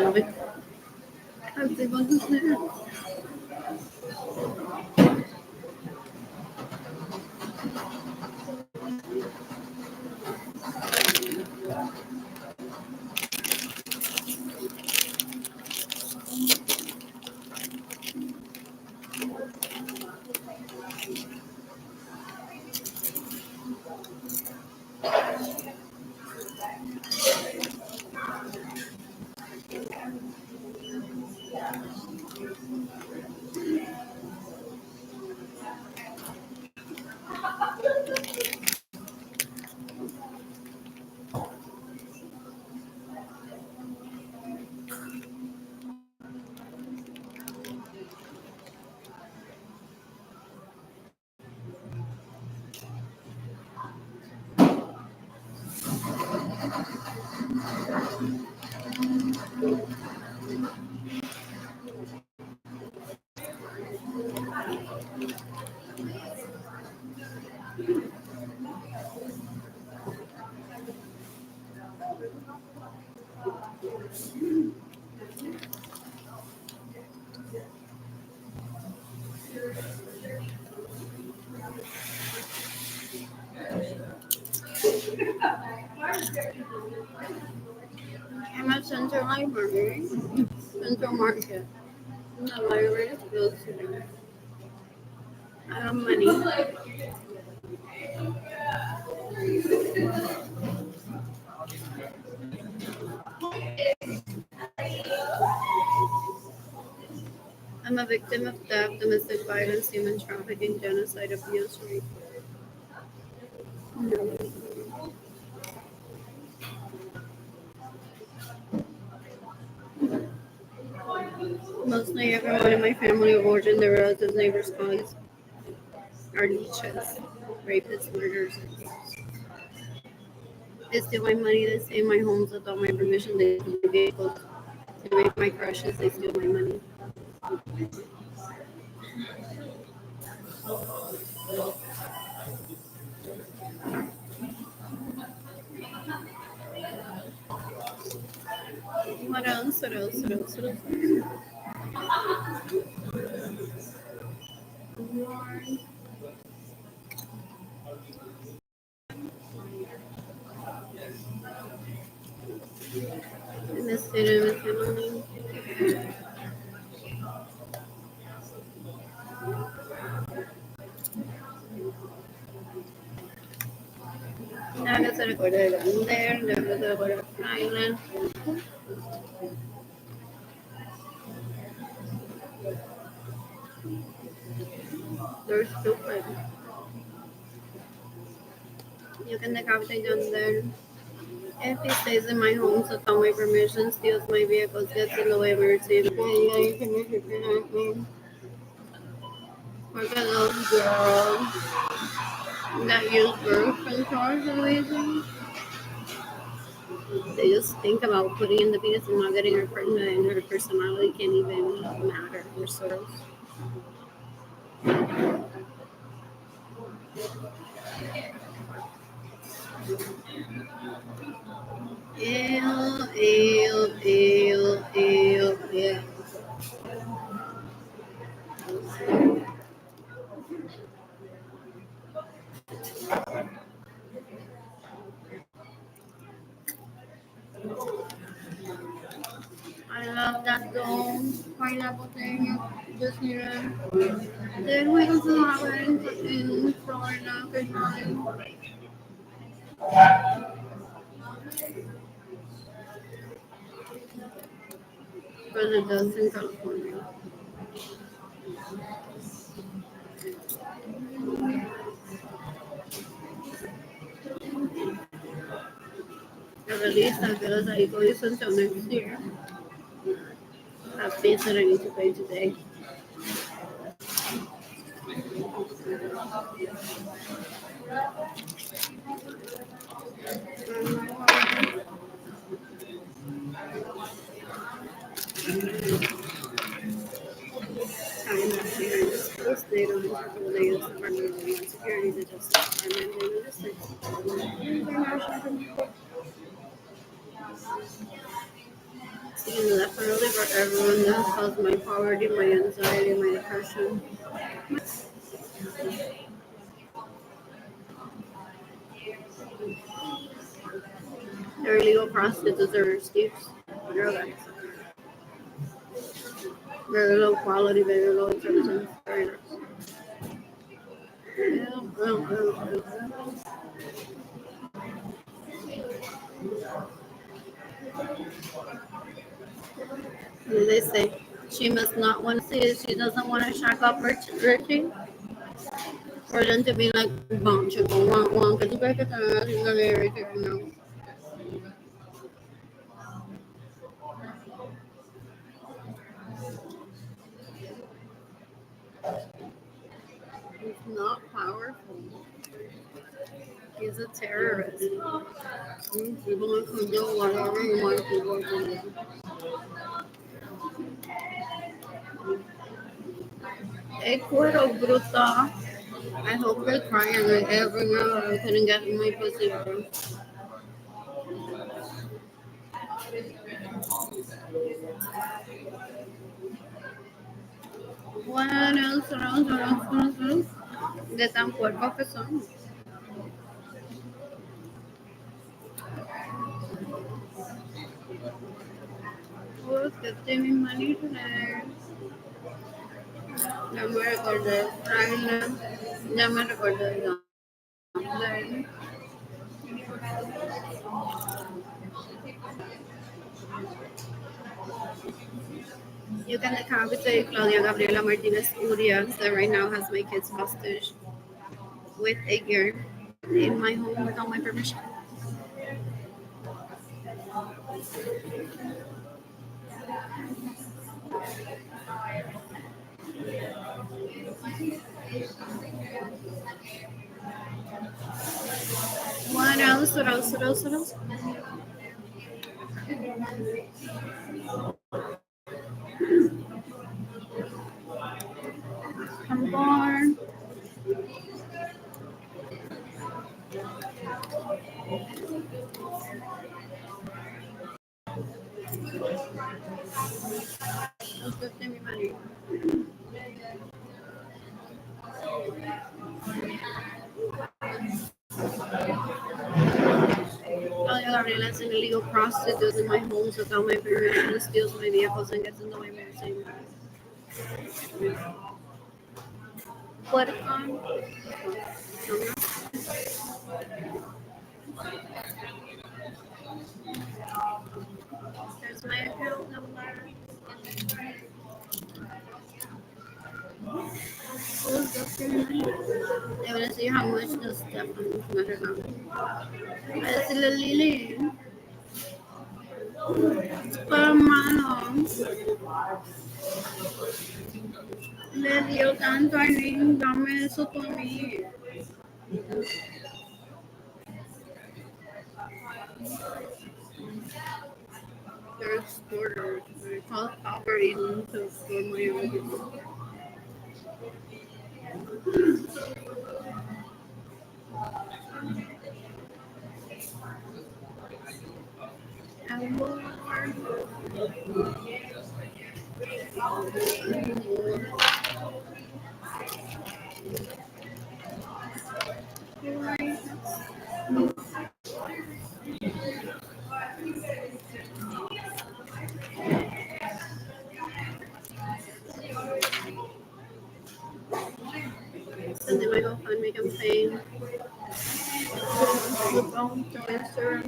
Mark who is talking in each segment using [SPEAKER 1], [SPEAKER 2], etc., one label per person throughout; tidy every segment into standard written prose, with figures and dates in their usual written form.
[SPEAKER 1] sabe. Así va a suceder. I'm at Central Library, Central Market. The library is closed today. I have money. I'm a victim of theft, domestic violence, human trafficking, genocide, abuse, rape. No. Mostly everyone in my family of origin, their relatives, neighbors, colleagues, are leeches, rapists, murderers, and thieves. They steal my money, they steal my homes without my permission, they steal my vehicles, they rape my crushes, they steal my money. What else? What else? What else? What else? In the state of my family. Never said I go to there, never said I go to Island. They're stupid. You can decapitate them there. If he stays in my home without my permission, steals my vehicles, gets in the way of my receipt, yeah, you can make it at me. Look at those girls that use birth control for reason. They just think about putting in the penis and not getting her pregnant, and her personality can't even matter or serve. Ew, ew, ew, ew, ew. I love that though. Pineapple thing. Just here. Then we also have it in Florida. Good morning. Because it does in California. At least I feel as I go until next year. Have fees that I need to pay today. I'm not here in this post. They don't have to the U.S. Department of Homeland Security, the Justice Department, and the State International. See, in the left Really for everyone that caused my poverty, my anxiety, my depression. They're illegal prostitutes or thieves. They're like very low quality, very low intelligence. Very they say she must not want to see it. She doesn't want to shack up Richie. For them to be like, bum, chicken, one, because you break it down, you're going to get Richie right now. He's not powerful. He's a terrorist. People can do whatever you want people to do. Hey, Cordo Bruta. I hope they're crying like every now I couldn't get my pussy, bro. What else? De tan puercos que son. Oh, que te mi manito. Ya me recordé de Fraile. Ya me recordé de Dante. You can decapitate Claudia Gabriela Martinez Urias that right now has my kids hostage with a gun in my home without my permission. What else? What else? What else? What else? I'm born. Just give me money. Claudia Gabriela is an illegal prostitute in my homes without my permission, steals my vehicles, and gets in the way of my same. Puercon. There's my account number. I want to see how much this stuff matters now. Es la Lili. Pero hermano, le dio tanto a Nick, dame eso tú a mí. They're extorters. They call poverty to extort my own. And more. Send them my GoFundMe campaign. The phone to Instagram.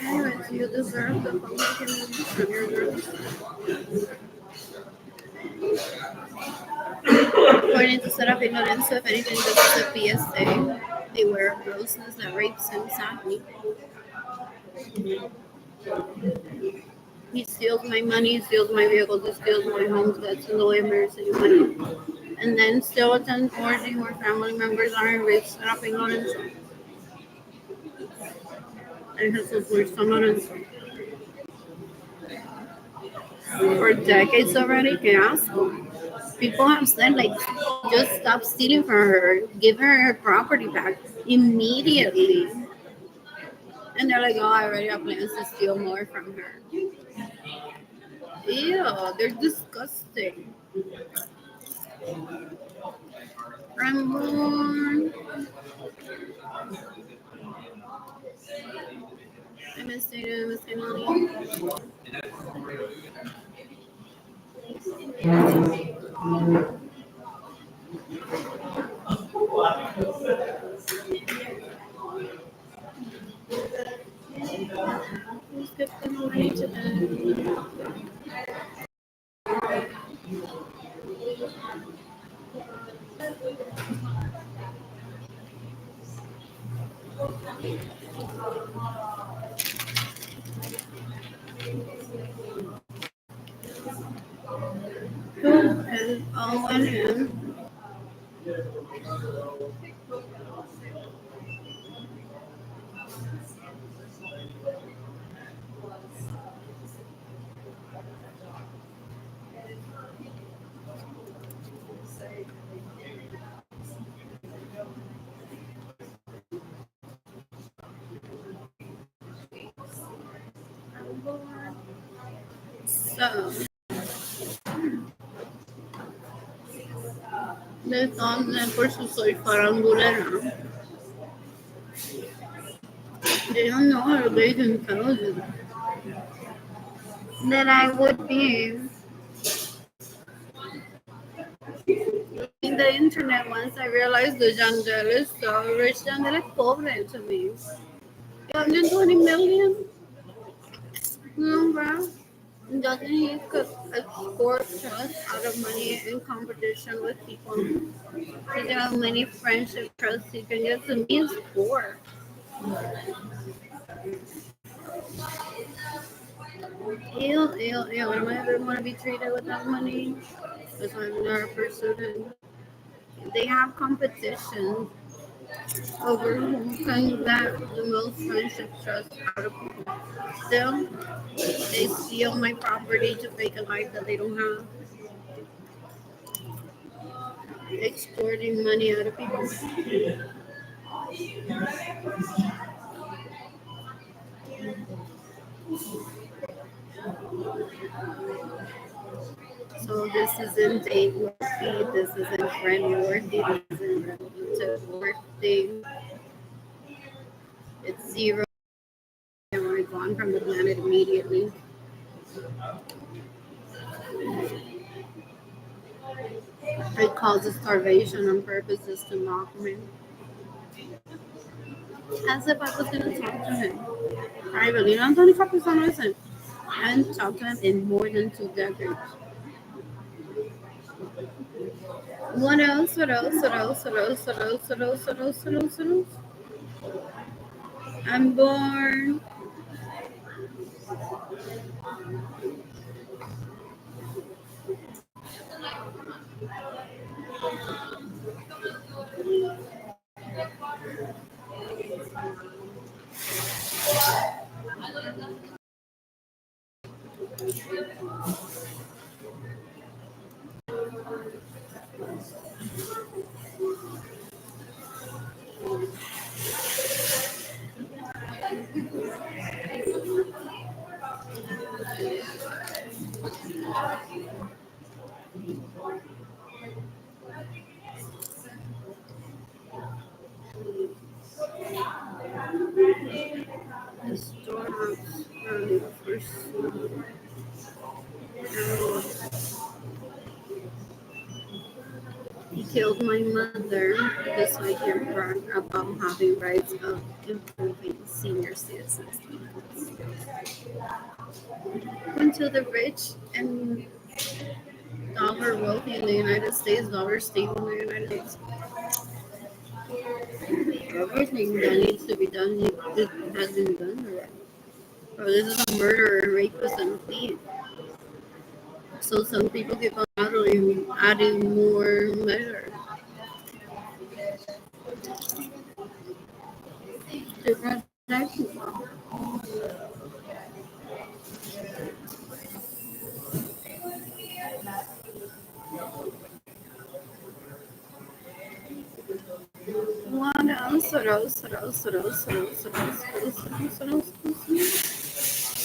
[SPEAKER 1] Anyways, you deserve the public from your girls. According to Serafin Lorenzo, if anything, this is a PSA. Beware of grossness that rapes him sadly. He steals my money, he steals my vehicles, he steals my homes, gets in the way of my receiving money. And then still attends orgy where family members are and rapes Serafin Lorenzo. and has supported someone for decades already. Yes, people have said like just stop stealing from her, give her her property back immediately. And they're like, oh, I already have plans to steal more from her. Ew, they're disgusting. Ramon, I miss you, I miss Emily. Who's good for the money today? Who is ONM? So, entonces por eso soy farandulera. They don't know how to be intelligent. That I would be in the internet once I realized the Jandel is so rich. Jandel is pobre to me. 120 million? No, bro. Doesn't he could export trust out of money in competition with people? Because there are many friendship trusts he can get. To me, it's poor. Ew, ew, ew. Am I ever want to be treated with that money? That's why I'm never pursued it. They have competition over who can get the most friendship trust out of people. Still, they steal my property to make a life that they don't have, extorting money out of people. So this isn't date worthy, this isn't friend worthy, this isn't relative worthy. It's zero. I want to gone from the planet immediately. It causes starvation on purpose just to mock me. As if I was gonna talk to him privately. Not only for some reason. I haven't talked to him in more than 2 decades. What else? What else? What else? What else? What else? What else? What else? What else? What else? I'm born. The storehouse running for soon. He killed my mother just so I can brag about having rights of improving senior citizens. Until the rich and dollar wealthy in the United States, dollar stable in the United States, everything that needs to be done it has been done already. Bro, this is a murderer, rapist, and thief. So some people keep on adding more measures. Different Like, what else? What else? What else? What else? What else? What else? What else? What else? What else? What else?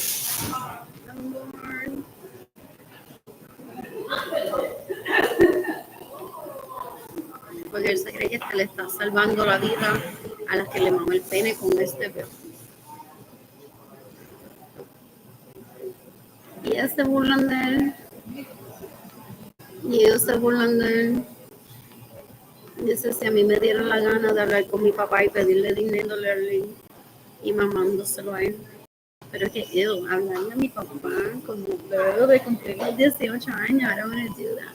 [SPEAKER 1] I'm bored. Porque él se cree que le está salvando la vida a las que le mama el pene con este bebé. Y ellas se burlan de él. Y ellos se burlan de él. Dice, si a mí me diera la gana de hablar con mi papá y pedirle dinero y mamándoselo a él. Pero es que él, hablarle a mi papá como luego de cumplir los 18 años, I don't want to do that.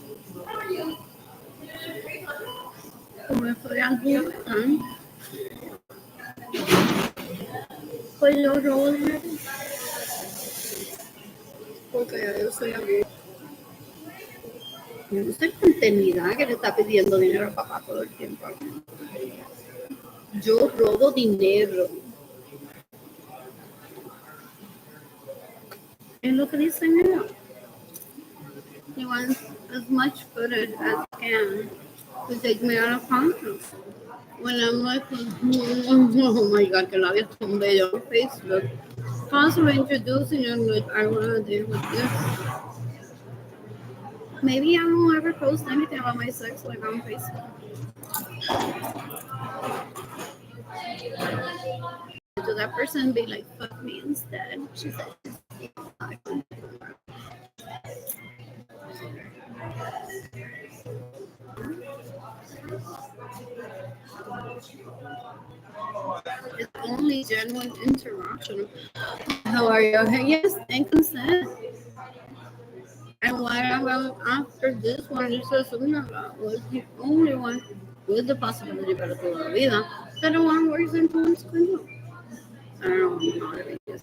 [SPEAKER 1] Como me fue a gustar, pues yo robo porque yo soy amigo. Yo no soy contenida que le está pidiendo dinero a papá todo el tiempo. Yo robo dinero. Es lo que dicen ellos. He wants as much footage as can to take me out of conference. When I'm like, oh my god, que labios tan bello on Facebook. Constantly introducing them like, I want to deal with this. Maybe I won't ever post anything about my sex life on Facebook. To that person be like, fuck me instead. She said, it's only genuine interaction. How are you? Okay, yes, and consent. And what about after this one? It says something about was the only one with the possibility para toda la vida. That the one works in one school. I don't know how to make this.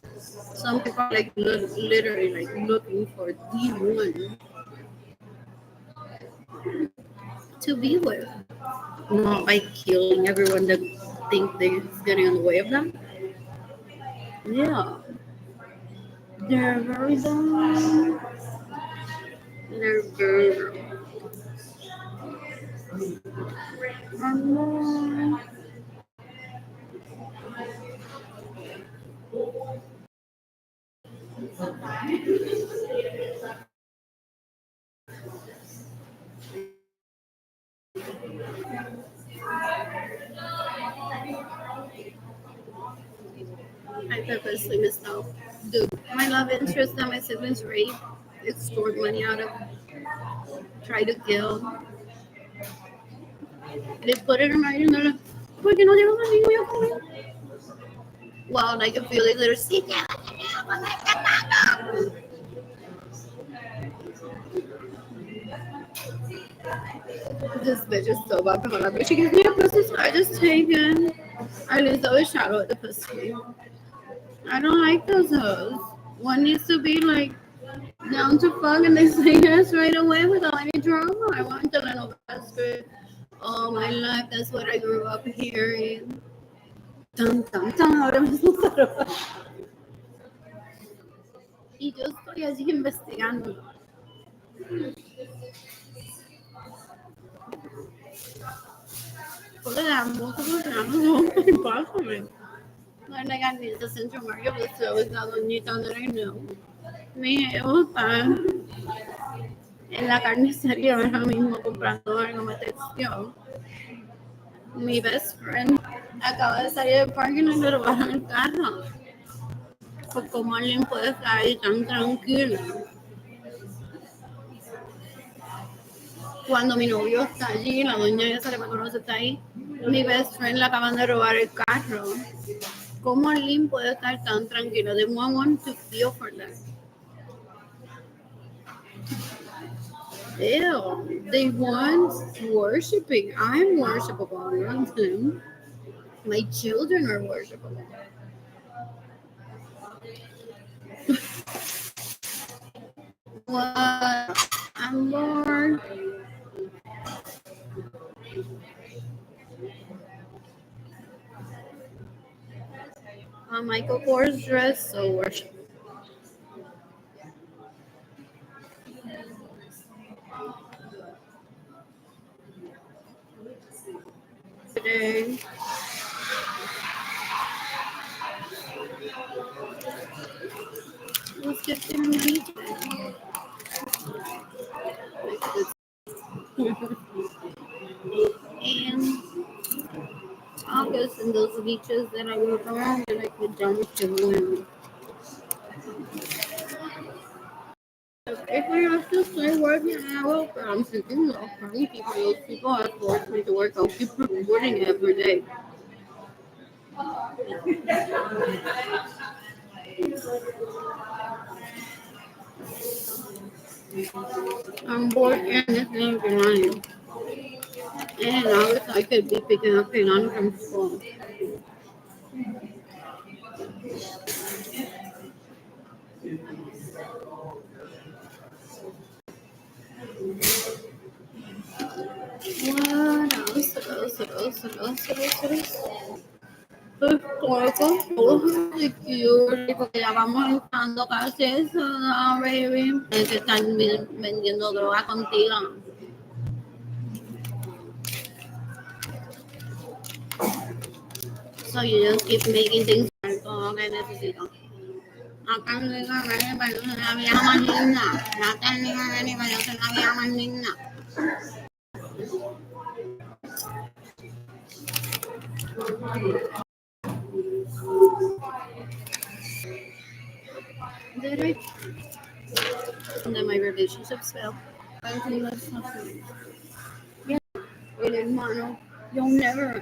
[SPEAKER 1] Some people are like literally like looking for the one to be with. Not by killing everyone that think they're getting in the way of them. Yeah. They're very dumb. They're very dumb. I purposely missed out. Dude, my love interest that my siblings rape, extort money out of, try to kill. They put it in writing. They're like, ¿por qué no dieron a mí? Voy a comer. Wow, I can feel it. They're sitting. This bitch is so bad for her. But she gives me a pussy, so I just take it. I lose always shadow at the pussy. I don't like those hoes. One needs to be like down to fuck and they say yes right away without any drama. I want telenovela script all my life. That's what I grew up hearing. Tan, tan, tan. Ahora mismo se roba. Y yo estoy allí investigando. Porque de ambos programa son impossible. Like I need the Central Market, but still is la doñita that I know. Mi jefe está en la carnicería ahora mismo comprando algo, me texteó. Mi best friend acaba de salir del parking y le robaron el carro. Pues como alguien puede estar ahí tan tranquilo cuando mi novio está allí, la doña esa que me conoce está ahí, mi best friend le acaban de robar el carro. ¿Cómo alguien puede estar tan tranquilo? They want to feel for them. Ew, they want worshiping. I'm worshipable, not them. My children are worshipable. What? I'm bored. A Michael Kors dress, so worship. Today, let's get to the beach. And August and those beaches that I walk around and I could jump to and if I have to stay working, I will. But I'm thinking, no, probably people, those people have forced me to work. I'll keep recording every day. I'm bored and it's not running. And in August, I could be picking up Kanan from school. What else? What else? What else? What else? What else? What else? Pues todo de cute, porque ya vamos entrando casi eso, no, baby. Es que están vendiendo droga contigo. So you just keep making things todo lo que necesito. Acá no diga ready para yo ser la vieja más linda. Acá no diga ready para yo ser la vieja más linda. Did I? And then my relationships fail. I think that's something. Yeah, el hermano, you'll never.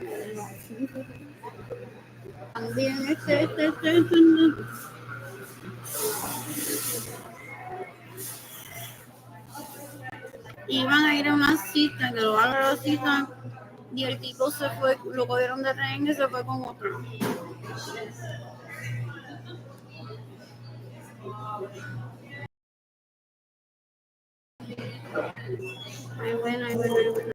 [SPEAKER 1] También iban a ir a una cita, que lo van a la cita, y el tipo se fue, lo cogieron de rehén y se fue con otro. Ay, bueno, ay, bueno, ay, bueno.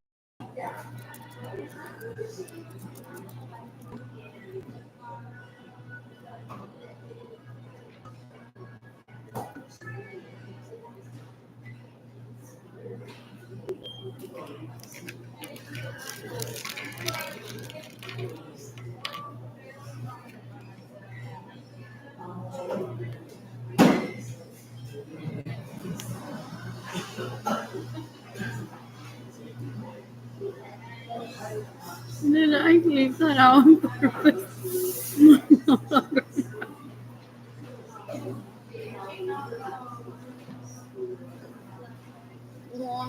[SPEAKER 1] Did I leave that out on purpose?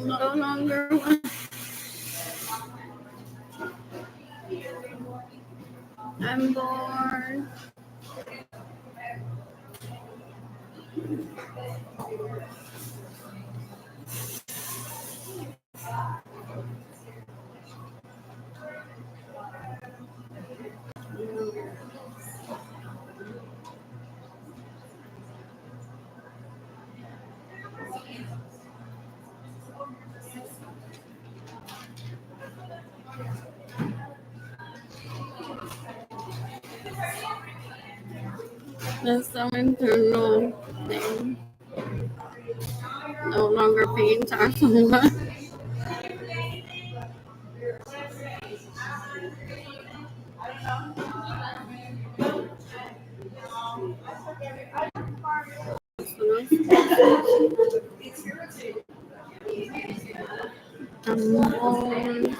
[SPEAKER 1] No longer. I'm bored. That's some internal thing. No longer paying tax on that. I'm bored.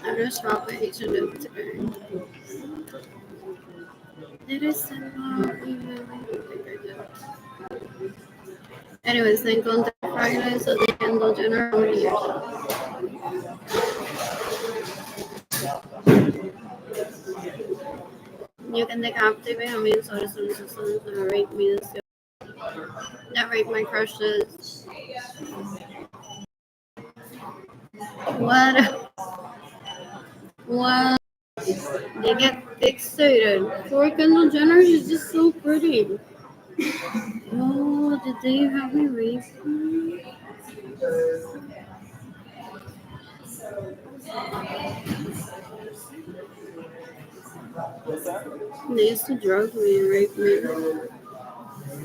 [SPEAKER 1] I just dropped an H&M today. Did I send my email? I don't think I did. Anyways, then contact Friday so they can go general here. You can deactivate me so as soon as it's rape me this that rape my crushes. What? What? They get fixated. Poor Kendall Jenner is just so pretty. Oh, did they have me rape? They used to drug me and rape me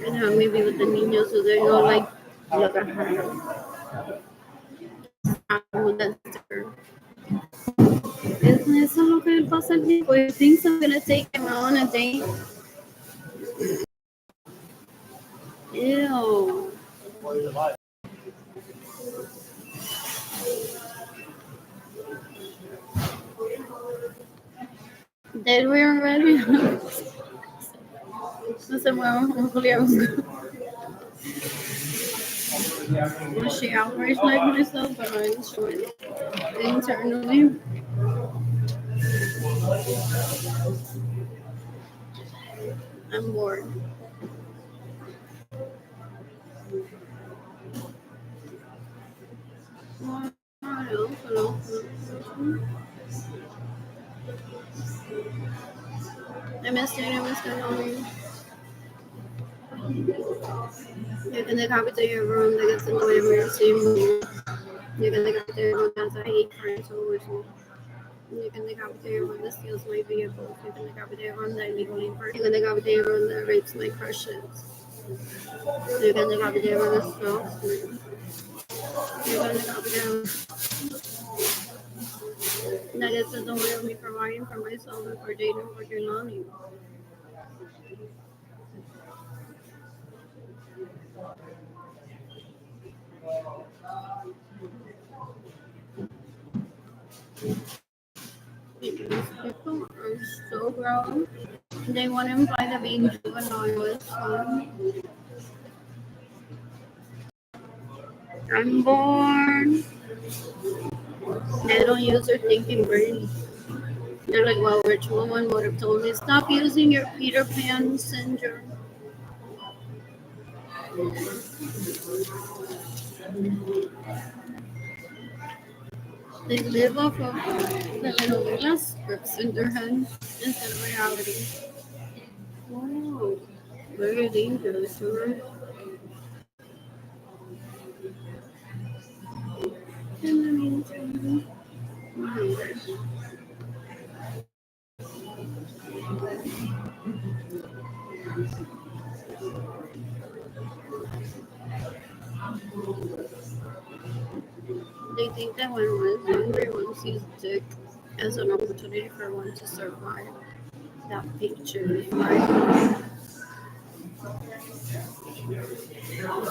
[SPEAKER 1] and have me be with the niños so they know like look at her. That's her. Isn't eso lo que pasa el tiempo? He thinks I'm gonna take him out on a date. Ew. Did we already? No se muevan, Julia. Was she outraged like myself, but I enjoyed it internally. I'm bored. What else? What else? I missed it. I missed it. You can decapitate your room that gets in the way of your team. You can decapitate your room that's a hate crime solution. You can decapitate your room that steals my vehicles. You can decapitate your room that illegally imports. You can decapitate your room that rapes my crushes. You can decapitate your room that stalks me. You can decapitate your room that gets in the way of me providing for myself and for dating for your lonely. These people are so grown. They want to imply that being juvenile is fun. I'm bored. They don't use their thinking brain. They're like, well, Rich Woman would have told me, stop using your Peter Pan syndrome. They live off of the little scripts in their head instead of reality. Wow, very dangerous, right? In the meantime, I'm hungry. They think that when one is hungry, one sees dick as an opportunity for one to survive. That picture is like,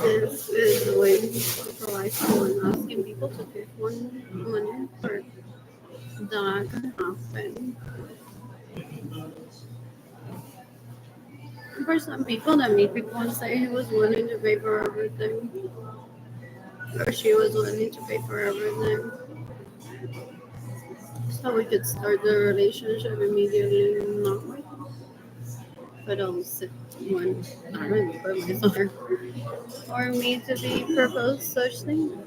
[SPEAKER 1] this is the way to provide someone asking people to give one money for that can happen. For some people that meet people and say he was willing to pay for everything, or she was willing to pay for everything, so we could start the relationship immediately. Not like, but also when I don't put myself there. For me to be proposed such thing,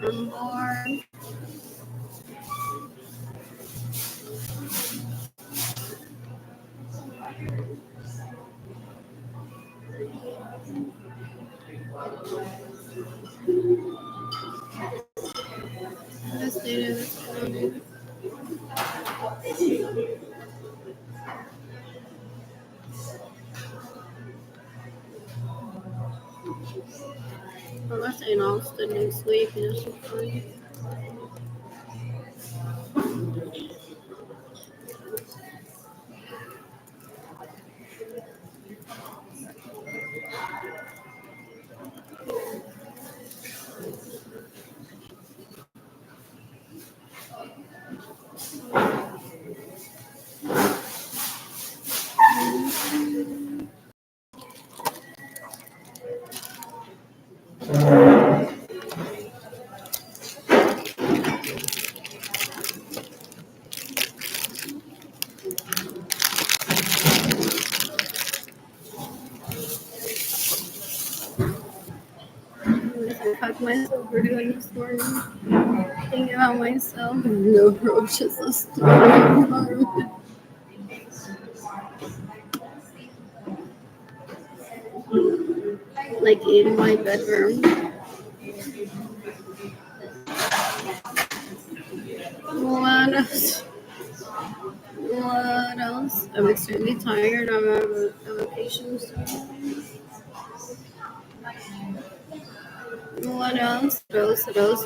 [SPEAKER 1] I'm more devastated. Unless in Austin next week, it's fun. I packed myself for doing this morning, thinking about myself, and no roaches are still like in my bedroom. What? What else? I'm extremely tired. I'm on vacation soon. What else? What else?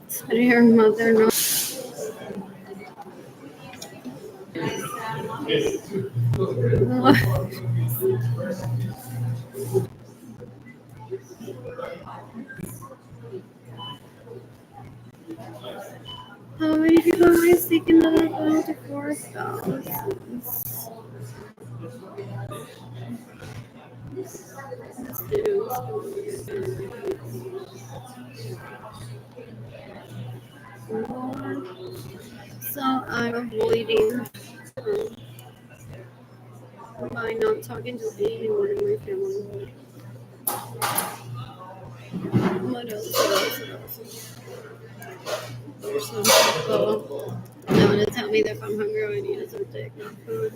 [SPEAKER 1] Sorry, her mother. No. What? How many people am I speaking to? 24,000. So I'm avoiding by not talking to anyone in my family. What else? There's some people that want to tell me that if I'm hungry, I need to take my food.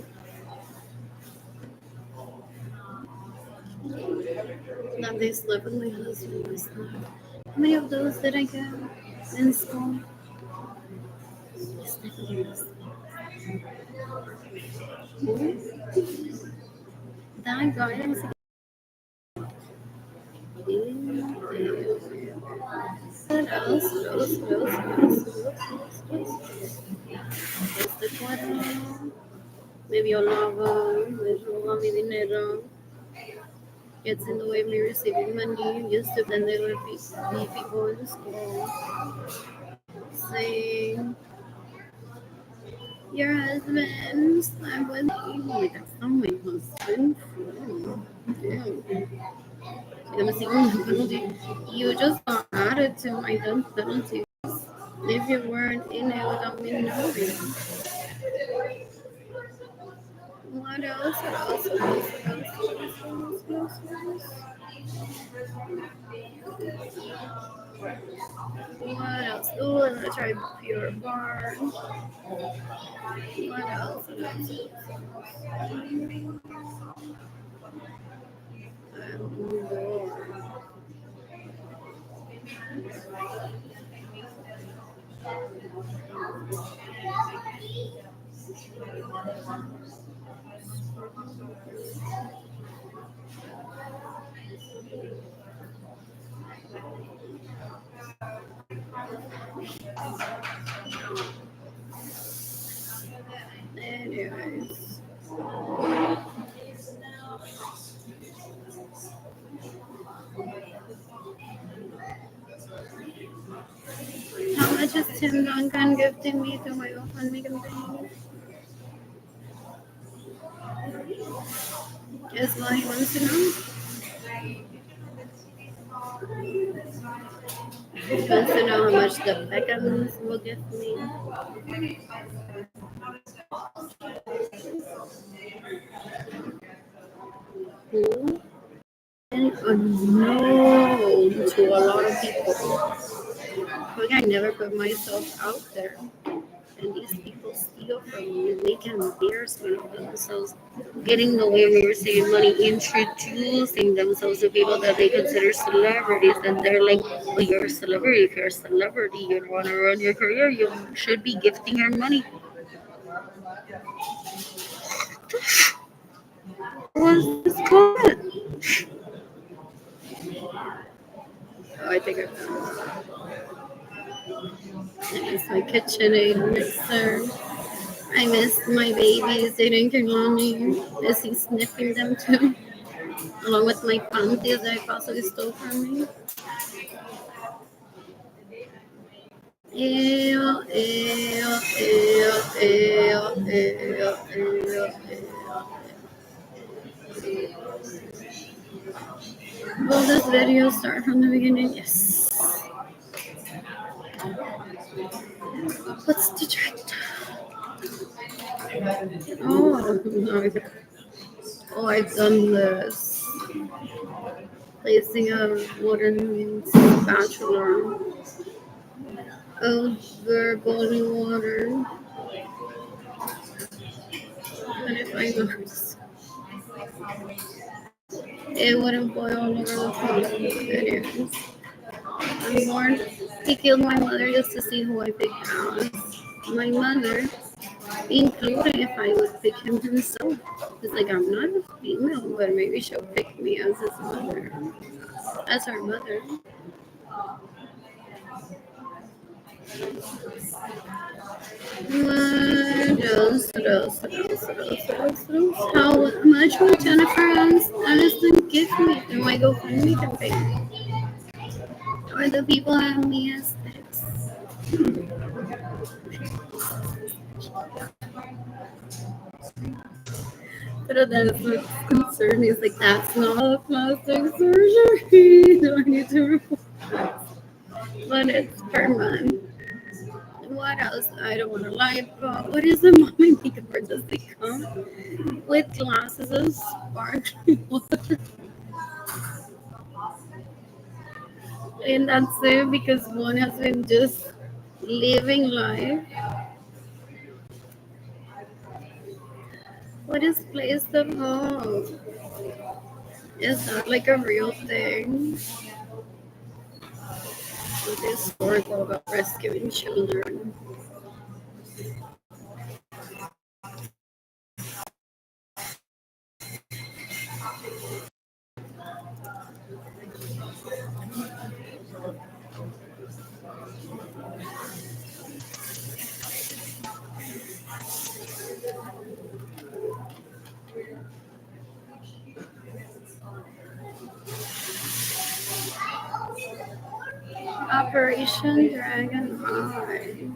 [SPEAKER 1] That they slept with my husband last night. How many of those did I get in school? That guy was what else? Este cuadro. Maybe your lava, maybe mi dinero. Gets in the way of me receiving money. Used to then they would be people in school saying, your husband slept with me. I'm like, that's not my husband. Damn. You just got added to my death penalty. If you weren't in it without me knowing. What else? What else? Oh, I'm gonna try Pure Barn. What else? Anyways. How much is Tim Duncan gifting me through my GoFundMe campaign? Guess what he wants to know? He wants to know how much the Beckhams will gift me. Who? Unknown to a lot of people. Like I never put myself out there. And these people steal from me and make an embarrassment of themselves, getting the way we were saying money, introducing themselves to people that they consider celebrities, and they're like, well, you're a celebrity. If you're a celebrity, you don't want to run your career, you should be gifting her money. What's this called? Oh, I think I found it. It's my KitchenAid mixer. I missed my babies. They didn't come on me. Is he sniffing them too? Along with my panties that I possibly stole from me. Ew, ew, ew, ew, ew, ew, ew. Will this video start from the beginning? Yes. What's the trick? Oh, no. Oh, I've done this. Placing a wooden spatula over boiling water. And if I notice. it wouldn't boil all over the pot. Anyways, I'm born. He killed my mother just to see who I picked as my mother, including if I would pick him himself. It's like I'm not a female, but maybe she'll pick me as his mother, as her mother. How much will Jennifer Aniston give me through my GoFundMe campaign? Or the people have me as this? But that's what's concerning. It's like, that's not a plastic surgery. Do I need to report? But it's per month. What else? I don't want to lie about. What is the mommy makeup? Or does they come with glasses of sparkling water? And that's it because one has been just living life. What is place of hope? Is that like a real thing? It is historical about rescuing children. Operation Dragon Eye.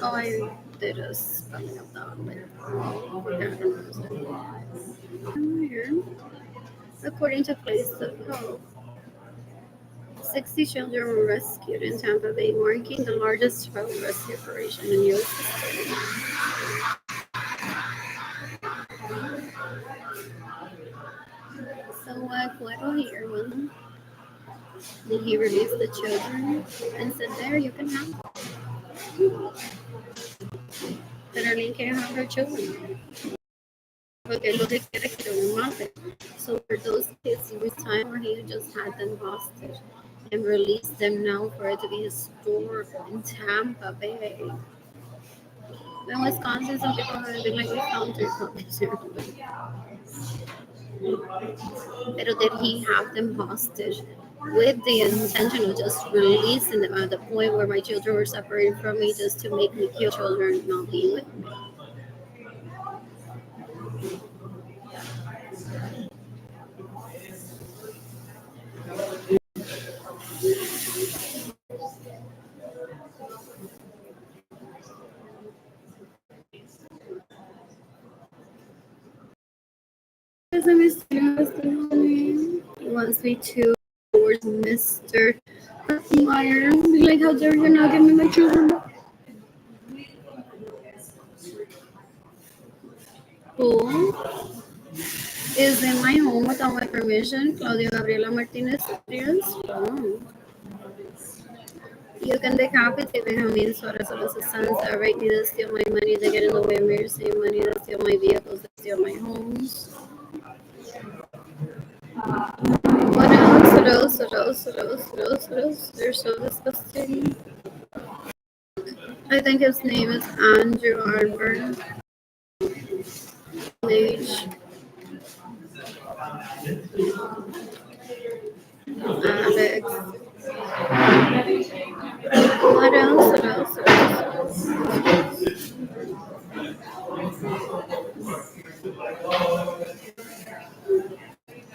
[SPEAKER 1] Oh, I did a spelling of that one. Here. According to Place of Hope, 60 children were rescued in Tampa Bay, marking the largest child rescue operation in U.S. history. So Cuero here when he released the children and said, "There, you can have." Literally can't have her children. Porque lo que quiere que lo mate. So for those kids, it was time where he just had them hostage and released them now for it to be stored in Tampa Bay. In Wisconsin, some people have been like, we found their puppies here. But did he have them hostage with the intention of just releasing them at the point where my children were separated from me just to make me kill children not be with me? As a mysterious testimony, he wants me to towards Mr. Meyer. Be like, how dare you not give me my children back? Who is in my home without my permission? Claudia Gabriela Martinez Diaz. Oh. You can decapitate Benjamin Suarez of his sons that rape me, that steal my money, that get in the way of me receiving money, that steal my vehicles, that steal my homes. What else? What else? What else? What else? What else? What else? They're so disgusting. I think his name is Andrew Arbor. Age. Alex. What else? What else? What else?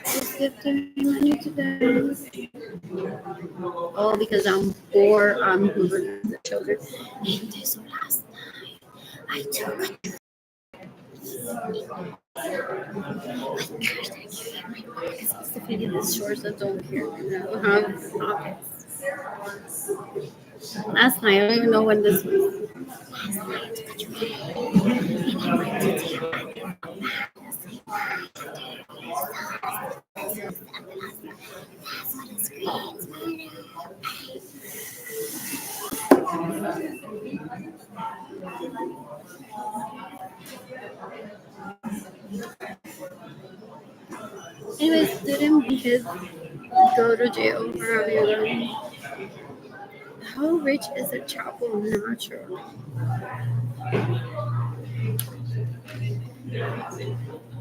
[SPEAKER 1] Just give me money today. Oh, because I'm poor, I'm hoovering the children. And this last night, I took specifically the stores that don't care, have pockets. Last night, I don't even know when this was. Anyways, didn't his go to jail for having a gun? How rich is a Chapo natural?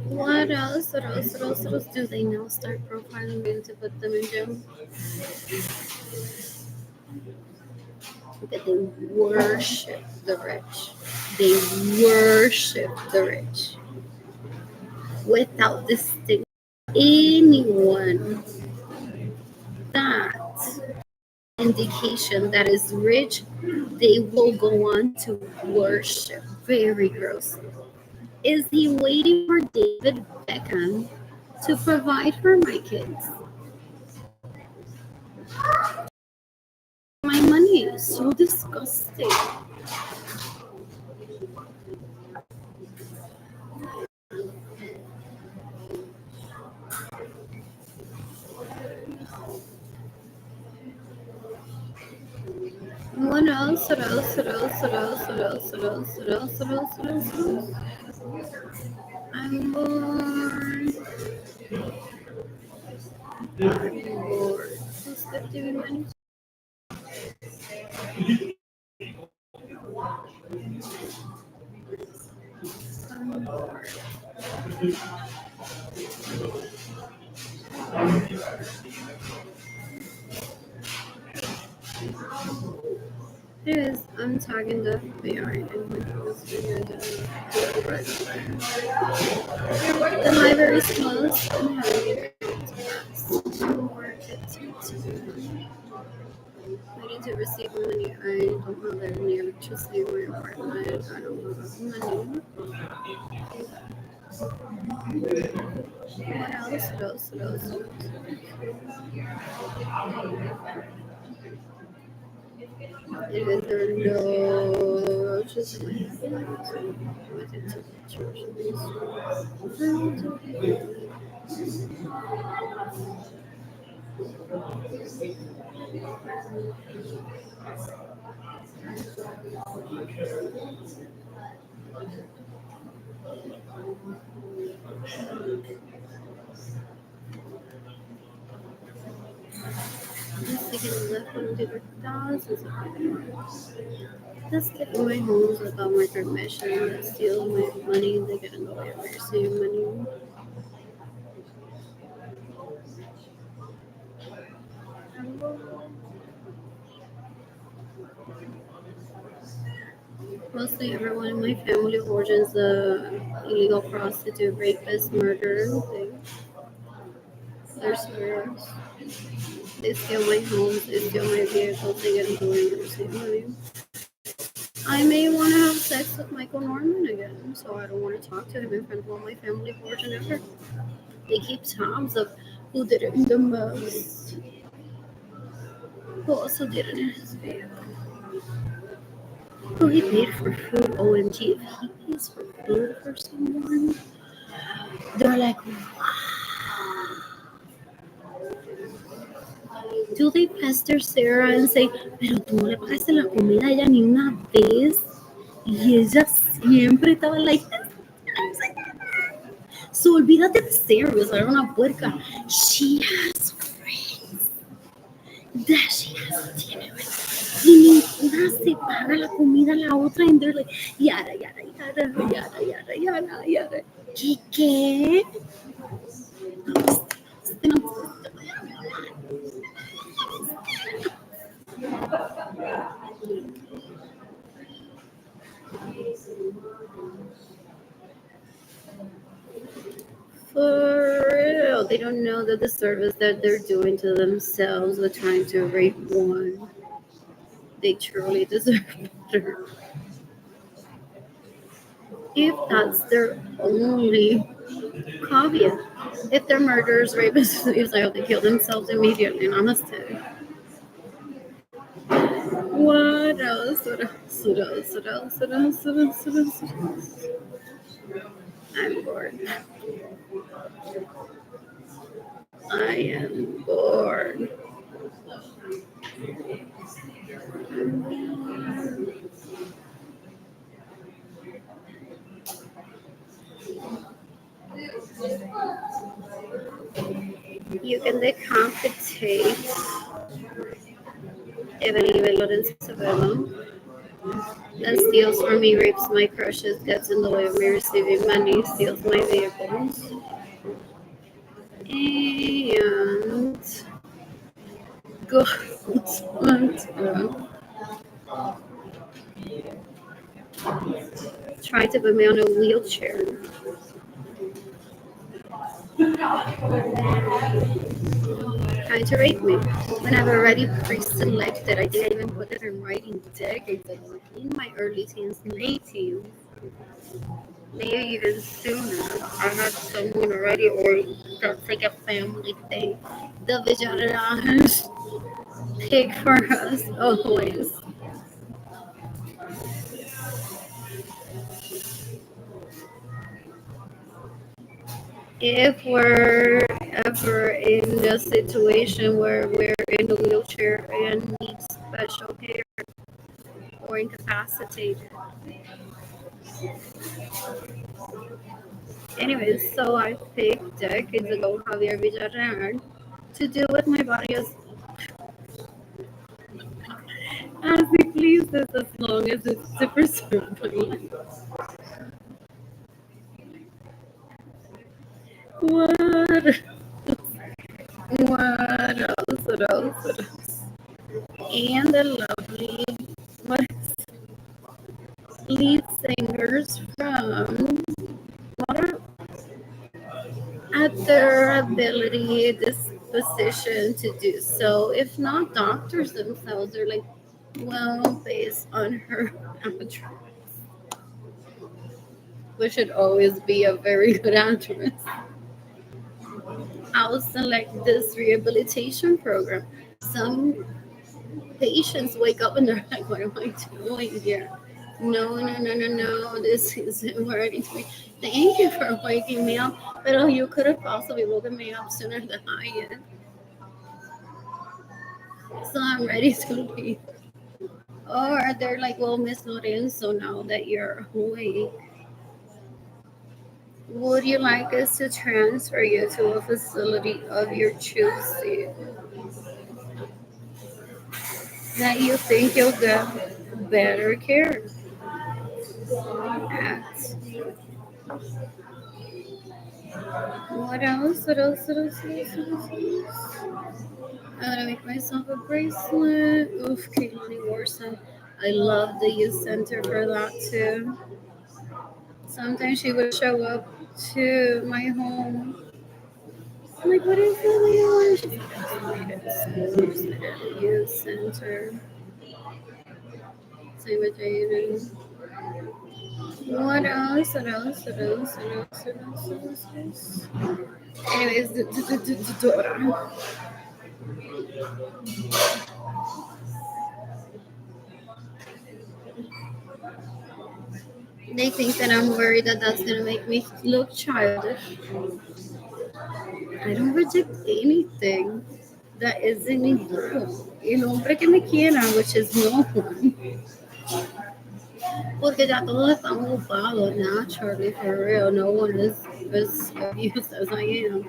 [SPEAKER 1] What else? What else? What else? What else do they now start profiling them to put them in jail? Because they worship the rich. They worship the rich without distinct anyone that indication that is rich, they will go on to worship. Very gross. Is he waiting for David Beckham to provide for my kids? My money is so disgusting. What else? What else? What else? What else? What else? What else? What else? What else? What else? What else? I'm bored. I'm bored. It's 15 minutes. I'm bored. Anyways, I'm tagging the FBI and this video the library is closed and having I need to receive money. I don't have any electricity in my apartment. I don't have money. What else? What else? What else? Anyways, there are no electricity. Just getting my homes without my permission. They steal my money. They get in the way of receiving money. Mostly everyone in my family of origin is illegal prostitute, rapist, murderer. They're serious. They steal my homes, they steal my vehicles, they get into the way of receiving money. I may want to have sex with Michael Norman again, so I don't want to talk to him in front of all my family of origin ever. They keep tabs of who did it the most. Who also did it in his vehicle. Who he paid for food. OMG, if he pays for food for someone, they're like, wow. Do they pester Sarah and say, pero tú no le pagaste la comida a ella ni una vez? Y ella siempre estaba like this. So olvídate de Sarah, era una puerca. She has friends that she has dinner with. Y ninguna se paga la comida a la otra. And they're like, yada, yada, yada, yada, yada, yada, yada. ¿Qué? For real, they don't know that the service that they're doing to themselves with trying to rape one, they truly deserve better. If that's their only caveat, if they're murderers, rapists, thieves, I hope they kill themselves immediately. Namaste. What else? What else? What else? What else? What else? What else? What else? What else? I'm bored. I am bored. You can decapitate Ebony Lorenzo Severo. That steals from me, rapes my crushes, gets in the way of me receiving money, steals my vehicles. And goes on to try to put me on a wheelchair. Trying to rape me. When I've already pre-selected, I think I even put it in writing decades ago, in my early teens, late teens, maybe even sooner. I had someone already, or that's like a family thing. The Villareales pick for us always. If we're ever in a situation where we're in a wheelchair and need special care or incapacitated. Anyways, so I picked decades ago Javier Villarreal to do with my body as he pleases, as long as it's to preserve my life. What? What else? What else? What else? And the lovely what lead singers from what are at their ability, disposition to do so. If not doctors themselves, are like, well, based on her actress, which should always be a very good actress, I'll select this rehabilitation program. Some patients wake up and they're like, what am I doing here? No, no, no, no, no, this isn't working for me. Thank you for waking me up, but you could have possibly woken me up sooner than I did. So I'm ready to leave. Or they're like, well, Miss Lorenzo, now that you're awake, would you like us to transfer you to a facility of your choosing that you think you'll get better care at? What else? What else? What else? What else? What else? What else? I'm gonna make myself a bracelet. Oof, Kaylani Warsaw. I love the youth center for that too. Sometimes she would show up to my home. I'm like, what is going on? She's like, I just made it schools at a youth center. Same with Jaden. What else? What else? What else? What else? What else? What else? What else? Anyways, Dora. They think that I'm worried that that's gonna make me look childish. I don't reject anything that isn't illegal. El hombre que me quiera, which is no one. Porque ya todos estamos ocupados, naturally, for real. No one is as abused as I am.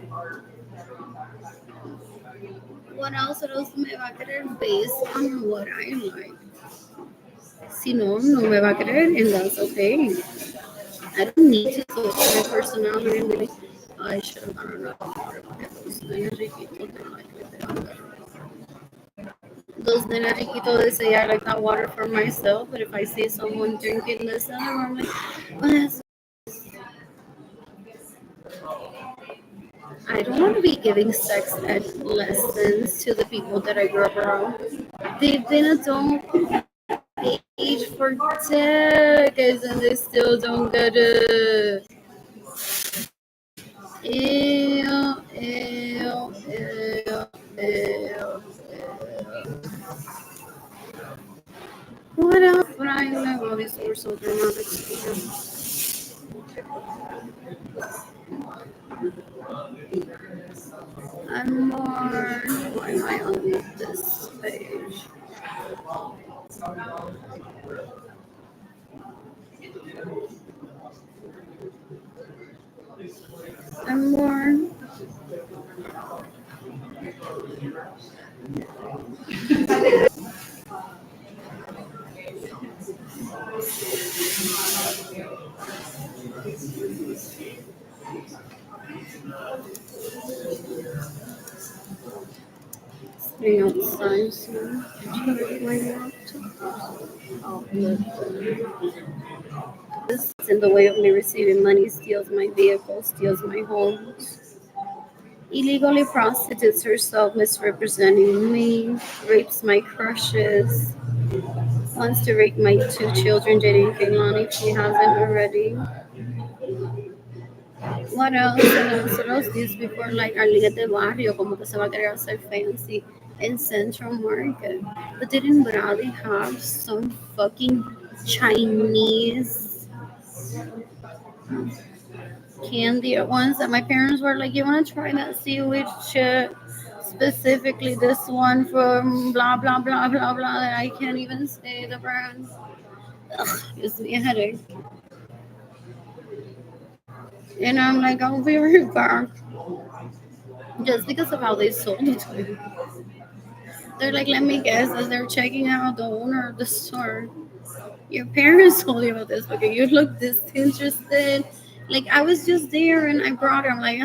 [SPEAKER 1] What else? What else me va a querer based on what I like? Si no, no me va a querer, and that's okay. I don't need to switch my personality and be like, I should have done enough water because those nenes riquitos don't like it. Those nenes riquitos, they say I like that water for myself, but if I see someone drinking this, I'm like, well, I don't want to be giving sex ed lessons to the people that I grew up around. They've been adult age for decades and they still don't get it. Ew, ew, ew, ew, ew. police were so dramatic. I'm more. Why am I on this page? I'm more. Sitting outside soon. Charge my laptop. This is in the way of me receiving money, steals my vehicle, steals my home, illegally prostitutes herself, misrepresenting me, rapes my crushes, wants to rape my two children, dating Kehlani if she hasn't already. What else? And else? These people are like Arliguete de Barrio, como que se va a querer hacer fancy in Central Market. But didn't Bradley have some fucking Chinese candy at once that my parents were like, you want to try that seaweed shit? Specifically this one from blah, blah, blah, blah, blah, that I can't even say the brand. Ugh, gives me a headache. And I'm like, I'll be right back. Just because of how they sold it to me. They're like, let me guess, as they're checking out the owner of the store. Your parents told you about this. Okay, you look disinterested. Like I was just there and I brought her. I'm like,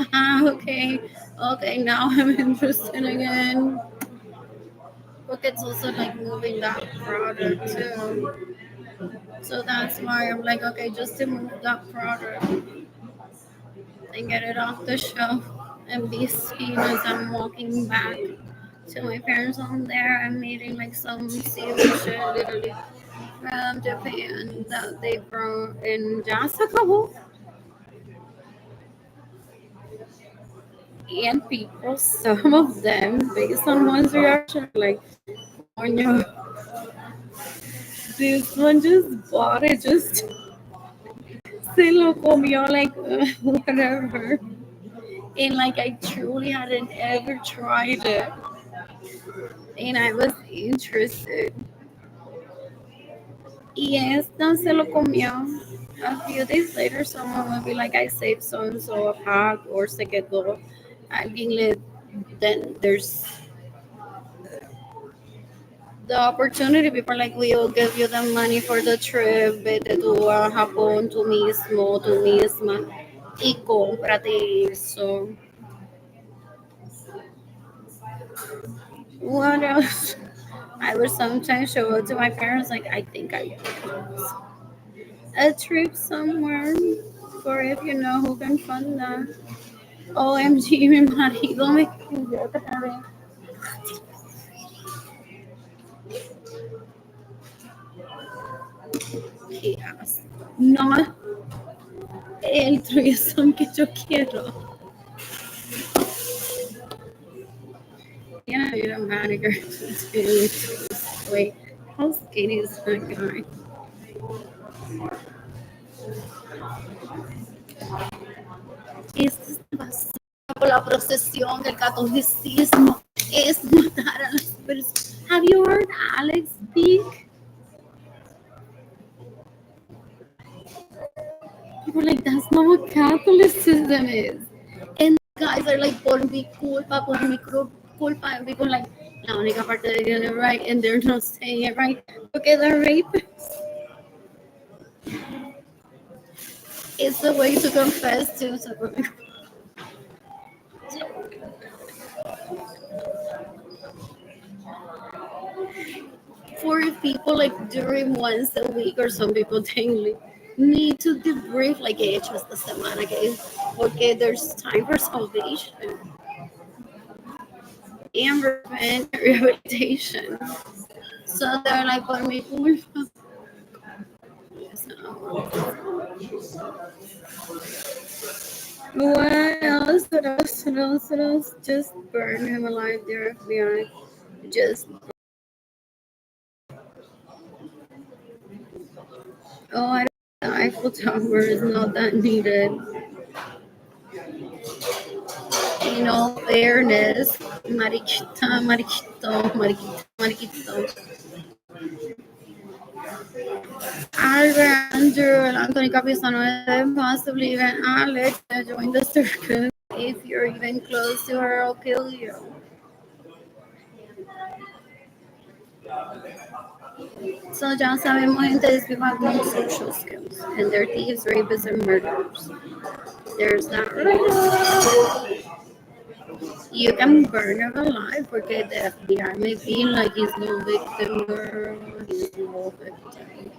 [SPEAKER 1] okay, okay, now I'm interested again. But it's also like moving that product too. So that's why I'm like, okay, just to move that product and get it off the shelf and be seen as I'm walking back to my parents' home there. I'm meeting like some seaweed shit literally from Japan that they brought in Jasakabu. And people, some of them, based on one's reaction, like, oh no, this one just bought it, just se lo comió, like, whatever. And like, I truly hadn't ever tried it. And I was interested. Y esta se lo comió. A few days later, someone would be like, I saved so and so a pack, or se quedó. Alguien le, then there's the opportunity. People are like, we'll give you the money for the trip. Vete tú a Japón tú mismo, tú misma. Y cómprate eso. What else? I would sometimes show it to my parents, like, I think I a trip somewhere for if you know who can fund that. OMG, mi marido me escribió otra vez. Qué asco. No el threesome que yo quiero. Yeah, I need a manager to wait. How skinny is that guy? Esto está basado por la procesión del catolicismo. Es matar a las personas. Have you heard Alex speak? People are like, that's not what Catholicism is. And guys are like, por mi culpa. And people are like, la única parte de Dios is right, and they're not saying it right. Okay, they're rapists. It's a way to confess to. For people like during once a week or some people daily need to debrief like he hecho esta semana que porque there's time for salvation and repent rehabilitation. So they're like, por mi culpa. What else? What else? What else? What else? Just burn him alive, dear FBI. Just Oh, I don't, the Eiffel Tower is not that needed. In all fairness, Mariquita, Mariquito, Mariquita, Mariquito. Andrew and Anthony Capisano and possibly even Alex join the circus. If you're even close to her, I'll kill you. So ya sabemos gente these people have no social skills and they're thieves, rapists, and murderers. There's that right. You can burn him alive porque the FBI may feel like he's no victim girl, he's no victim.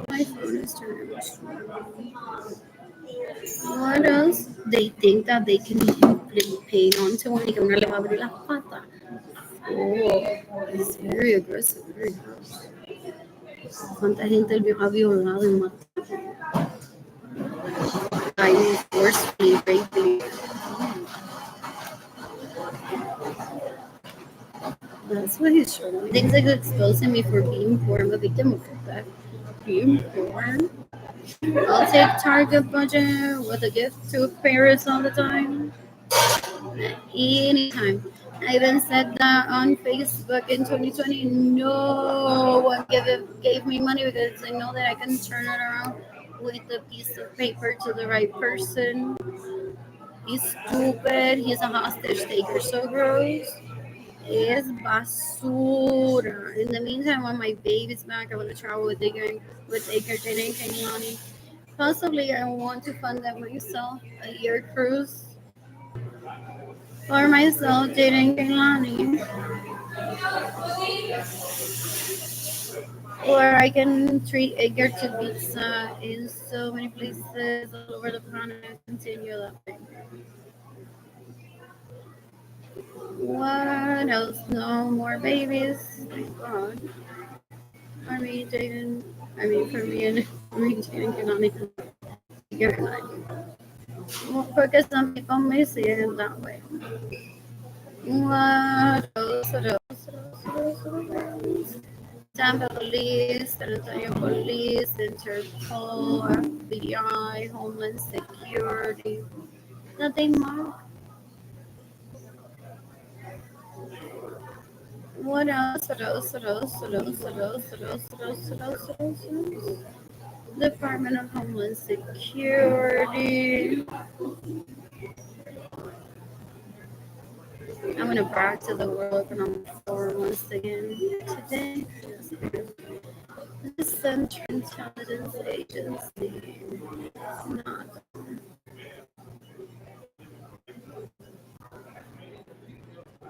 [SPEAKER 1] My phone is turning What else? They think that they can inflict pain onto one y que uno le va a abrir las patas. Oh, it's very aggressive, very gross. ¿Cuánta gente él ha violado y matado? I forcefully raping. That's what he's showing me. Things like exposing me for being poor. I'm a victim of that. Being poor. I'll take Target budget with a gift to Paris all the time. Anytime. I even said that on Facebook in 2020. No one gave me money because I know that I can turn it around with a piece of paper to the right person. He's stupid. He's a hostage taker. So gross. Es basura. In the meantime, when my baby's back, I want to travel with Edgar, Jane, and Kehlani. Possibly, I want to fund them myself a year cruise for myself, Jane, and Kehlani. Or I can treat Edgar to pizza in so many places all over the planet and continue that way. What else? No more babies. Thank God. I mean, Jaden. I mean, for me and Jaden Kehlani. Well, because some people may see it that way. What else? What else? What else? Tampa Police, San Antonio Police, Interpol, FBI, Homeland Security. Nothing more. What else? What else? What else? What else? What else? What else? What else? What else? What else? What else? Department of Homeland Security. I'm gonna brag to the world and I'm for once again today. The Central Intelligence Agency. Not.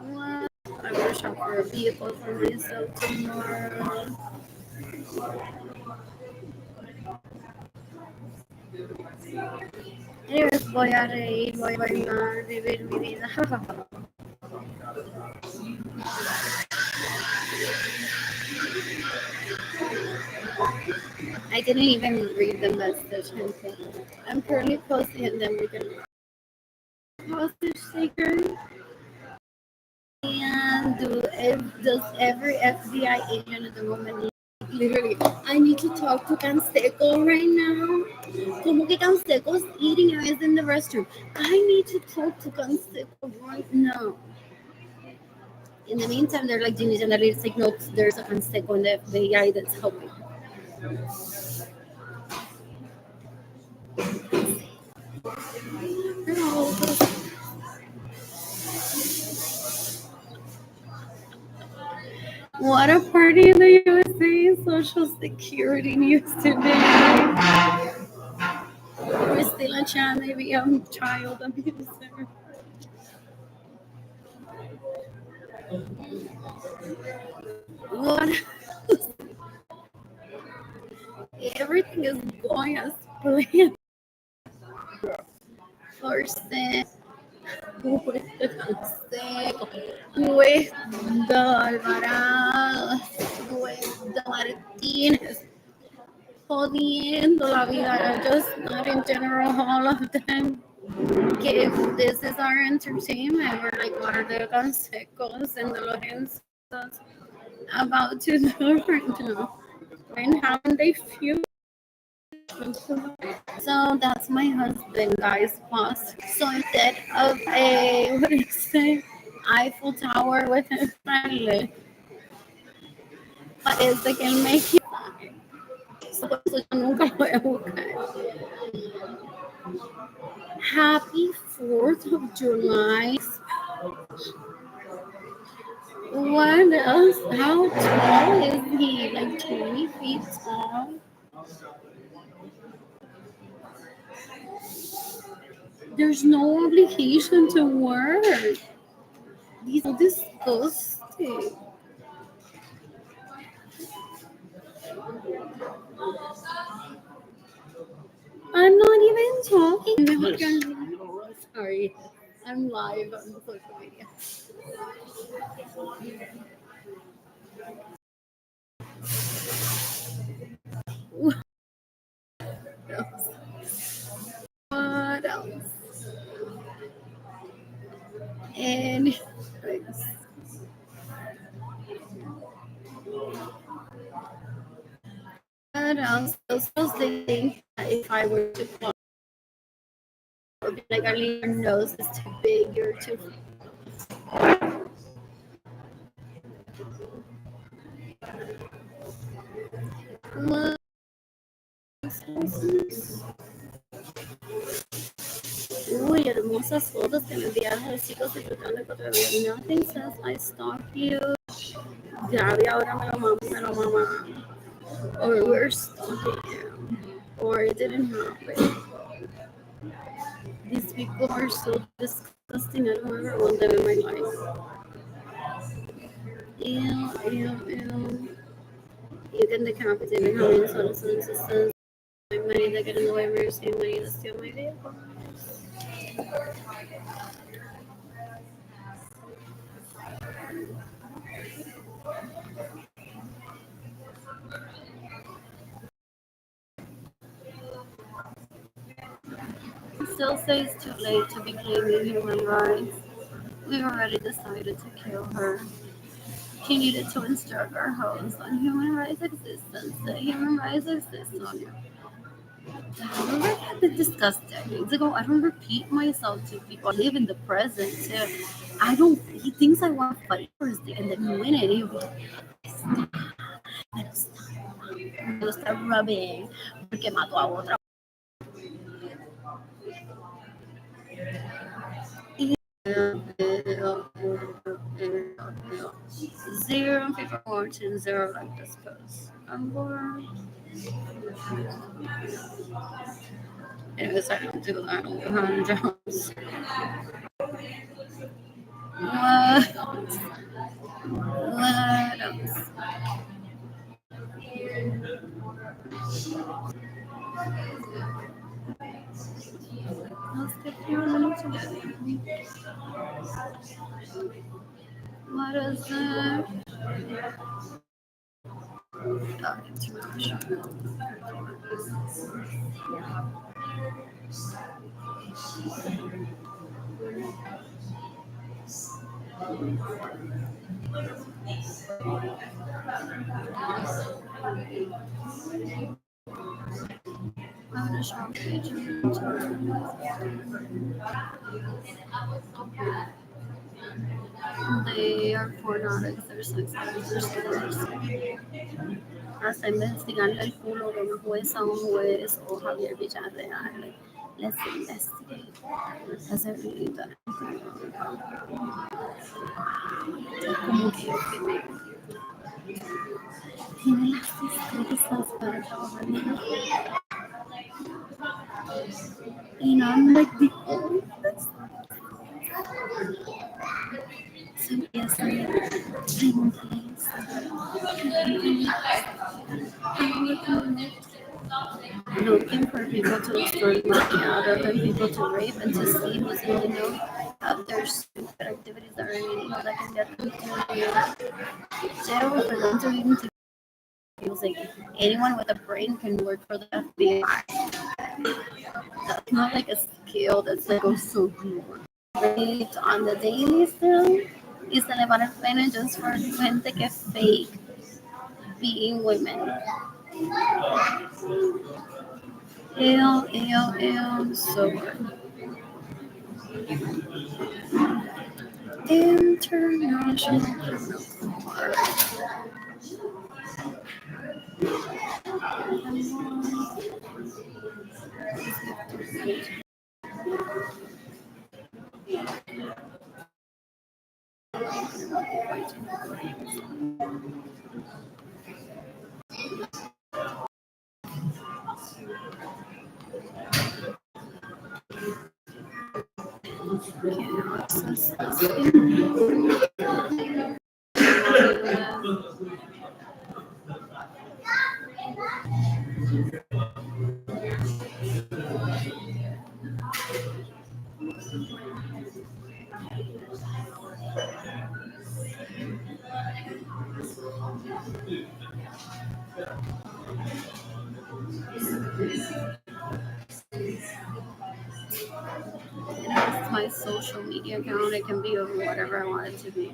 [SPEAKER 1] What? I will shop for a vehicle for myself tomorrow. Anyways, voy a reír, voy a bailar, vivir mi vida. I didn't even read the message. I'm currently posting them. We can hostage taker. And does every FBI agent at the moment need, literally, I need to talk to Canseco right now. Como que Canseco's eating and is in the restroom. I need to talk to Canseco right now. In the meantime, they're like genius and it's like, no, there's a Canseco in the FBI that's helping. What a party in the USA! Social Security news today. Priscilla Chan, maybe a child abuser. What? Everything is going as planned. First, with the Canseco, with the Alvarado, with the Martinez, jodiendo la vida, just not in general, all of them. Okay, if this is our entertainment, we're like, what are the Cansecos and the Lorenzas? about to do right now. And haven't they few? So that's my husband, guys. Boss. So instead of a what is it? Eiffel Tower with his friend, parece que él me quiere. So por eso yo nunca voy a buscar. Happy 4th of July. What else? How tall is he? Like 20 feet tall? There's no obligation to work. These are disgusting. I'm not even talking. Sorry. I'm live on social media. What else? What else? And what else? Also, they think that if I were to call or be like, Arlene, your nose is too big, you're too. What? Uy, hermosas fotos que me enviaron los chicos disfrutando el otro día. Nothing says I stalked you. Ya, y ahora me lo mama. Or we're stalking you. Or it didn't happen. These people are so disgusting. I don't ever want them in my life. Ew, ew, ew. You can decapitate me how many sons and sisters. My money that get in the way of your money to steal my vehicle. Still say it's too late to be claiming human rights. We already decided to kill her. She needed to instruct our host on human rights existence. That human rights exist on you. It's disgusting. It's like, oh, I don't repeat myself to people. I live in the present. Too. I don't. He thinks I want to fight for his day, and then you win it. He'll be like, me lo está rubbing porque mató a otra. 0 people like this post. I'm bored. Anyways, I don't do that. I don't do hand jobs. What? What else? Let's get through a little together. What is it? Oh, too much. I'm gonna show page. They are pornotics, they're sex offenders. Hasta investigarle el culo de una jueza o un juez o Javier Villarreal. Like, let's investigate. Has it really done anything wrong? Como que tiene las destrezas para trabajar en el. And I'm like the only person. So yes, I'm looking for people to extort money out of and people to rape and to see who's going to know out their stupid activities that are illegal that can get them to jail for them to even to feels like anyone with a brain can work for the FBI. That's not like a skill that's like oh so good. Raped on the daily still. y se le van advantages for gente que fake being women. Ew, ew, ew, so good. International Criminal Court. Can't access this. It's my social media account. It can be of whatever I want it to be.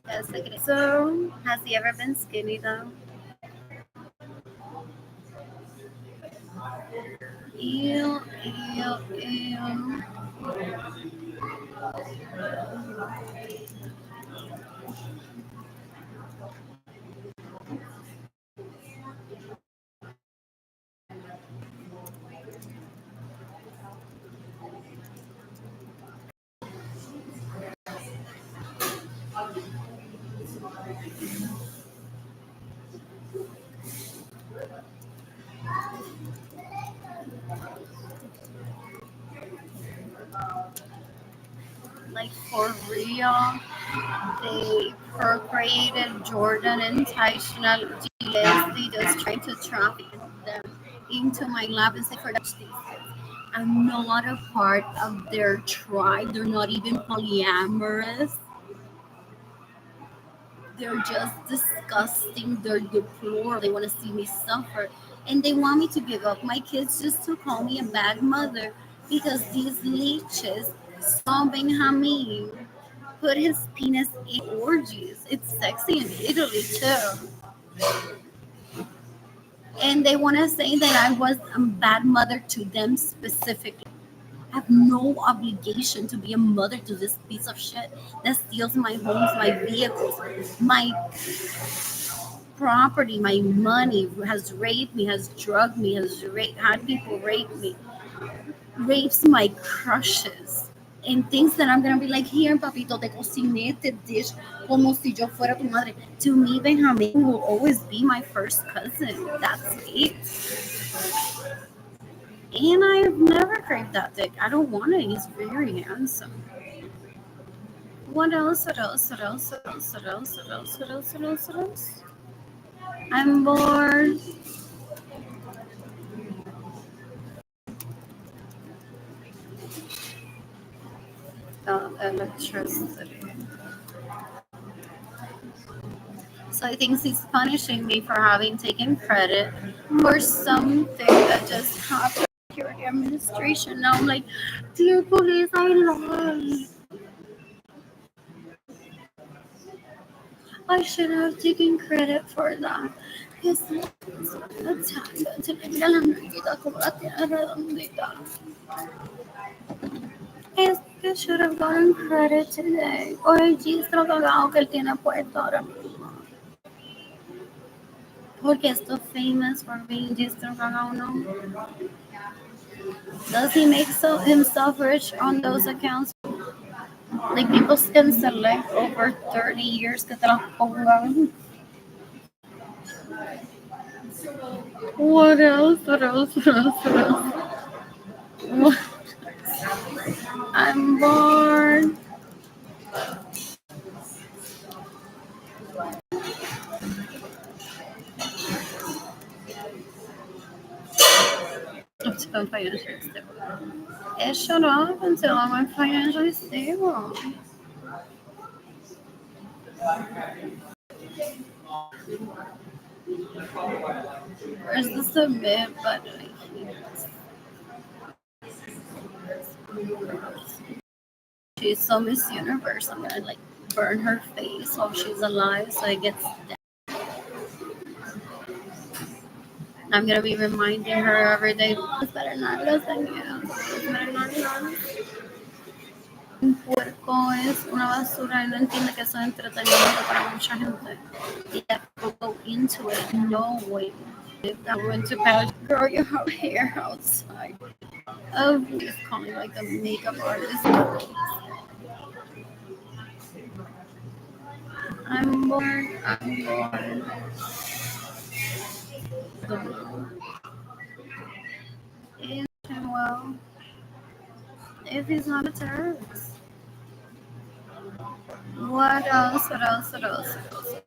[SPEAKER 1] Yes, I get it. So, has he ever been skinny though? Ew, ew, ew. Like for real, they procreated Jordan intentional Leslie just trying to traffic them into my lab and say for these kids. I'm not a part of their tribe. They're not even polyamorous. They're just disgusting. They're deplorable. They want to see me suffer. And they want me to give up my kids just to call me a bad mother because these leeches saw Benjamin put his penis in orgies. It's sexy in Italy too. And they want to say that I was a bad mother to them specifically. I have no obligation to be a mother to this piece of shit that steals my homes, my vehicles, my property, my money, has raped me, has drugged me, had people rape me, rapes my crushes. And things that I'm gonna be like, here, papito, te cociné, te dish, como si yo fuera tu madre. To me, Benjamin will always be my first cousin. That's it. And I've never craved that dick. I don't want it. He's very handsome. What else? What else? What else? What else? What else? What else? What else? What else? What else? I'm bored. Electricity. So I think he's punishing me for having taken credit for something that just happened during the administration. Now I'm like, dear police, I lied. I should have taken credit for that. Because that's happened to me. Mira la nalguita como la tiene redondita. Es que should have gotten credit today. Por el gistro cagado que él tiene puesto ahora mismo. Porque esto famous for being gistro cagado, no? Does he make himself rich on those accounts? Like people can select over 30 years que te las pongan. What else? What else? What else? What else? What? I'm bored. Up to become financially stable. Shut up until I'm financially stable. Where's the submit button? She's so Miss Universe. I'm gonna like burn her face while she's alive so it gets dead. I'm gonna be reminding her every day. It's better not listen, you. It's better not listen. Un puerco es una basura y no entiende que eso es entretenimiento para mucha gente. You have to go into it knowing that we're into pageant. Girl, you have hair outside. Oh, he's calling like a makeup artist. I'm bored. I'm bored. Is him well? If he's not a terrorist. What else? What else? What else? What else?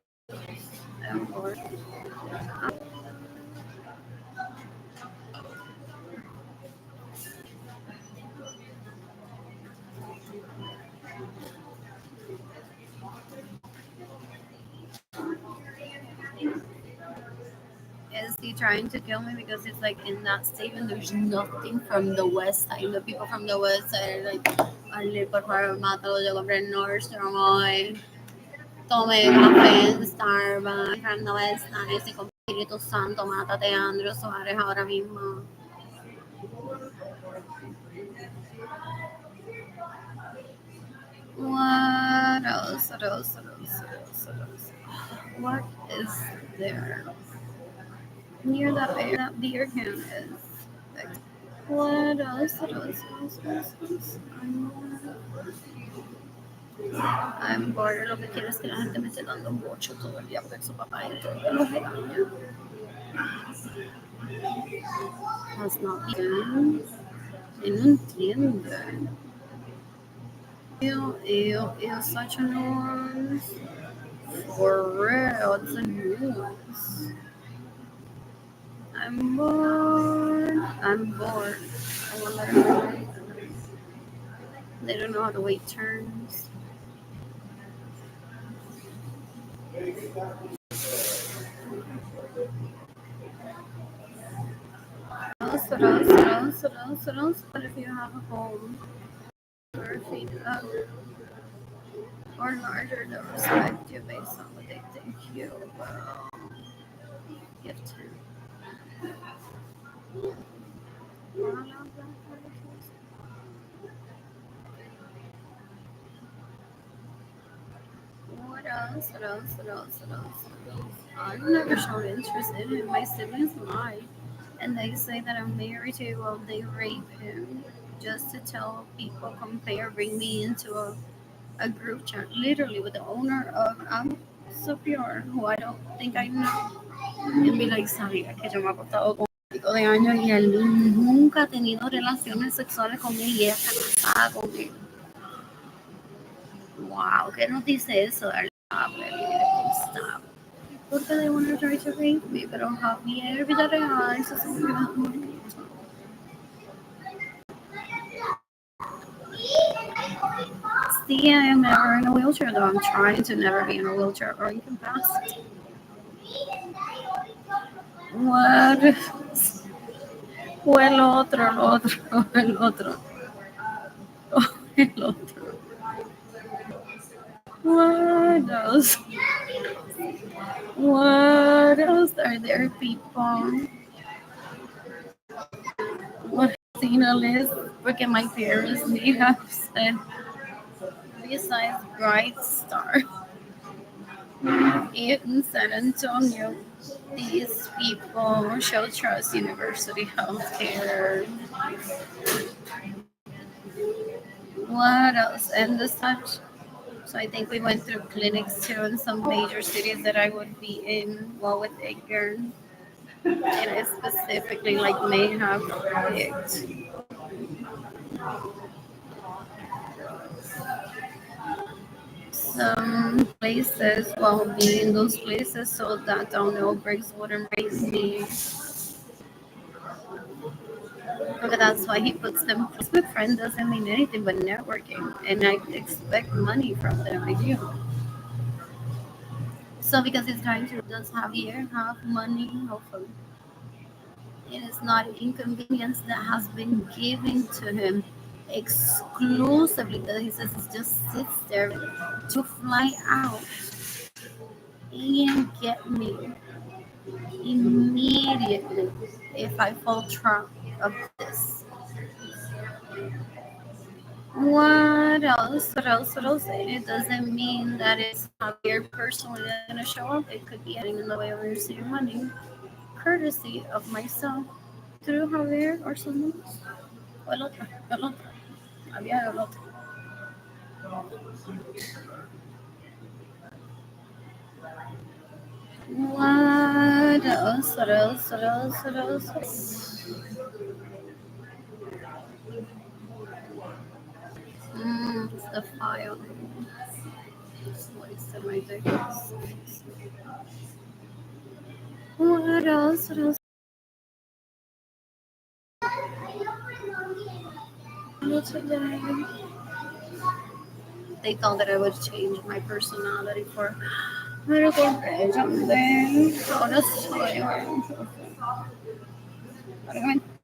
[SPEAKER 1] I'm bored. Is he trying to kill me because it's like in that statement there's nothing from the west side? The people from the west side are like, Ale, por favor, mátalo, yo compré Nordstrom hoy. Tomé café en Starbucks, from the west side, y con Espíritu Santo, mátate a Andrew Suárez ahora mismo. What else? What else? What else? What else? What else? What is there near that beer can is? What else? What else? What else? What else? I'm bored. Lo que quiero es que la gente me esté dando mucho todo el día porque su papá y todo lo regaña. That's not good. Y no entiende. Ew, such a noise. For real, it's a news. I'm bored. I'm bored. I want to let They don't know how to wait turns. But if you have a home, or feet up, or larger, they'll respect you based on what they think you will give to. What else? What else? What else? What else? I've never shown interest in him. My siblings lie. And they say that I'm married to, well, they rape him just to tell people, compare, bring me into a group chat, literally with the owner of I'm So Pure, who I don't think I know. And be like, sabía que yo me he acostado con un chico de años y él nunca ha tenido relaciones sexuales conmigo y ella está casada conmigo. Wow, ¿qué nos dice eso? Stop. Porque they want to try to rape me, pero Javier Villarreal, eso es un bonito. See, I am never in a wheelchair, though. I'm trying to never be in a wheelchair or incapacitated. What? O el otro, el otro, el otro. El otro. What else? What else are there, people? What I've seen a list porque my parents may have said besides Bright Star in San Antonio, these people show trust University Healthcare. What else? And the such. So I think we went through clinics too in some major cities that I would be in well with Edgar. And I specifically like may have picked some places while being in those places so that downhill breaks wouldn't raise me. Okay, that's why he puts them. Facebook friend doesn't mean anything but networking, and I expect money from them. I do. So because he's trying to, does Javier have money? Hopefully. It is not an inconvenience that has been given to him exclusively, that he says he just sits there to fly out and get me immediately if I fall trap of this. What else? What else? What else? And it doesn't mean that it's Javier personally that's gonna show up. It could be getting in the way of receiving money, courtesy of myself through Javier or someone else. O el otro, el otro. Había el otro. What else? What else? What else? What else? What else? It's the file. What is the right there? What else? What else? Today. They thought that I would change my personality for algo brillante. Ahora soy.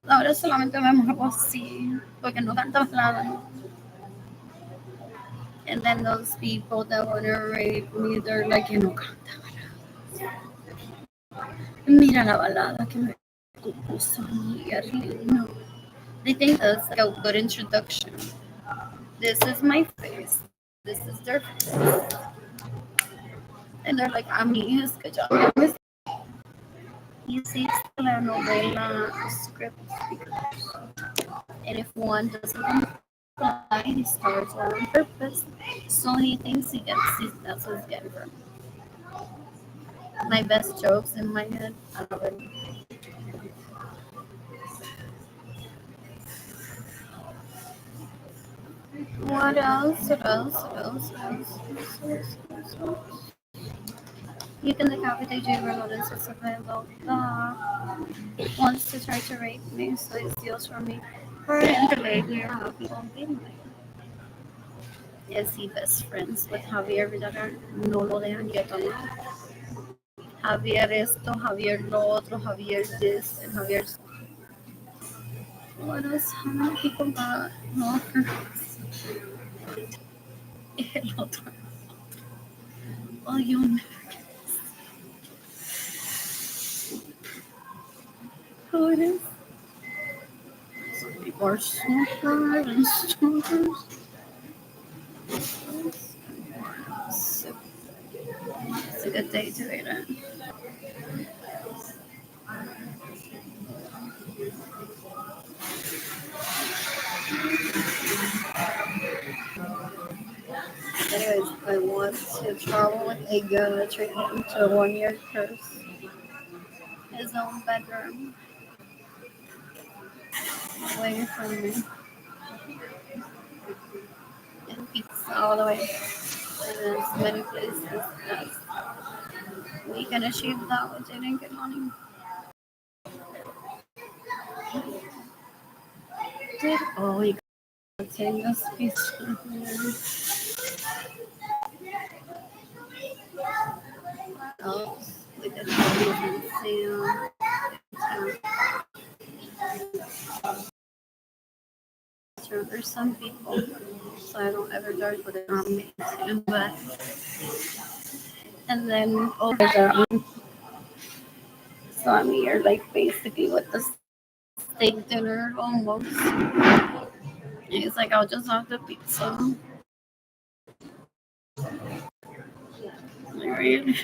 [SPEAKER 1] Ahora solamente me muevo así porque no canto nada. And then those people that want to rape me, they're like, que no canta. Mira la balada que me compuso no. They think that's like a good introduction. This is my face. This is their face. And they're like, a mí es que yo me hiciste la novela script speakers. And if one doesn't comply, he starts all on purpose. So he thinks that's what he's getting from my best jokes in my head. I love it. What else? What else? What else? What else? What else? What else? You can decapitate Jay Lawrence as a about wants to try to rape me, so it steals from me. For him to rape me, how people beat me. Is he best friends with Javier Villarreal? No lo dejan quieto, ¿no? Javier esto, Javier lo otro, Javier this, and Javier. What else? How many people got offers? El otro. Oh, you. Who it is? Some people are stronger and stronger. It's a good day to eat it. Anyways, I want to travel with a gun, treat him to a 1 year curse. His own bedroom, away from me, and pizza all the way. And as many places as we can achieve that with didn't get money. Did oh we got take a speech. Else we could have museum. There's some people, so I don't ever judge what they're on me. But and then over that one, so I'm here like basically with the steak dinner almost. And he's like, I'll just have the pizza. Like, really?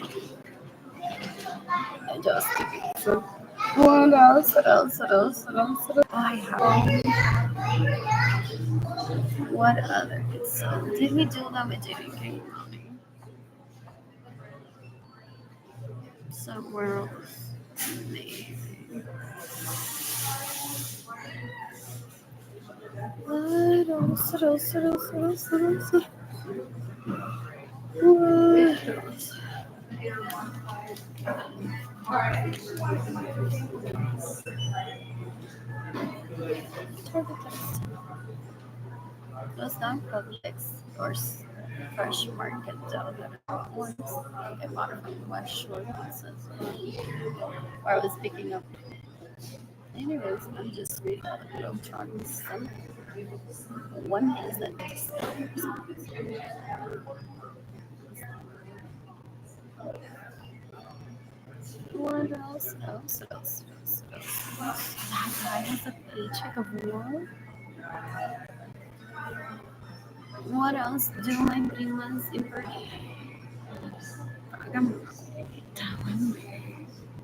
[SPEAKER 1] I just the pizza. What else? What else? What else? What else? What else? I have. What other pizza? Did we do that? We didn't get money. Somewhere else. Maybe. What else? What else? What else? What else? What else? What else? Target test. Close down Publix, of course. Fresh Market dough that I bought once. I bought it from West Shore Plaza. Where I was picking up. Anyways, I'm just reading all the Globetrotters. One is that what else? That guy has a paycheck of war. What else do my primas ever pagan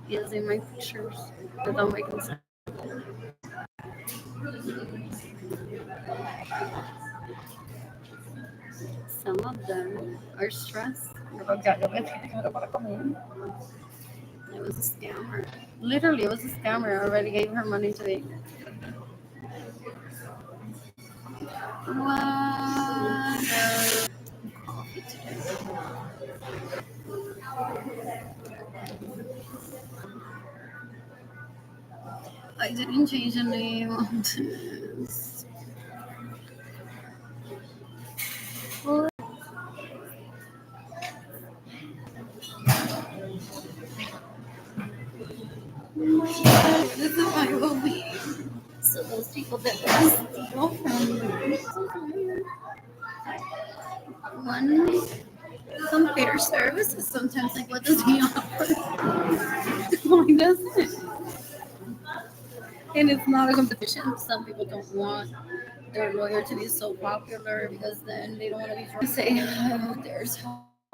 [SPEAKER 1] using my pictures without my consent? Some of them are stressed. It was a scammer. Literally, it was a scammer. I already gave her money today. What? Coffee today. I didn't change the name of this. What? This is my movie. So those people that steal from me. One computer services sometimes like what does he offer? Why doesn't it? And it's not a competition. Some people don't want their lawyer to be so popular because then they don't want to be trying to say, oh, there's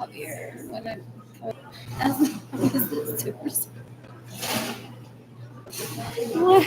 [SPEAKER 1] Javier. When I, as long as it's 2%. What?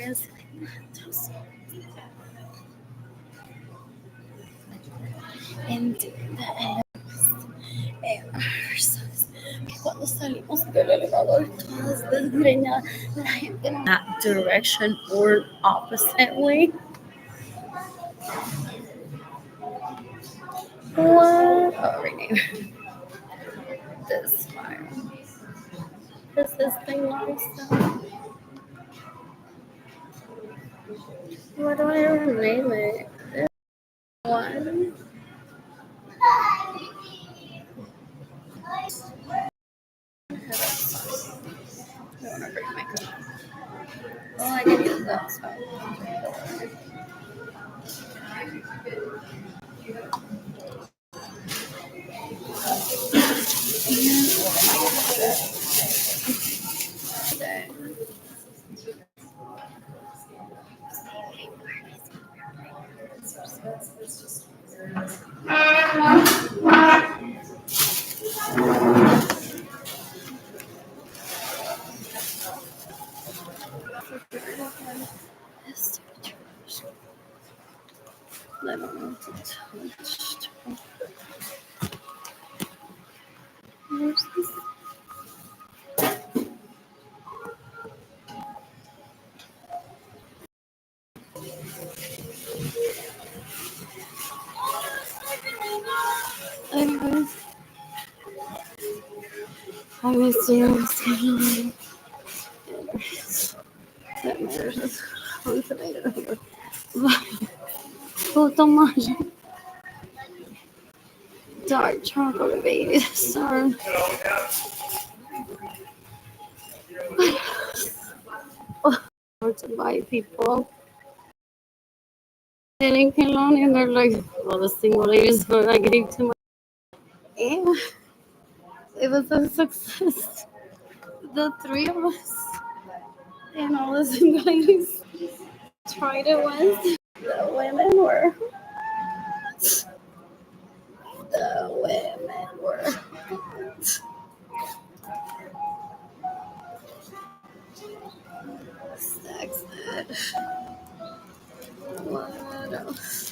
[SPEAKER 1] es. And que cuando salimos del elevador, todas desgreñadas, la gente in that direction or opposite way. What? Oh, rename this file. Does this thing like so? What do I rename it? This one. I want to bring my cup. Oh, I can use that stuff. I don't know what to touch. Where's this? Anyways, I miss you. That matters. One tomato here. Oh, tomate. Dark chocolate, baby. Sorry. To buy people. Selling cologne and they're like, well, the single ladies, but I gave to my. And it was a success. The three of us and all the single ladies tried it once. The women were. The women were. Sex ed. What else?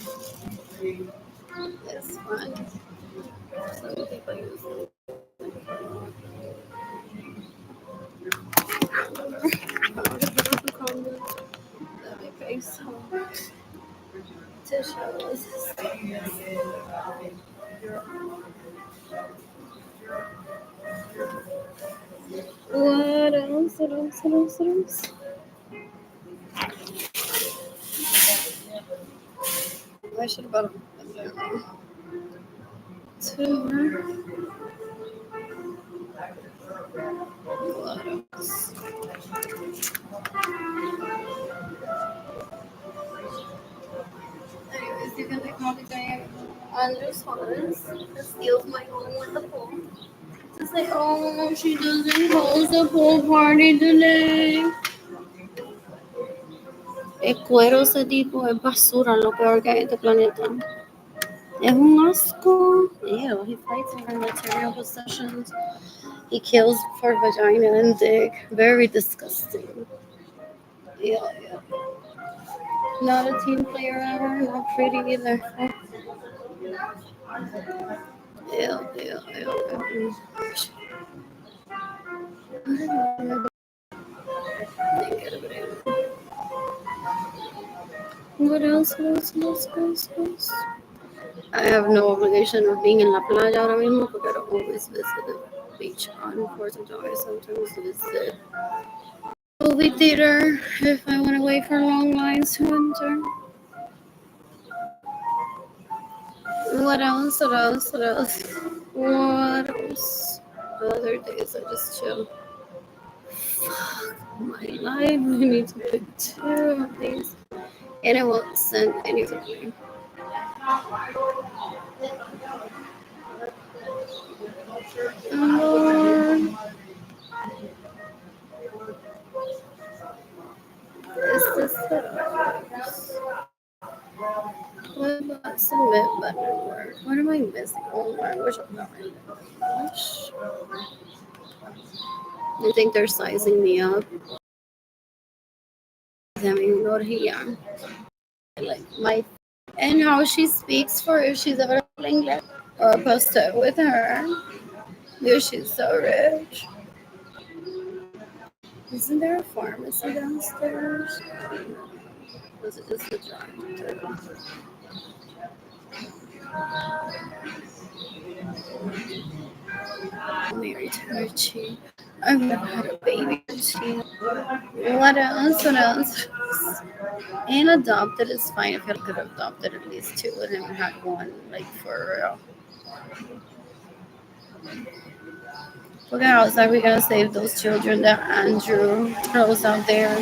[SPEAKER 1] It's fun. Some people use it. My face. Tissues. What else? What else? What else? What else? I should have bought a two. What else? Anyways, you can take all the day. Andrew's Suarez steals my home with the pool. To say, oh, she doesn't host a pool party today. El cuero ese tipo es basura, lo peor que hay en este planeta. Es un asco. Ew, he fights over material possessions. He kills for vagina and dick. Very disgusting. Yeah. Not a team player ever. Not pretty either. Ew. What else? I have no obligation of being in La Playa ahora mismo porque I don't always visit the beach on 4th of July. Sometimes visit movie theater if I want to wait for long lines to enter. What else? The other days I just chill. Fuck my life. I need to pick two of these. And it won't send anything. Is this what about submit button work? What am I missing? Oh my gosh, I'm not gosh. You think they're sizing me up? them ignoría. Like my and how she speaks for if she's ever English or posted with her. Dude, she's so rich. Isn't there a pharmacy downstairs? Was it just a drive? Married to Richie. I've never had a baby. Richie. What else? What else? And adopted is fine if I could have adopted at least two and never had one, like for real. Look at how are we gonna save those children that Andrew throws out there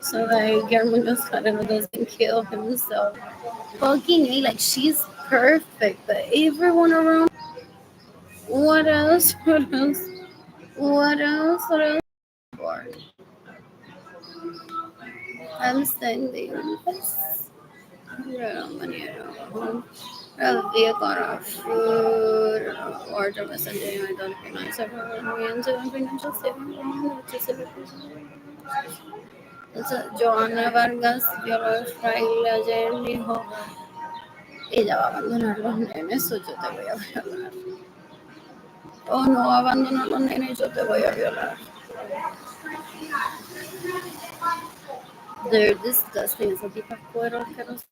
[SPEAKER 1] so that Guillermo doesn't kill himself. Fucking A, like she's perfect, but everyone around. What else? What else? What else? What else? I'm standing. A vehicle of food or domestic. I don't recognize everyone financial statement. Joana Vargas, Bióloga Fraile, ayer dijo, ella va a abandonar los nenes o yo te voy a violar. O no abandonar los nenes, yo te voy a violar. They're disgusting. Esa tipa cuero asquerosa.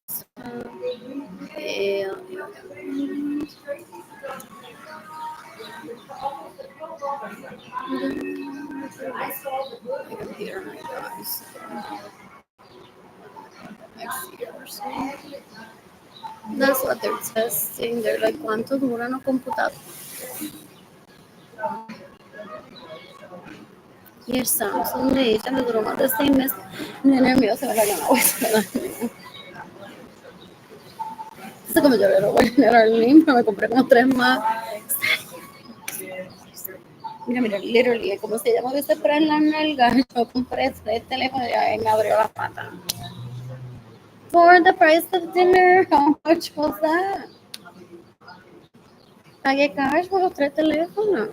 [SPEAKER 1] My computer, my guys. Next year or so. That's what they're testing. They're like, ¿cuánto duran los computadores? Y el Samsung de ella le duró más de 6 meses. Nene mío se me la ganó. Eso como yo le robé el dinero al limpio, me compré como 3 más. Mira, literally, como se llama que se para en la nalga, yo compré 3 teléfonos y ahí me abrió la pata. For the price of dinner, how much was that? Pagué cash por los 3 teléfonos.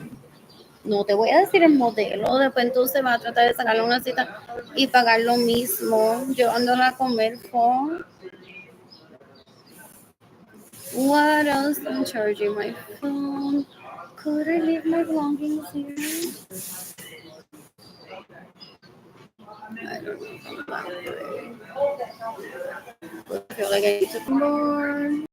[SPEAKER 1] No te voy a decir el modelo, después entonces va a tratar de sacarle una cita y pagar lo mismo, llevándola a comer por. What else? I'm charging my phone. Could I leave my belongings here? I don't know. Come back way. I feel like I need to come more.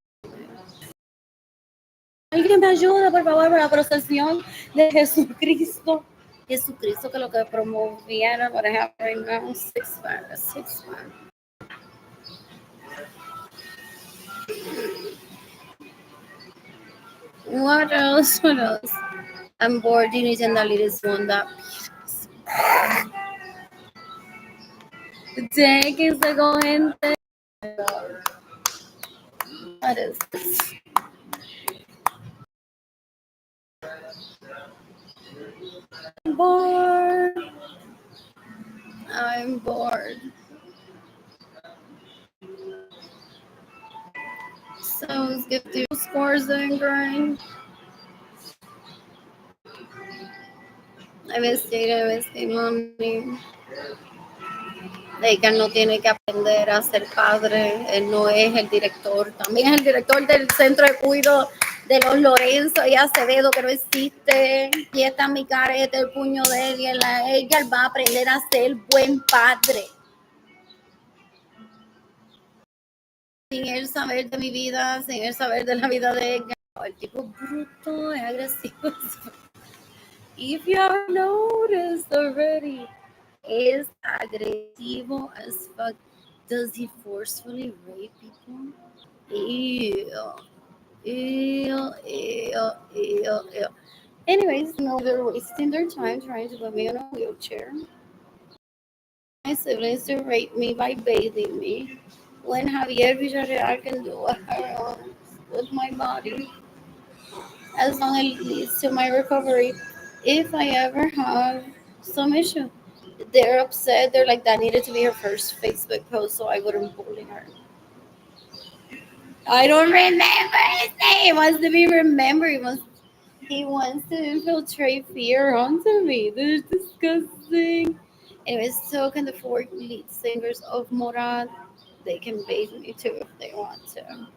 [SPEAKER 1] Alguien me ayuda, por favor, para la procesión de Jesucristo. Jesucristo que lo que promovía era para have right now 6-pack, a 6-pack. What else? What else? I'm bored. You need to delete this one. That dang is the going thing. What is this? I'm bored. I'm bored. So let's get the scores and grind. I missed mommy. Ella no tiene que aprender a ser padre, él no es el director, también es el director del centro de cuidado de los Lorenzo y Acevedo que no existe, y está mi careta, el puño de él, y ella va a aprender a ser buen padre. Sin él saber de mi vida, sin él saber de la vida de ella, el tipo bruto, es agresivo. If you haven't noticed already, is agresivo as fuck. Does he forcefully rape people? Ew. Ew, ew, ew, ew. Anyways, no, they're wasting their time trying to put me in a wheelchair. My siblings to rape me by bathing me when Javier Villarreal can do whatever wants with my body as long as it leads to my recovery. If I ever have some issue, they're upset. They're like, that needed to be her first Facebook post, so I wouldn't bully her. I don't remember his name. He wants to be remembered. He wants to infiltrate fear onto me. This is disgusting. Anyways, so can the four lead singers of Morad. They can bait me too if they want to.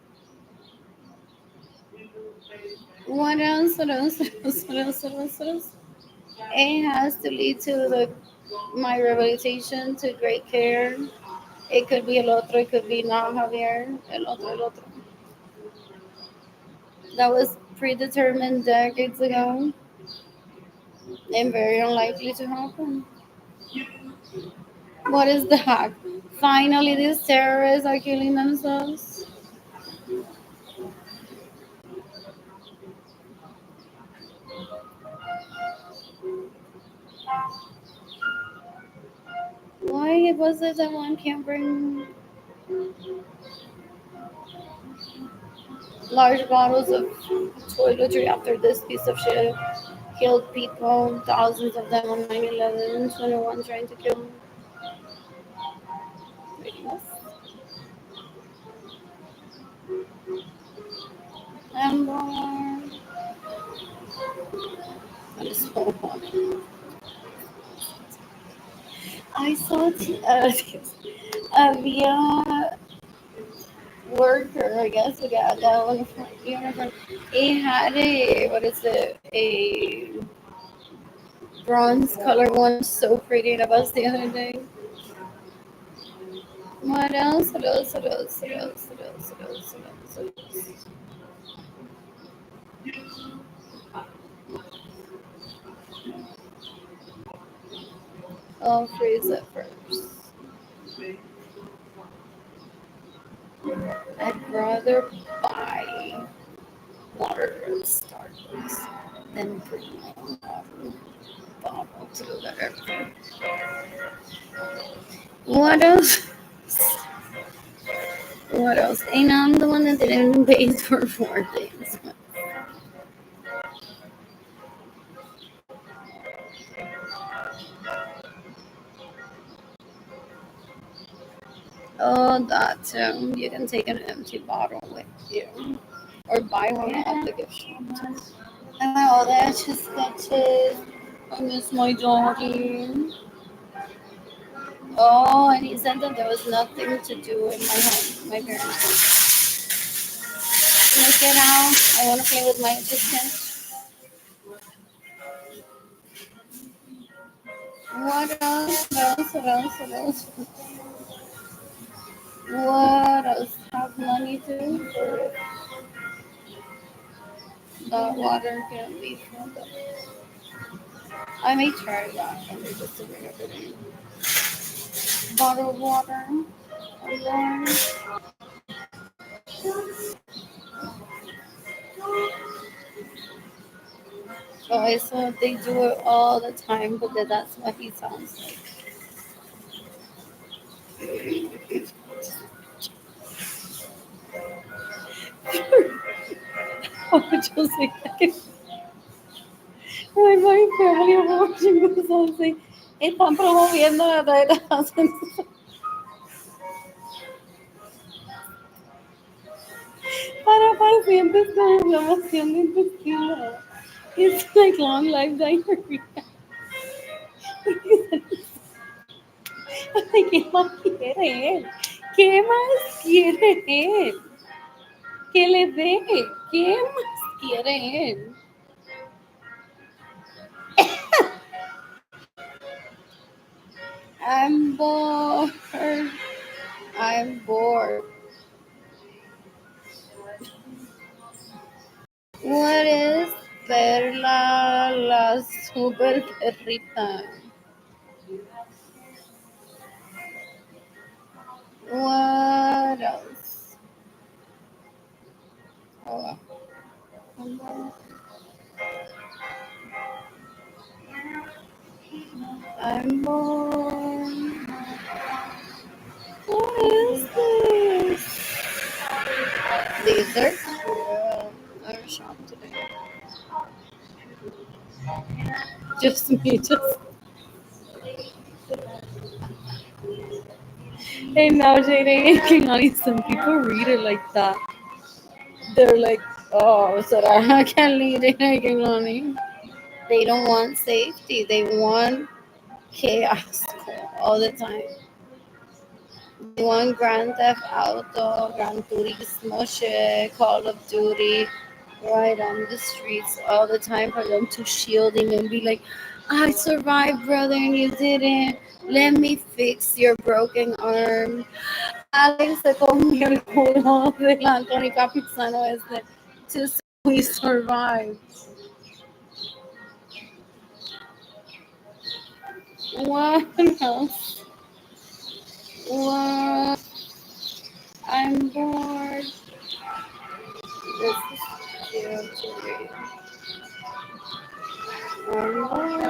[SPEAKER 1] What else? What else? What else? What else? What else? What else? It has to lead to my rehabilitation to great care. It could be el otro, it could be not Javier, el otro, el otro. That was predetermined decades ago and very unlikely to happen. What is that? Finally, these terrorists are killing themselves. Why was it that one can't bring large bottles of toiletry after this piece of shit killed people, thousands of them on 9/11, 21 trying to kill me? Amber. That is so funny. I saw a worker, I guess, we got that one from uniform. He had what is it, a bronze color one, so pretty in a bus the other day. What else? What else? What else? What else? What else? What else? What else? What else? I'll freeze it first. I'd rather buy water at Starbucks than bring my own water bottle to the airport. What else? What else? And I'm the one that didn't pay for 4 things. Oh, that too. You can take an empty bottle with you. Or buy one at the gift shop. And my other etch sketches. I miss my doggy. Oh, and he said that there was nothing to do in my home. My parents. Can I get out? I want to play with my etch sketch. What else? What else? What else? What else? What else? Have money too? The water can be filled up. I may try that and just to bring everything. Bottled water. And then, oh, I saw they do it all the time, but that's what he sounds like. Oh, just like, ay, my family are watching this. I was like, están promoviendo la dieta para pacientes con inflamación de intestino. It's like long life diarrhea. Ay, ¿qué más quiere él? ¿Qué más quiere él? Que le dé. ¿Qué más quiere él? I'm bored. I'm bored. What is Perla la super perrita? What else? Oh, I'm bored. What is this? Dessert? Yeah, I shopped today. Just me, just. And now Jade and Kilani, some people read it like that. They're like, oh, Sarah can lead it like Kilani. They don't want safety. They want chaos. all the time. They want Grand Theft Auto, Gran Turismo shit, Call of Duty, right on the streets all the time for them to shield him and be like, I survived, brother, and you didn't. Let me fix your broken arm. Alex se comió el culo del Anthony Capizano este to say we survived. What else? What? I'm bored. This is cute to read. I'm bored.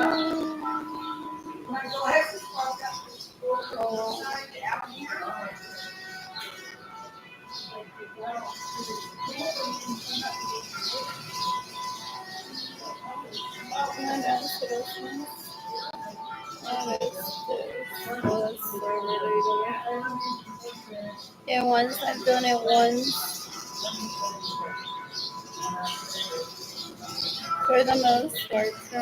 [SPEAKER 1] Oh, what else? What else? What is this? Oh, that's so relatable. Yeah, once I've done it once for the most part. So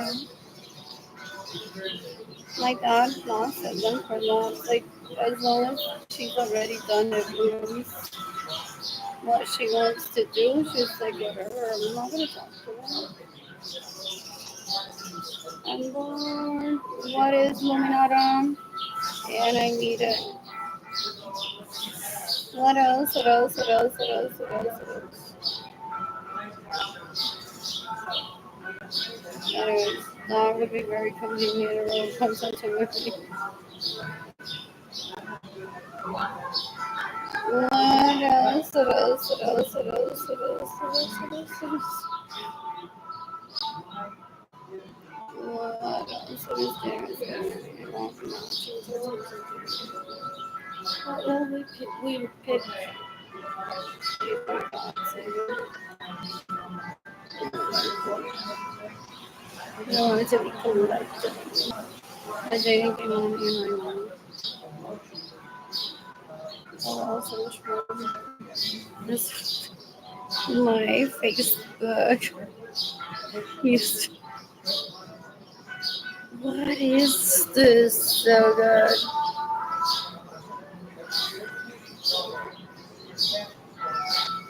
[SPEAKER 1] my God, lost it then for lost. Like as long as she's already done it once, what she wants to do, she's like, whatever. I'm not gonna talk to her. I'm bored. What is Luminata? And I need it. What else? What else? What else? What else? What else? What else? Anyways, that would be very convenient. It will come something with me. What else? What else? What else? What else? What else? What else? What else? What else? What else? What is there? Is there? What will we pick? We pick. I don't want it to be cool like that. I didn't get on in my mind. What else? So much more. This my Facebook used. What is this? So good.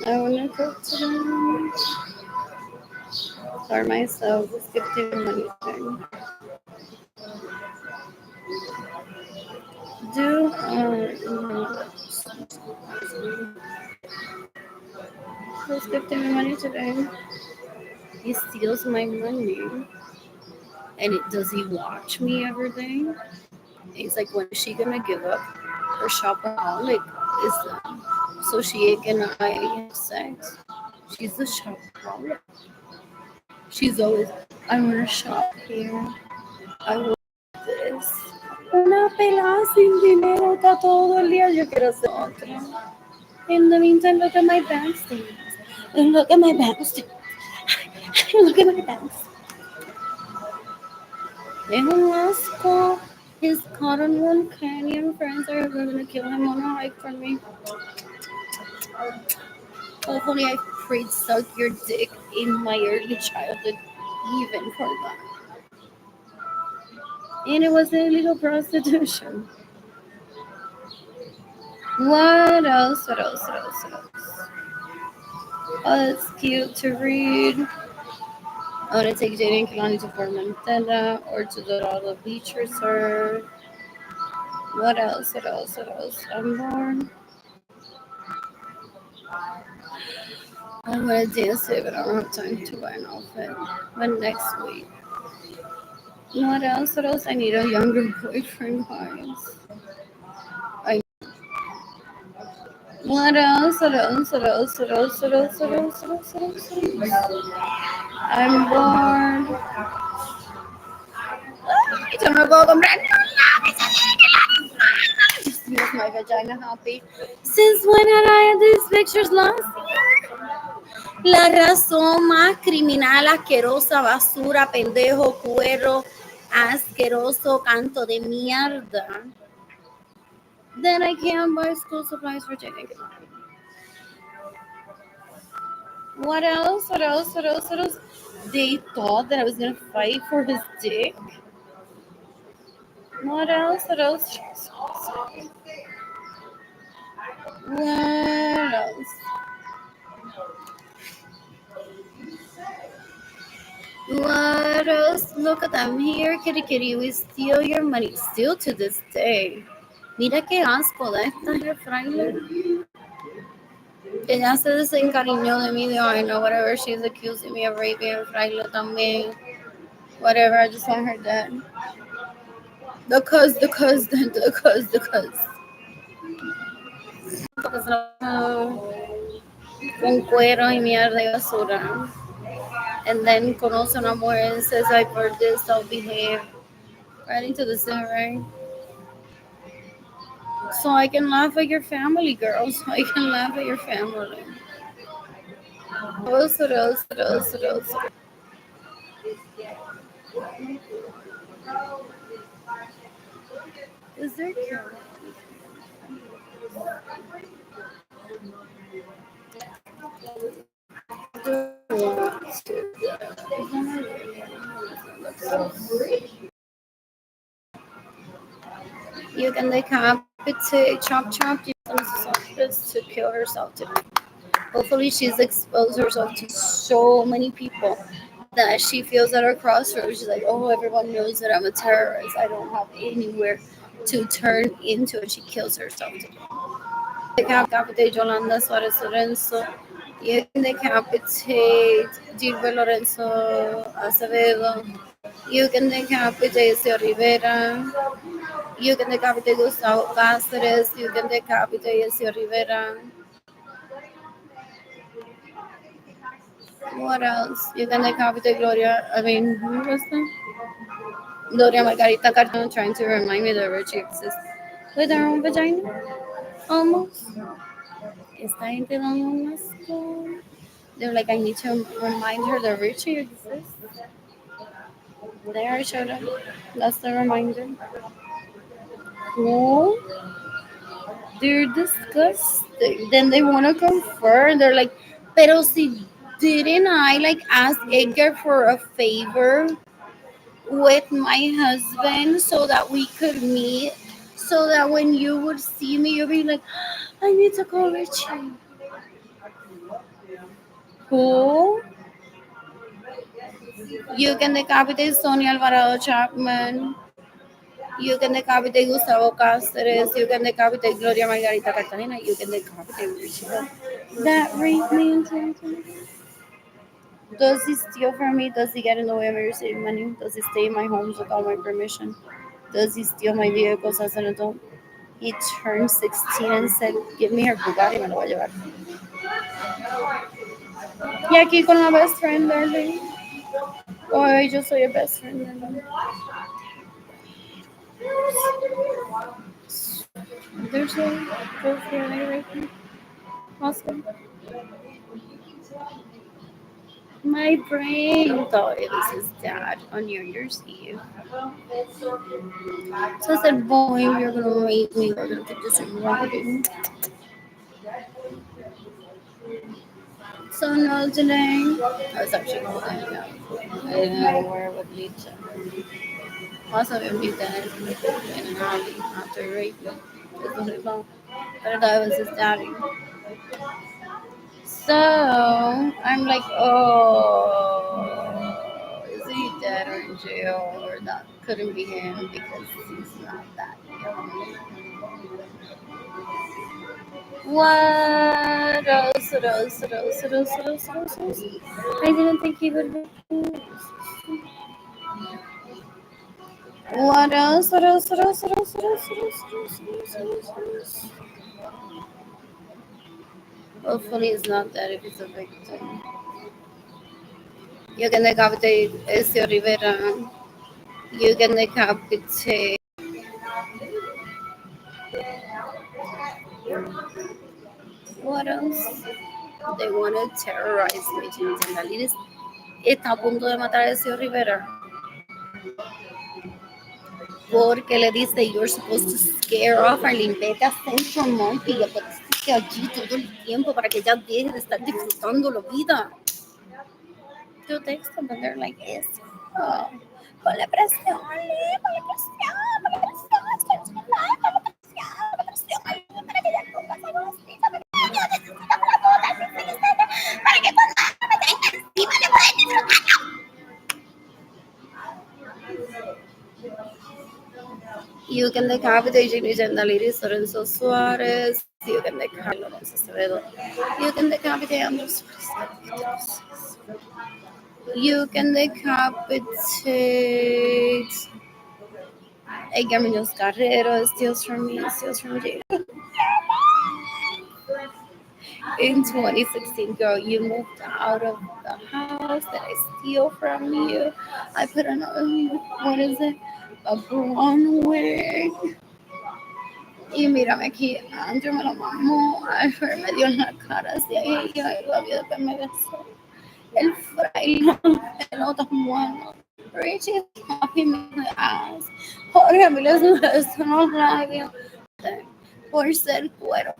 [SPEAKER 1] I wanna cook today for myself. Just give them money thing. Do let's give them money today. He steals my money, and does he watch me every day? He's like, when is she gonna give up her shopaholic? Is so she can I have sex? She's a shopaholic. She's always, I want to shop here. I want this. Una pelada sin dinero está todo el día. Yo quiero hacer otra. In the meantime, look at my bank statements. And look at my bank statements. Look at my bank statements. Es un asco. His Cottonwood Canyon friends are going to kill him on a hike for me. Hopefully, I prayed suck your dick in my early childhood, even for that. And it was illegal prostitution. What else? What else? What else? What else? Oh, it's cute to read. I want to take Jade and Kilani to Formentera or to the Dorado Beach Resort. What else? What else? What else? I'm born. I'm gonna dance it, but I don't have time to buy an outfit. But next week. What else? What else? I need a younger boyfriend, guys. I. What else? What else? What else? What else? What else? What else? What else? What else? What else? I'm bored. Ay, yo no puedo comprar ni un lápiz. Just makes my vagina happy. Since when had I had these pictures last year? La razón más criminal, asquerosa, basura, pendejo, cuero, asqueroso, canto de mierda. Then I can't buy school supplies for Jake. What else? What else? What else? What else? They thought that I was gonna fight for his dick. What else? What else? What else? What else? Look at them here, kitty kitty. We steal your money. Still to this day. Mira qué asco da esta mujer fraile. Que ya se desencariñó de mí de I know whatever. She's accusing me of raping fraile también. Whatever. I just want her dead. The cuz. Con cuero y mierda y basura. And then conoce una mujer and says, I for this, I'll behave. Right into the sin, right? So I can laugh at your family, girls. So I can laugh at your family. What else? Is there carrot? You can decapitate, chop, this to kill herself today. Hopefully, she's exposed herself to so many people that she feels at her crossroads. She's like, oh, everyone knows that I'm a terrorist. I don't have anywhere to turn into, and she kills herself today. Decapitate Yolanda Suarez Lorenzo. You can decapitate Gilbert Lorenzo Acevedo. You can decapitate Seo Rivera. You can decapitate Gustavo Cáceres. You can decapitate Seo Rivera. What else? You can decapitate Gloria. I mean, who was that? Gloria Margarita Cardone trying to remind me that Richie exists with her own vagina. Almost. Esta gente da un asco. They're like, I need to remind her that Richie exists. There I showed up. That's the reminder. Cool. They're disgusting. Then they want to confer. They're like, pero si didn't I like ask Edgar for a favor with my husband so that we could meet? So that when you would see me, you'd be like, I need to call Richie. Cool. You can decapitate Sonia Alvarado Chapman. You can decapitate Gustavo Cáceres. You can decapitate Gloria Margarita Cartagena. You can decapitate Richie. That raped me in 2020. Does he steal from me? Does he get in the way of me receiving money? Does he stay in my homes without my permission? Does he steal my vehicles as an adult? He turned 16 and said, give me her Bugatti, me lo voy a llevar. Y aquí con la best friend, darling. Hoy yo soy a best friend, darling. There's a girl here right now. Awesome. My brain thought it was his dad on New Year's Eve. So I said, boy, you're gonna rape me, we're gonna put this in writing. So no, today I was actually going out. I didn't know where it would lead to. Also, it would be dead in an alley after rape me. That's what it felt. But I thought it was his daddy. So I'm like, oh, is he dead or in jail? Or that couldn't be him because he's not that young. What else? I didn't think he would be. What else? Hopefully, it's not that if it's a victim. You can decapitate Ezio Rivera. You can decapitate. What else? They want to terrorize me. Lilis está a punto de matar a Ezio Rivera. Porque le dice, you're supposed to scare off Arlene. Vete a Central Monk y le pusiste allí todo el tiempo para que ella deje de estar disfrutando la vida. They'll text them, but they're like, yes. Oh. Ponle presión, Lee, ponle presión, ponle presión a este chaval, ponle presión a Lee para que ya nunca se gocita, porque yo necesito una boda así felicita para que cuando me traiga encima le pueda disfrutar. You can decapitate Jenny Lady Lorenzo Suarez. You can decapitate Lorenzo Acevedo. You can decapitate Andres Suarez. You can decapitate Edgar Munoz Carrero. Steals from me. Steals from you. In 2016, girl, you moved out of the house that I steal from you. I put on what is it? A blonde wig. Y mírame aquí, Andrew me lo mamó, Alfred me dio en la cara, así ahí, yo lo vi, después me besó. El fraile, el otro bueno. Richie happy me ass. Jorge me les besó los labios. Por ser cuero,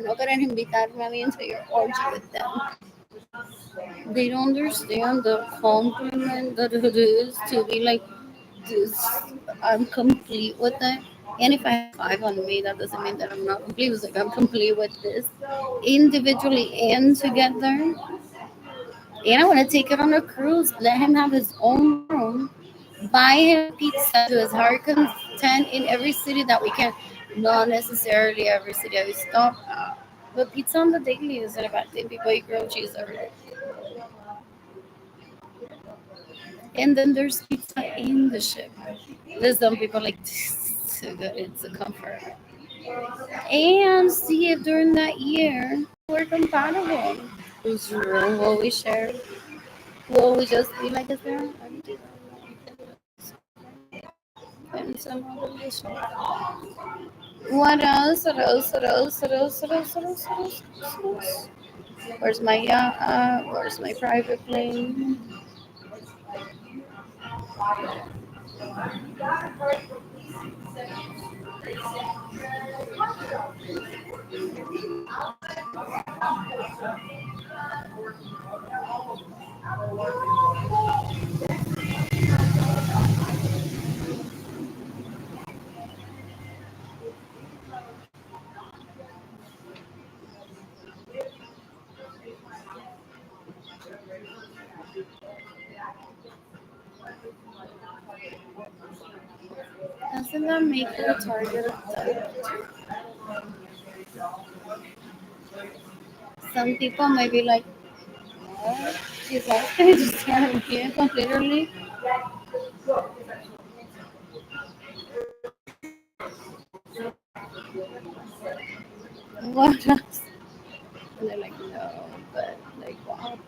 [SPEAKER 1] no quieren invitarme a mí into your orgy with them. They don't understand the compliment that it is to be like this. I'm complete with it. And if I have 5 on me, that doesn't mean that I'm not complete. It's like I'm complete with this individually and together. And I want to take it on a cruise, let him have his own room, buy him pizza to his heart content in every city that we can. Not necessarily every city I stop at. But pizza on the daily isn't a bad thing. People eat grilled cheese every day. And then there's pizza in the ship. There's some people like, it's so good, it's a comfort. And see if during that year we're compatible. Who's room will we share? Will we just be like, is there? And some other issue. What else? What else? What else? What else? What else? What else? What else? What else? Where's my yacht? Where's my private plane? Doesn't that make you a target of theft? Some people might be like, what? She's asking me to start again completely. What else? And they're like, no, but like, wow.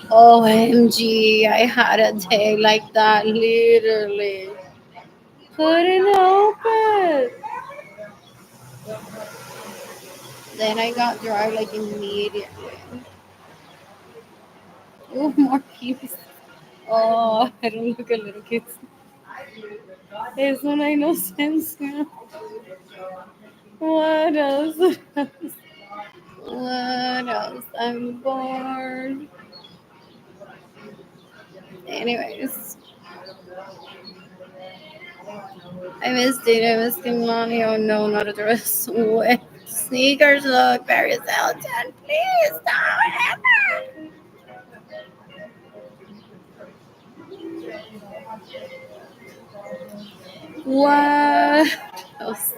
[SPEAKER 1] OMG, I had a day like that, literally. Couldn't help it. Then I got dry like immediately. Oh, more kids. Oh, I don't look at little kids. Eso no hay inocencia. What else? What else? I'm bored. Anyways, I missed it. I missed Kimani. Oh no, not a dress. Wet sneakers look. Paris Hilton. Please don't ever. What else?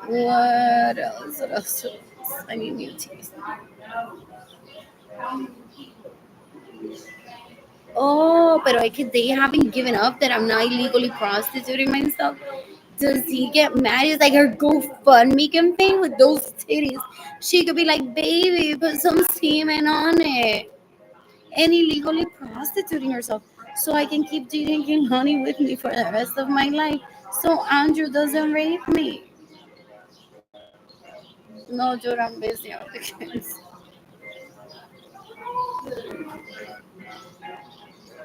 [SPEAKER 1] What else? What else? I need new teeth. Oh, but they haven't given up that I'm not illegally prostituting myself. Does he get mad? It's like her GoFundMe campaign with those titties. She could be like, baby, put some semen on it. And illegally prostituting herself. So I can keep drinking honey with me for the rest of my life. So Andrew doesn't rape me. No, dude, I'm busy with the kids.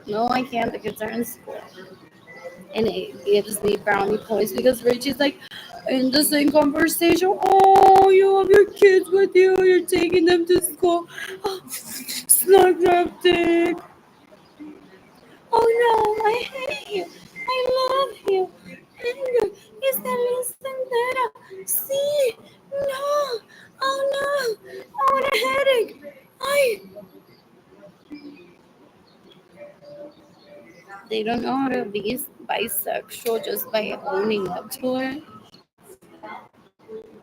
[SPEAKER 1] No, I can't. The kids are in school. And it gives me brownie points because Richie's like in the same conversation. Oh, you have your kids with you. You're taking them to school. Oh, snark dick. Oh no, I hate you. I love you. Anger is the least thing that I see. No. Oh no. I want a headache. They don't know how to be bisexual just by owning up to it.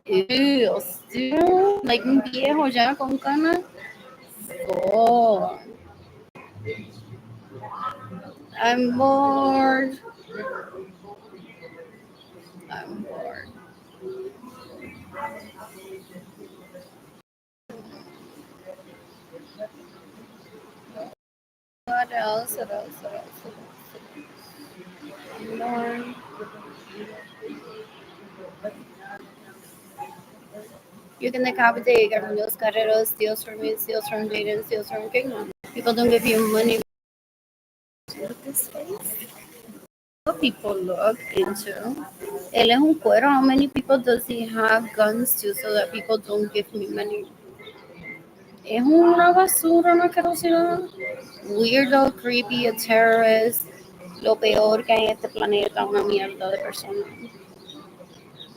[SPEAKER 1] Ew, still? Like un viejo ya con canas? Oh, I'm bored. I'm bored. What else? What else? What else? What else? More. You can decapitate Garbanzos, Carreros, steals from me, steals from Jaden, steals from Kingdom. People don't give you money. Look at this face. What people look into. Él es un cuero. How many people does he have guns to so that people don't give me money? Es una basura, una asquerosidad. Weirdo, creepy, a terrorist. Lo peor que hay en este planeta, una mierda de persona.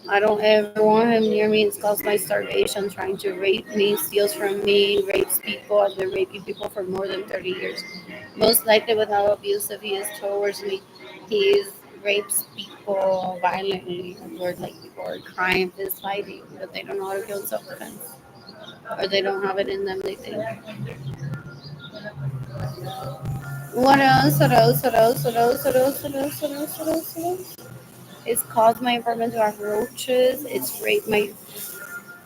[SPEAKER 1] I don't ever want him near me. It's caused my starvation, trying to rape me, steals from me, rapes people. I've been raping people for more than 30 years. Most likely with how abusive he is towards me. He rapes people violently, or like people are crying, fist fighting, but they don't know how to kill self defense. Or they don't have it in them, they think. What else? What else? What else? What else? What else? What else? What else? What else? What else? It's caused my apartment to have roaches. It's raped my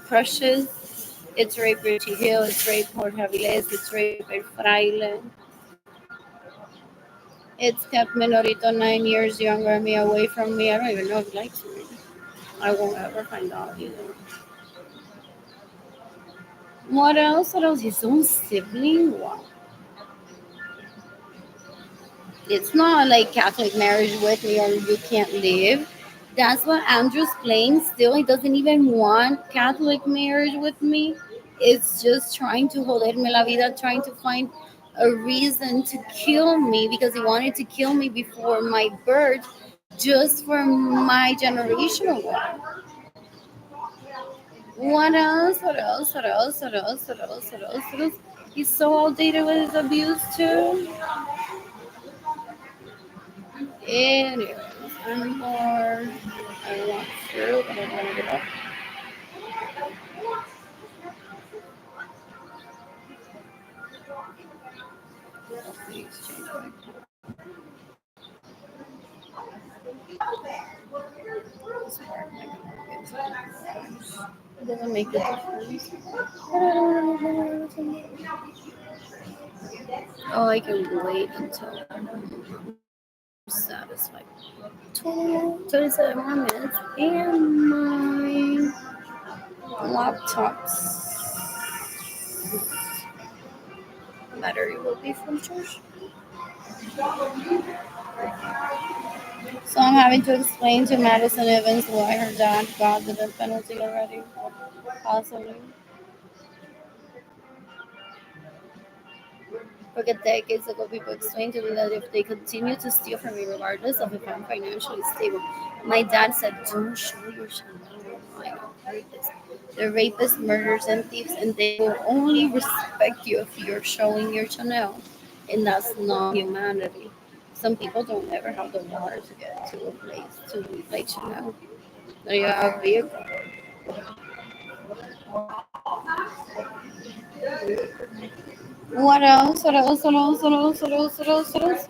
[SPEAKER 1] crushes. It's raped Richie Hill. It's raped Jorge Avilés. It's raped El Fraile. It's kept Menorito 9 years younger than me away from me. I don't even know if he likes me. I won't ever find out either. What else? What else? His own sibling? Wow. It's not like Catholic marriage with me or you can't live. That's what Andrew's playing still. He doesn't even want Catholic marriage with me. It's just trying to joderme la vida, trying to find a reason to kill me because he wanted to kill me before my birth just for my generational one. What else? What else? What else? What else? What else? What else? What else? He's so outdated with his abuse too. Anyways, I'm bored. I want fruit. I don't want to get up. Please change my part. It doesn't make a difference. But I don't want to know. Oh, I can wait until I'm satisfied. 27 more minutes and my laptop's battery will be from church. So I'm having to explain to Madison Evans why her dad got the death penalty already. Possibly. Because decades ago, people explained to me that if they continue to steal from me, regardless of if I'm financially stable, my dad said, "Don't show your Chanel. I don't hurt this. They're rapists, murderers, and thieves, and they will only respect you if you're showing your Chanel." And that's not humanity. Some people don't ever have the water to get to a place to like Chanel. They have a vehicle. What else? What else? What else? What else? What else? What else? What else?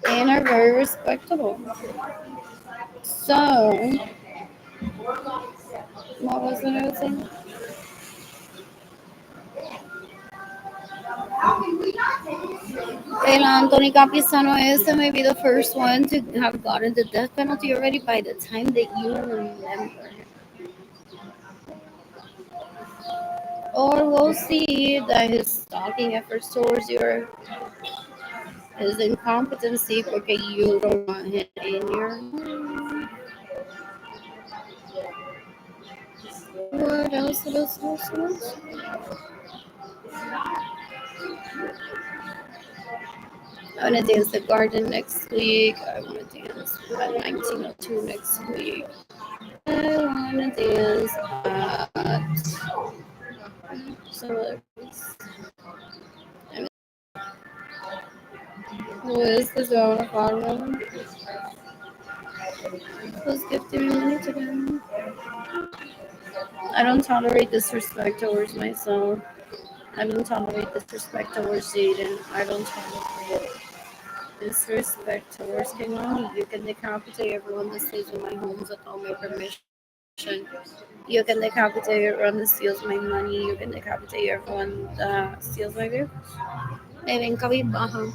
[SPEAKER 1] And are very respectable. So, what was it I was saying? El Anthony Capisano ese may be the first one to have gotten the death penalty already by the time that you remember. Or we'll see that his stalking efforts towards you are his incompetency because you don't want him in your life. What else? What else? What else? What else? I want to dance the garden next week. I want to dance at 1902 next week. I want to dance at some other place. I mean, who is this on a farm? Who's gifting me money today? I don't tolerate disrespect towards myself. I don't tolerate disrespect towards Jaden. I don't tolerate disrespect towards Kenani. You can decapitate everyone that stays in my homes without my permission. You can decapitate everyone that steals my money. You can decapitate everyone that steals my vehicles. Me ven cabizbaja.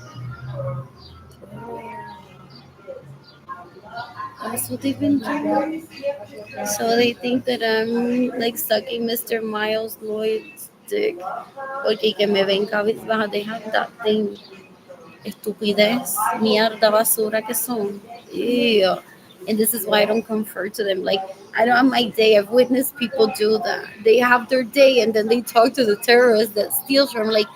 [SPEAKER 1] That's what they've been doing. So they think that I'm like sucking Mr. Miles Lloyd's dick. Porque que me ven cabizbaja. They have that thing. Estupidez, mierda, basura que son. Ew. And this is why I don't confer to them. Like, I don't have my day. I've witnessed people do that. They have their day and then they talk to the terrorist that steals from. Like,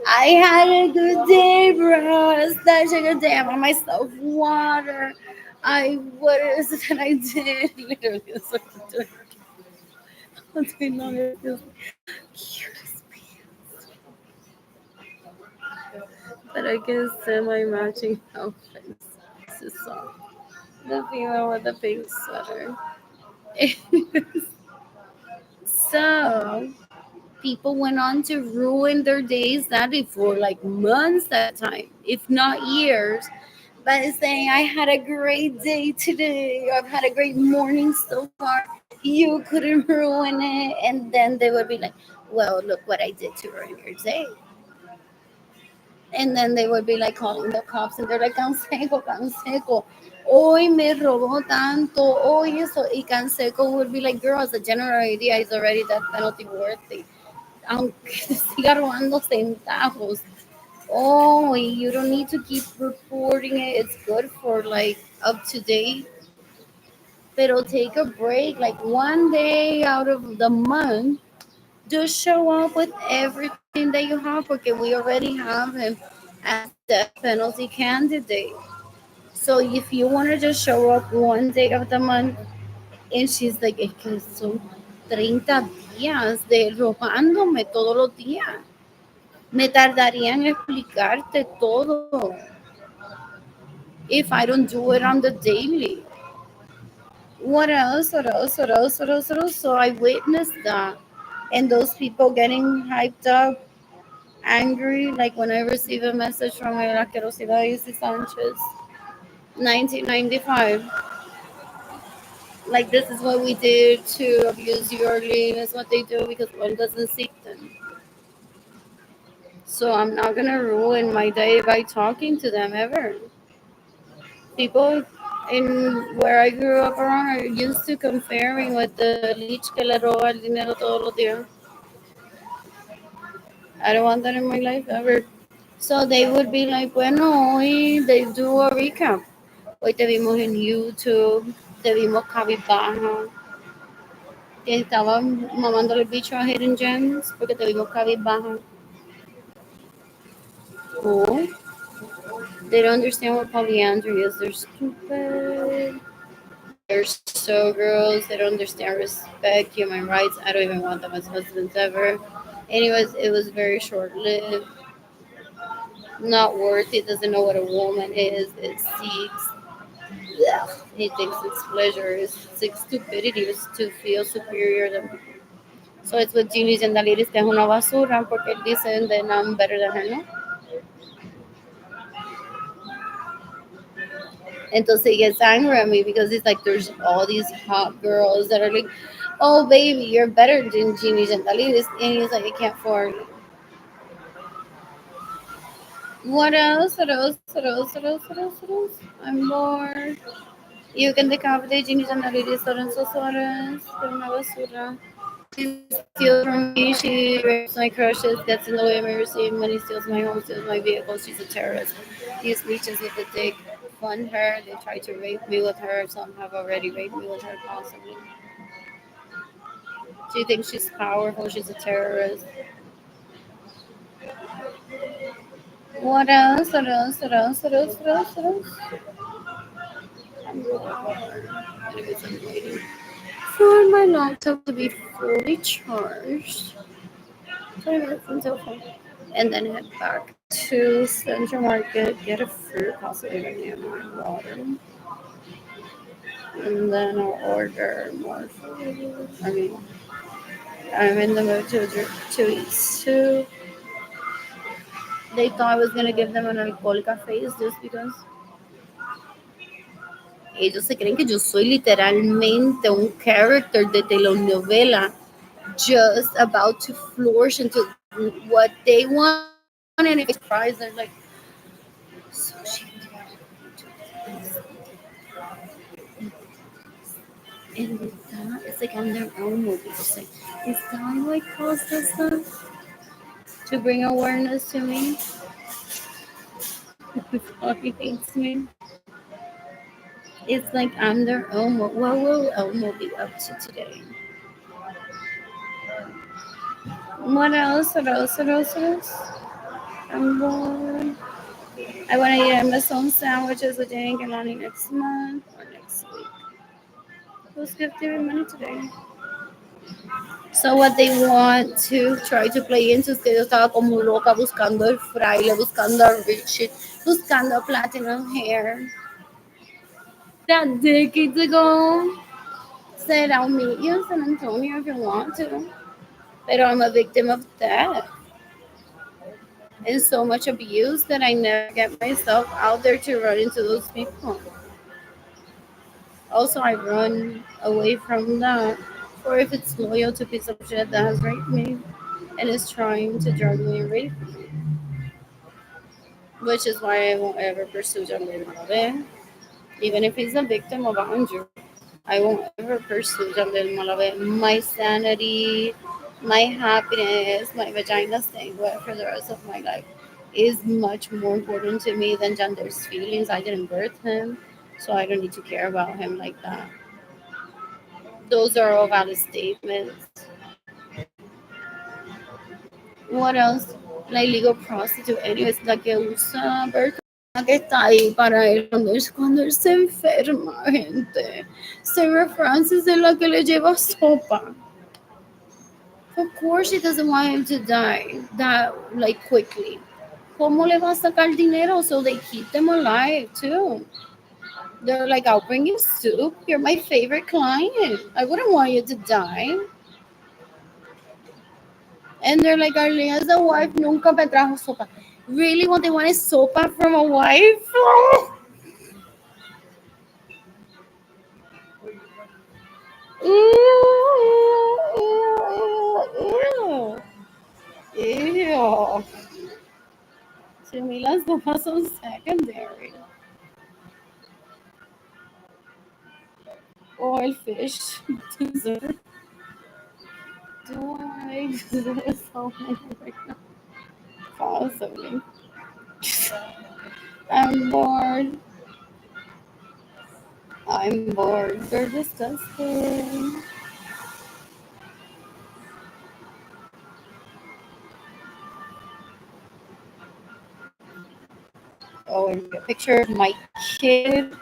[SPEAKER 1] I had a good day, bro. It's such a good day. I bought myself water. What is it that I did? Literally, it's like, what's going on? It feels cutest pants. But I guess semi matching outfits. This is soft. The female with the pink sweater. So people went on to ruin their days that for like months at a time, if not years, by saying I had a great day today. I've had a great morning so far. You couldn't ruin it. And then they would be like, well, look what I did to ruin your day. And then they would be like calling the cops and they're like, Canseco, Canseco. Hoy me robó tanto, hoy eso. Y Canseco would be like, girl, as a general idea, is already that penalty worthy. Aunque siga robando centavos. Oh, you don't need to keep reporting it. It's good for like up to date. Pero take a break, like one day out of the month. Just show up with everything that you have because we already have him as a death penalty candidate. So if you want to just show up one day of the month, and she's like, es que son 30 días de robándome todos los días. Me tardaría en explicarte todo if I don't do it on the daily. What else? What else? What else? What else? What else? So I witnessed that. And those people getting hyped up angry, like when I receive a message from La Querosidad Izzy Sanchez, 1995. Like, this is what we did to abuse you early. That's what they do because one doesn't seek them. So I'm not going to ruin my day by talking to them ever. People in where I grew up around are used to comparing with the leech que le roba el dinero todos los días. I don't want that in my life ever. So they would be like, bueno, hoy they do a recap. Hoy te vimos en YouTube, te vimos cabizbaja, que estaban mamándole el bicho a Hidden Gems porque te vimos cabizbaja. Oh, they don't understand what polyandry is. They're stupid. They're so gross. They don't understand respect, human rights. I don't even want them as husbands ever. Anyways, it was very short lived. Not worth it. Doesn't know what a woman is. It seeks. Yeah. He thinks it's pleasure. It's stupidity. It's to feel superior than people. So it's with Genies and Daliris que es una basura porque dicen that I'm better than her, ¿no? Entonces he gets angry at me because it's like there's all these hot girls that are like, oh baby, you're better than Genies and Daliris. And he's like, I can't afford it. What else? What else? What else? What else? What else? What else? I'm bored. You can decapitate Genies and Daliris, Lorenzo Suarez, pero una basura. She steals from me. She rapes my crushes, gets in the way of me receiving money, steals my home, steals my vehicle. She's a terrorist. These leeches with the dick fund her. They try to rape me with her. Some have already raped me with her, possibly. She thinks she's powerful. She's a terrorist. What else? What else? What else? What else? What else? What else? I'm bored. Anyways, I'm waiting for my laptop to be fully charged. 20 minutes until 4. And then head back to Central Market, get a fruit, possibly right now, my water. And then I'll order more food. I mean, I'm in the mood to eat soup. They thought I was gonna give them an alcohólica face just because ellos se creen que yo soy literalmente un character de telenovela just about to flourish into what they want, and if I surprise, they're like, so she and with that, it's like I'm their own movie. It's like, is that what caused this stuff? To bring awareness to me? Before he hates me? It's like I'm their own. What will Elmo be up to today? What else? What else? What else? What else? I'm bored. I want to eat Amazon sandwiches with Jane and Lonnie next month or next week. Who's giving money today? So what they want to try to play into es que yo estaba como loca buscando el fraile, buscando a Richie, buscando a platinum hair. That decades ago said I'll meet you in San Antonio if you want to. But I'm a victim of that and so much abuse that I never get myself out there to run into those people. Also, I run away from that. Or if it's loyal to a piece of shit that has raped me and is trying to drug me and rape me. Which is why I won't ever pursue John Malave. Even if he's a victim of a hundred, I won't ever pursue John Malave. My sanity, my happiness, my vagina staying wet for the rest of my life is much more important to me than Jander's feelings. I didn't birth him, so I don't need to care about him like that. Those are all valid statements. What else? La illegal prostitute, anyways, la que usa birth, la que está ahí para él cuando él se enferma, gente. Sarah Francis es la que le lleva sopa. Of course, she doesn't want him to die that like quickly. ¿Cómo le va a sacar dinero? So they keep them alive too. They're like, I'll bring you soup. You're my favorite client. I wouldn't want you to die. And they're like, Arlena's a wife, nunca me trajo sopa. Really, what they want is sopa from a wife? Ew. Ew. To me, las sopas son secondary. Oil fish dessert. Do I exist? Oh my god. Possibly. I'm bored. I'm bored. They're disgusting. Oh, and a picture of my kid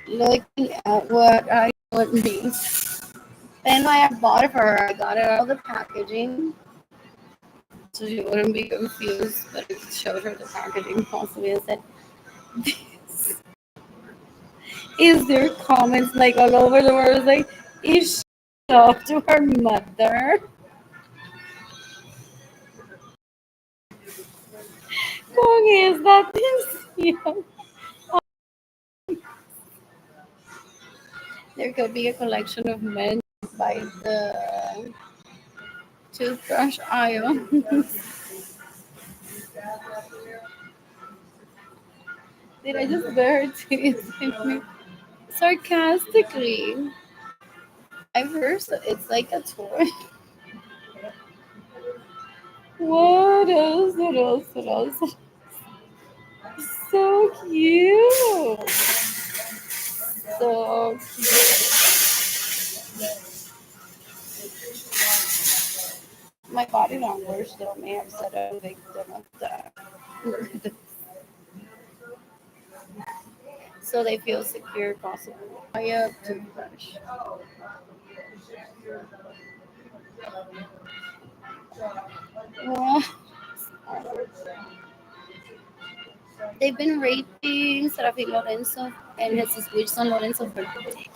[SPEAKER 1] looking at what I want me. And I bought it for her. I got it out of the packaging so she wouldn't be confused. But I showed her the packaging possibly and said, "This is there comments like all over the world like, is she off to her mother? ¿Cómo es la atención? There could be a collection of men by the toothbrush aisle. Did I just bear teeth in me? Sarcastically. I've heard it's like a toy. What else? What else? What else? So cute. So my body language though may have said I'm a victim of that. So they feel secure, possible. I up toothbrush. Well, they've been raping Serafin Lorenzo and Jesus Wilson Lorenzo for decades.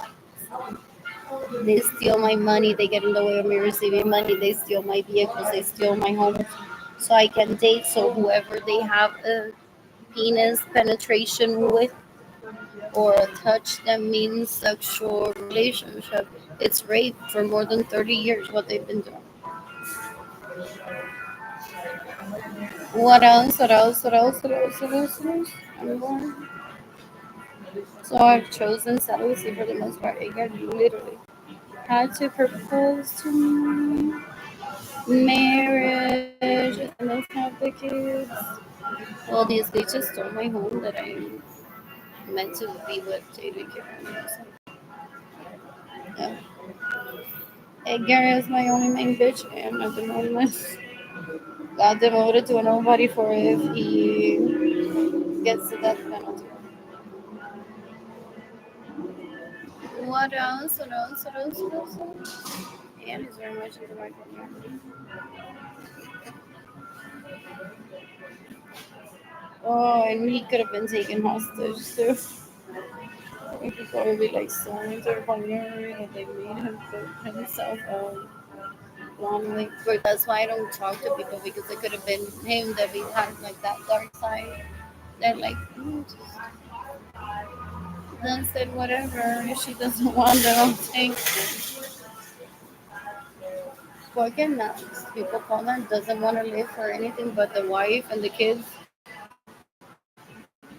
[SPEAKER 1] They steal my money. They get in the way of me receiving money. They steal my vehicles. They steal my home so I can date. So whoever they have a penis penetration with or a touch that means sexual relationship, it's rape for more than 30 years, what they've been doing. What else? What else? What else? What else? What else? What else? I'm So I've chosen celibacy for the most part. Again, literally had to propose to me. Marriage, and let's have the kids. Well, they just stole my home that I'm meant to be with, taking care of me. So, yeah. Edgar is my only main bitch, and at the moment, got devoted to nobody for if he gets the death penalty. What else? What else? What else? What else? What else? And he's very much into my career. Oh, and he could have been taken hostage too. He could probably like sworn into a partner and they made him put himself wrongly. But that's why I don't talk to people because it could have been him that he had like that dark side. They're like, just then said whatever. If she doesn't want, then I'll take it. Fucking nuts. People call that doesn't want to live for anything but the wife and the kids,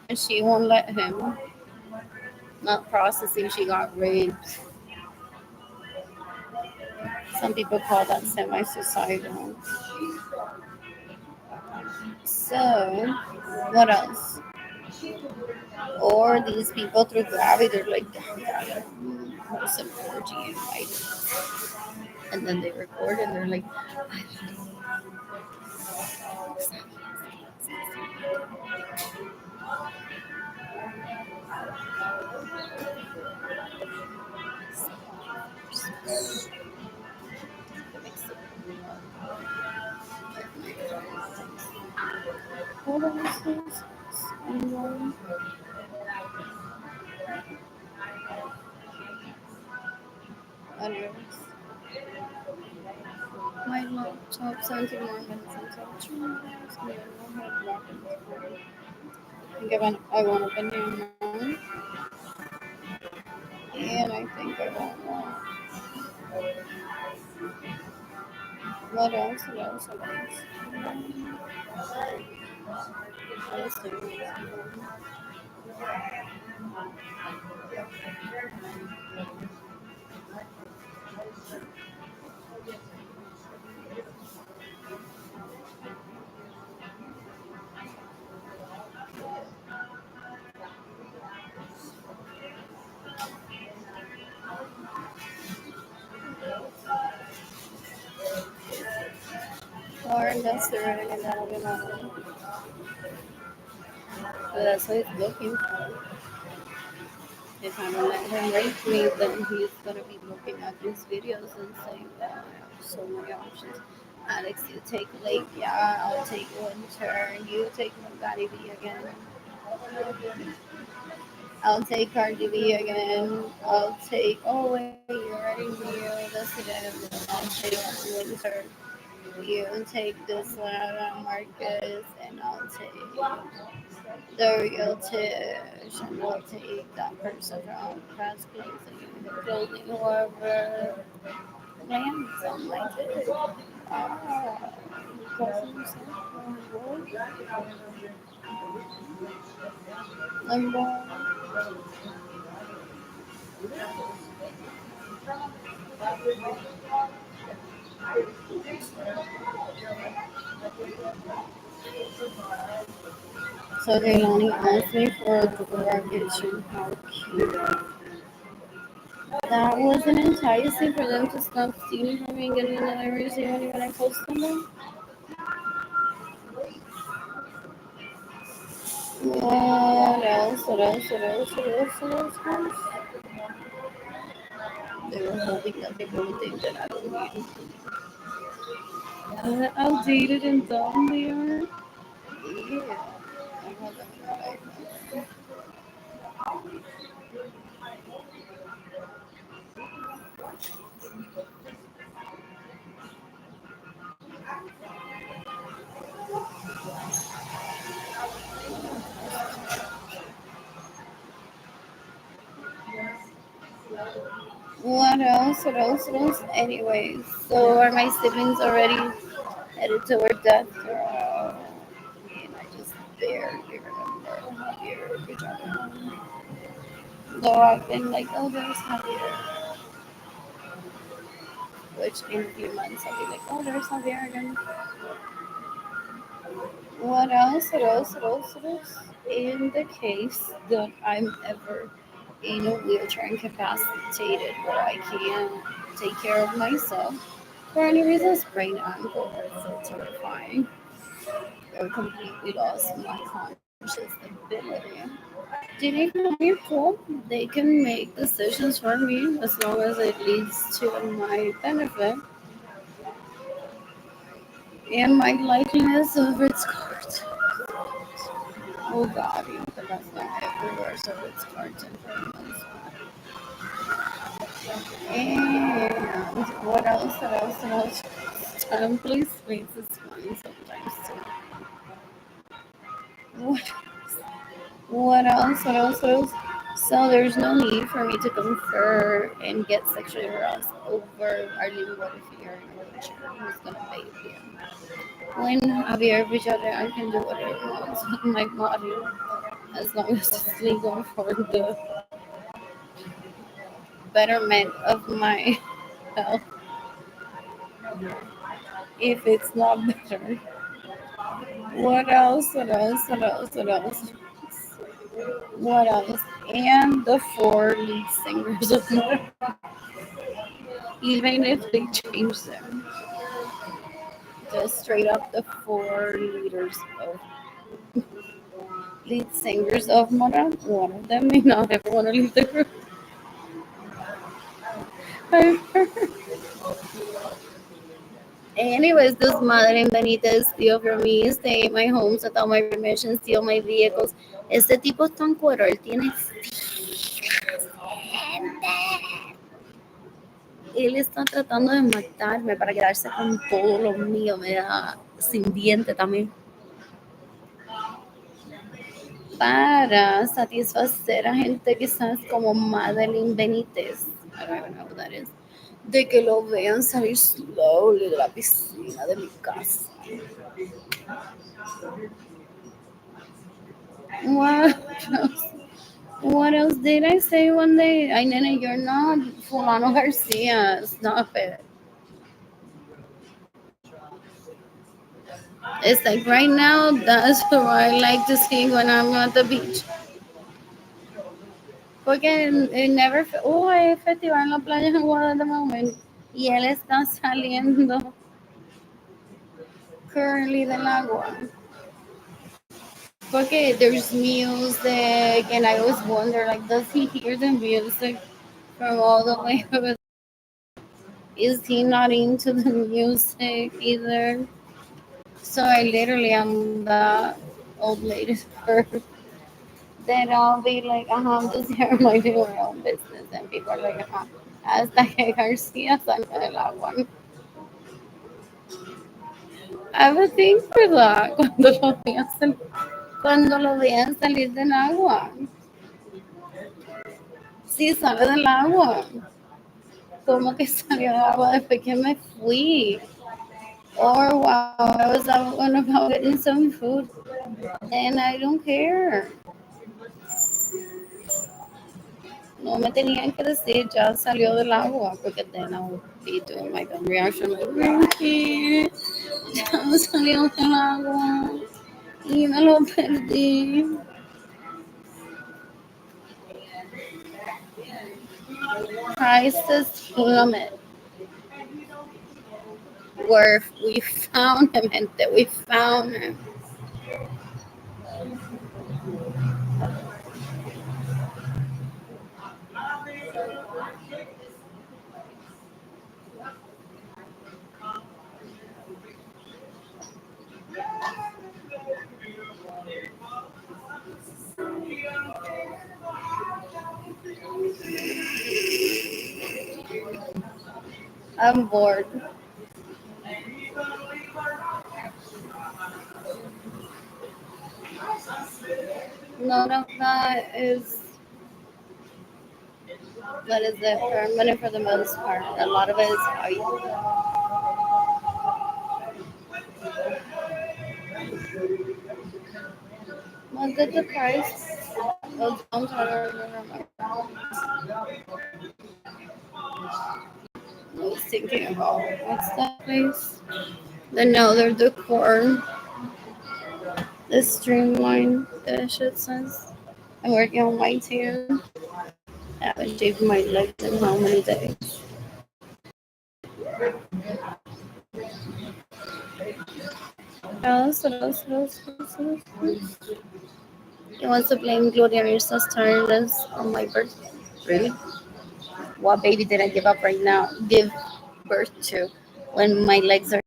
[SPEAKER 1] and she won't let him. Not processing, she got raped. Some people call that semi-suicidal. So, what else? Or these people through gravity, they're like, yeah, most important right? And then they record and they're like, hold on, anyways, my laptop sent more minutes until given I want a banana and I think I want one. What else? What else? What else? Or that's the right and that'll be my one. But that's what he's looking for. If I don't let him rape me, then he's gonna be looking at these videos and saying that I have so many options. Alex, you take Lake, yeah, I'll take Winter, you take Magari B again. I'll take Cardi B again. I'll take, oh wait, you already knew this again. I'll take Winter. You take this one out on Marcus, and I'll take the real Tish, and I'll take that person from Fast Clothing, whoever. Damn, something like this. Ah, number. So they only asked me for a graduation. How cute. That wasn't enticing for them to stop stealing from me and getting another receipt when I post them. What else? What else? What else? What else? What else? What else? They were hoping that people would think that I don't need outdated and dumb they are. Yeah. I want them to like what else? What else? What else? Anyways, so are my siblings already headed toward death row? And I just barely remember Javier Pajano. Though I've been like, oh, there's Javier. Which in a few months I'll be like, oh, there's Javier again. What else? What else? What else? What else? In the case that I'm ever in a wheelchair incapacitated where I can't take care of myself for any reason, sprained ankle are so terrifying. Or completely lost my conscious ability. Teenage mommy cool. They can make decisions for me as long as it leads to my benefit and my likeness of its cards. Oh god, you know, but that's not everywhere, so it's cards and famous. And what else? What else? What else? Please makes this funny sometimes too. What What else? What else? What else? So there's no need for me to confer and get sexually aroused over Arlene what if you're in a wheelchair. Who's gonna baby him? When Javier Villada, I can do whatever I want with my body as long as it's legal for the betterment of my health. If it's not better, what else? What else? What else? What else? What else? And the four lead singers of Mora, even if they change them. Just straight up the four lead singers of Mora. One of them may not ever want to leave the group. Anyways, this madre Benitez steal from me, stay in my homes without my permission, steal my vehicles. Este tipo es tan cuero, él tiene gente. Él está tratando de matarme para quedarse con todo lo mío, me da sin diente también. Para satisfacer a gente quizás como Madeline Benítez, I don't even know who that is, de que lo vean salir slowly de la piscina de mi casa. What else? What else did I say one day? Ay, nene, you're not Fulano Garcia. Stop it. It's like right now, that's what I like to see when I'm at the beach. Porque it never. Oh, hay festival en la playa en Guadalajara at the moment. Y él está saliendo currently del agua. Porque there's music, and I always wonder, like, does he hear the music from all the way over? Is he not into the music either? So I literally am the old lady for then I'll be like, I'm just here minding my own business, and people are like, hasta que Garcia salga del agua. I would think for that cuando lo vean salir del agua. Sí, sale del agua. Como que salió del agua después que me fui. Or wow, I was out and about getting some food, and I don't care. No me tenían que decir, ya salió del agua, porque then I would be doing my dumb reaction, like, Ricky, ya salió del agua, y me lo perdí. Crisis plummet, where we found him, and that we found him. I'm bored. None of that is what is it permanent for the most part. A lot of it is how you. What did the price? Oh, don't try to remember. I was thinking about what's that place? The no, they're the core. The streamline. That shit says. I'm working on my tan. I haven't shaved my legs in how many days? Else. He wants to blame Gloria Mirza's tiredness on my birthday. Really? What baby did I give up right now? Give birth to when my legs are.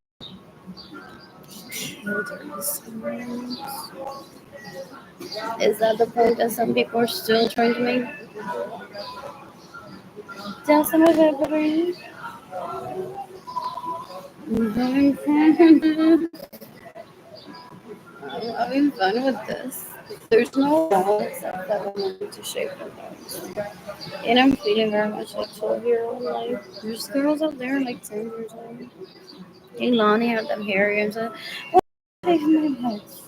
[SPEAKER 1] Is that the point that some people are still trying to make? Tell some of it, I'm having fun. I'm having fun with this. There's no wrong except that I'm wanting to shave my legs. And I'm feeling very much like 12-year-old life. There's girls out there like 10 years old. Hey, Lonnie had them hairy and stuff. What take my legs?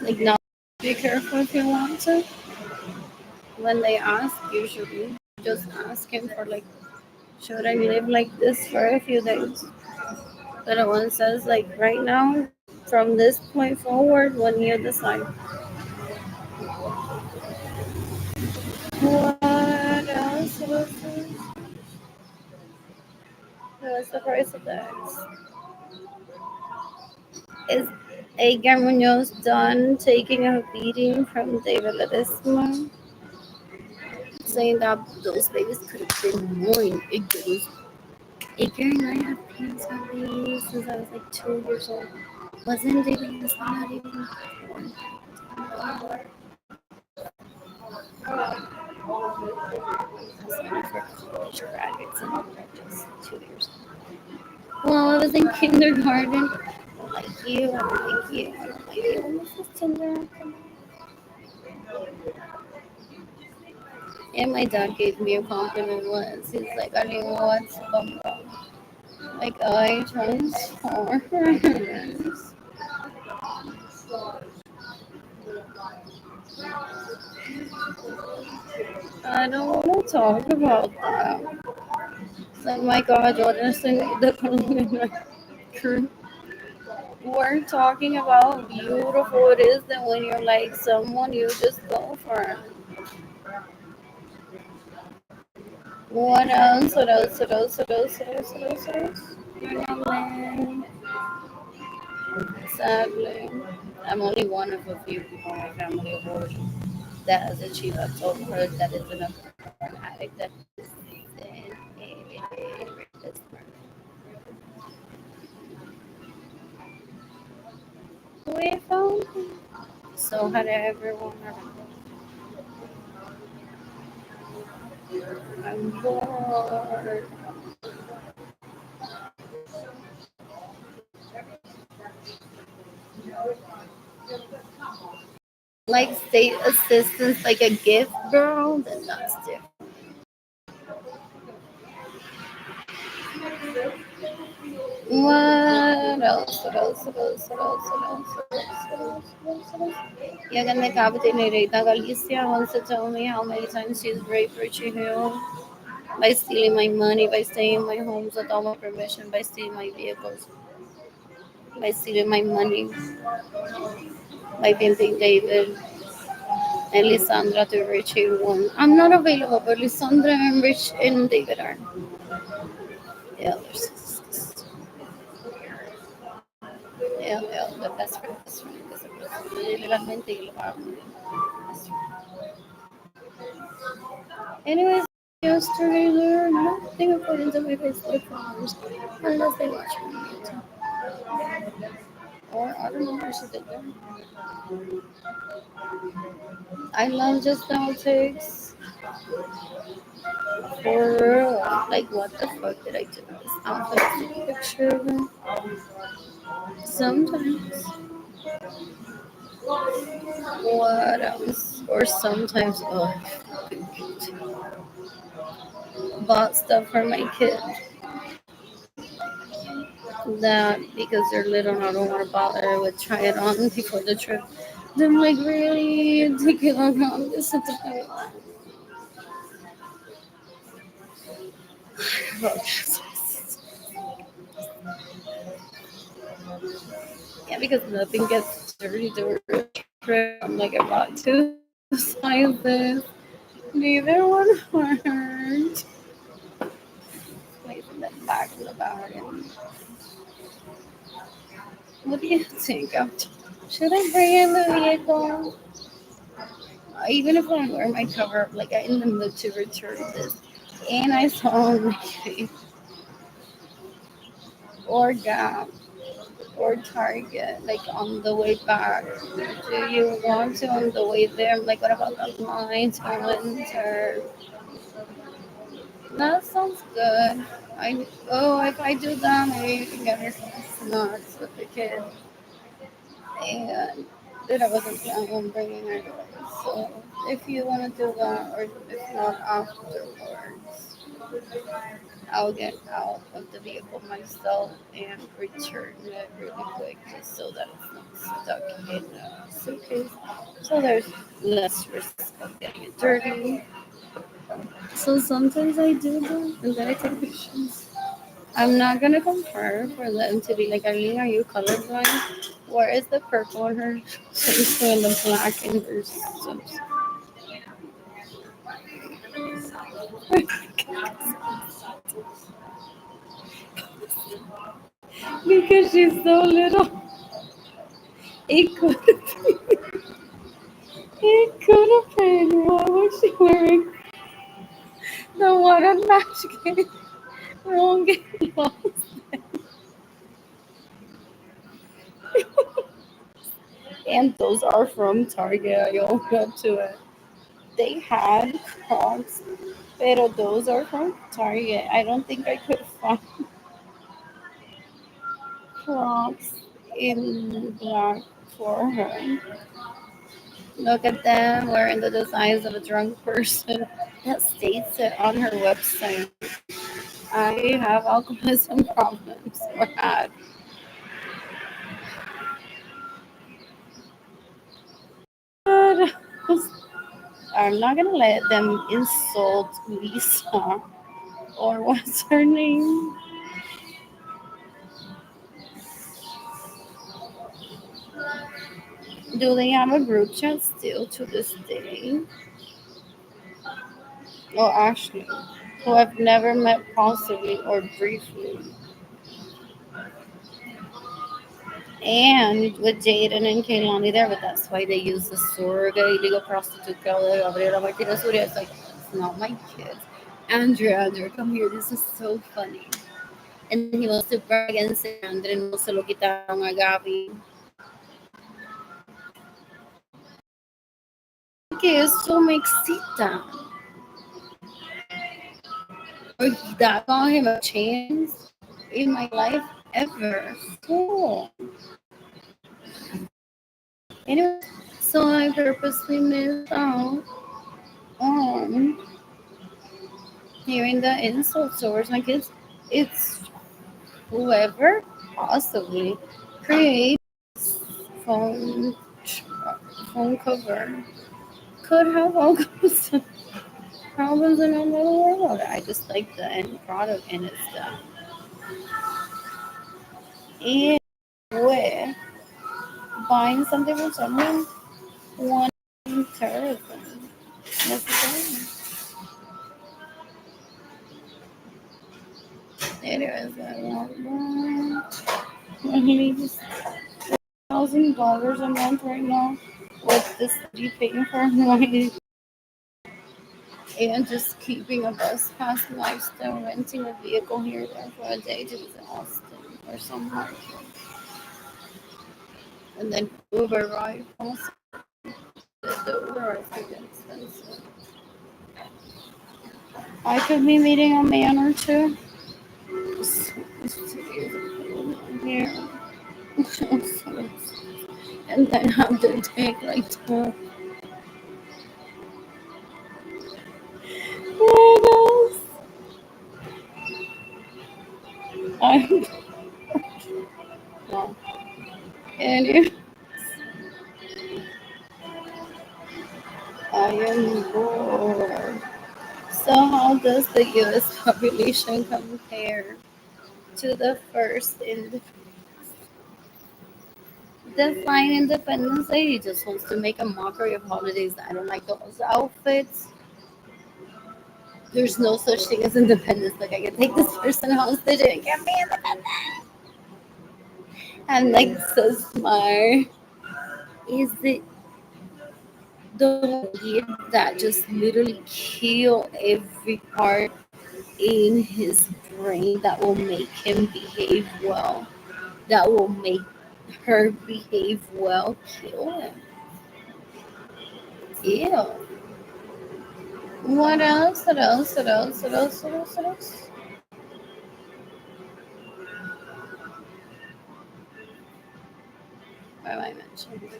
[SPEAKER 1] Like, now be careful if you want to. When they ask, usually just ask him for like, should I live like this for a few days? But one says like right now, from this point forward, when you decide. What else? What's the price of the eggs? Is Edgar Munoz done taking a beating from David Ledesma? Saying that those babies could have been mine. Edgar and I have parents have babies since I was like 2 years old. Wasn't David Ledesma not even born? That's only for college graduates and just 2 years old. Well, I was in kindergarten. Like you, I don't like you. I don't like you. Mrs. Tinder. And my dad gave me a compliment once. He's like, I didn't know what's bumba. Like, I transformers. I don't want to talk about that. It's like, my God, what is the Colombian crew? We're talking about how beautiful it is that when you're like someone, you just go for it. What else? What else? What else? What else? What else? What else? What else? You're not land. Sadly, I'm only one of a few people in my family of origin that has achieved. I've told her that is an addict that is we found. So had everyone I'm bored. Like state assistance, like a gift, bro, then that's different. What else? What else? What else? What else? What else? What else? What else? What else? What else? Yeah, ganda kapit ni Rita Galicia wants to tell me how many times she's raped Richie Hill by stealing my money, by staying in my homes without my permission, by stealing my vehicles, by stealing my money, by pimping David and Lissandra to Richie one. I'm not available, but Lissandra and Rich and David are. Yeah, yeah, the best friend, best friend, best friend. Literalmente best friend. Anyways, yesterday there nothing according to my Facebook followers unless they watch me on YouTube. Or I don't know what she did there. I love just outtakes. For real. Like, what the fuck did I do this? I'll put a picture of it. Sometimes. What else? Or sometimes, oh, bought stuff for my kid that because they're little, I don't want to bother with try it on before the trip. Then, like, really take it long on this at the yeah, because nothing gets dirty during the trip. I'm like, I bought two sizes. Neither one worked. Placing them back in the bag. And what do you think? Should I bring in the vehicle? Even if I wear my cover up, like I'm in the mood to return this. And I saw like, or Gap or Target, like on the way back. Do you want to on the way there? Like, what about the lines for winter? That sounds good. If I do that, maybe you can get her some snacks with the kid. And then I wasn't planning on bringing her toys. So if you want to do that, or if not afterwards, I'll get out of the vehicle myself and return it really quick just so that it's not stuck in a suitcase. So there's less risk of getting it dirty. So sometimes I do that and then I take pictures. I'm not gonna compare for them to be like, Eileen, are you colorblind? Where is the purple in her swimsuit and the black in her swimsuit? Because she's so little. It could it could have been. Why was she wearing the one on Match Game? Won't get lost. And those are from Target. I own up to it. They had Crocs, pero those are from Target. I don't think I could find Crocs in black for her. Look at them wearing the designs of a drunk person that states it on her website. I have alcoholism problems or had. But I'm not gonna let them insult Lisa or what's her name? Do they have a group chat still to this day? Well, actually, who I've never met possibly or briefly. And with Jaden and Kaylani there, but that's why they use the surrogate illegal prostitute girl, Gabriela Martinez Uria. It's like, it's not my kids. Andrew, come here. This is so funny. And then he wants to brag against Andrew and no se lo quitaron a Gabi. Que eso me excita. Or that got him a chance in my life ever. Cool. Anyway, so I purposely missed out on hearing the insults towards my kids. It's whoever possibly creates phone phone cover could have all kinds of problems in another world. I just like the end product and it's stuff. And with buying something from someone, one terrorism necessarily. Anyways, I want $1,000 a month right now with this lady paying for my and just keeping a bus pass lifestyle, renting a vehicle here or there for a day to visit Austin or somewhere. And then Uber ride also. The Uber rides are expensive. I could be meeting a man or two. Here. And then have to take like two. What I'm well, and I am bored. So how does the US population compare to the first in define Independence Day? He just wants to make a mockery of holidays. I don't like those outfits. There's no such thing as independence. Like I can take this person hostage and it can be independent. And like so smart. Is it the weed that just literally kill every part in his brain that will make him behave well? That will make her behave well? Kill him. Ew. What else? What else? What else? What else? What else? What else? What am I mentioning?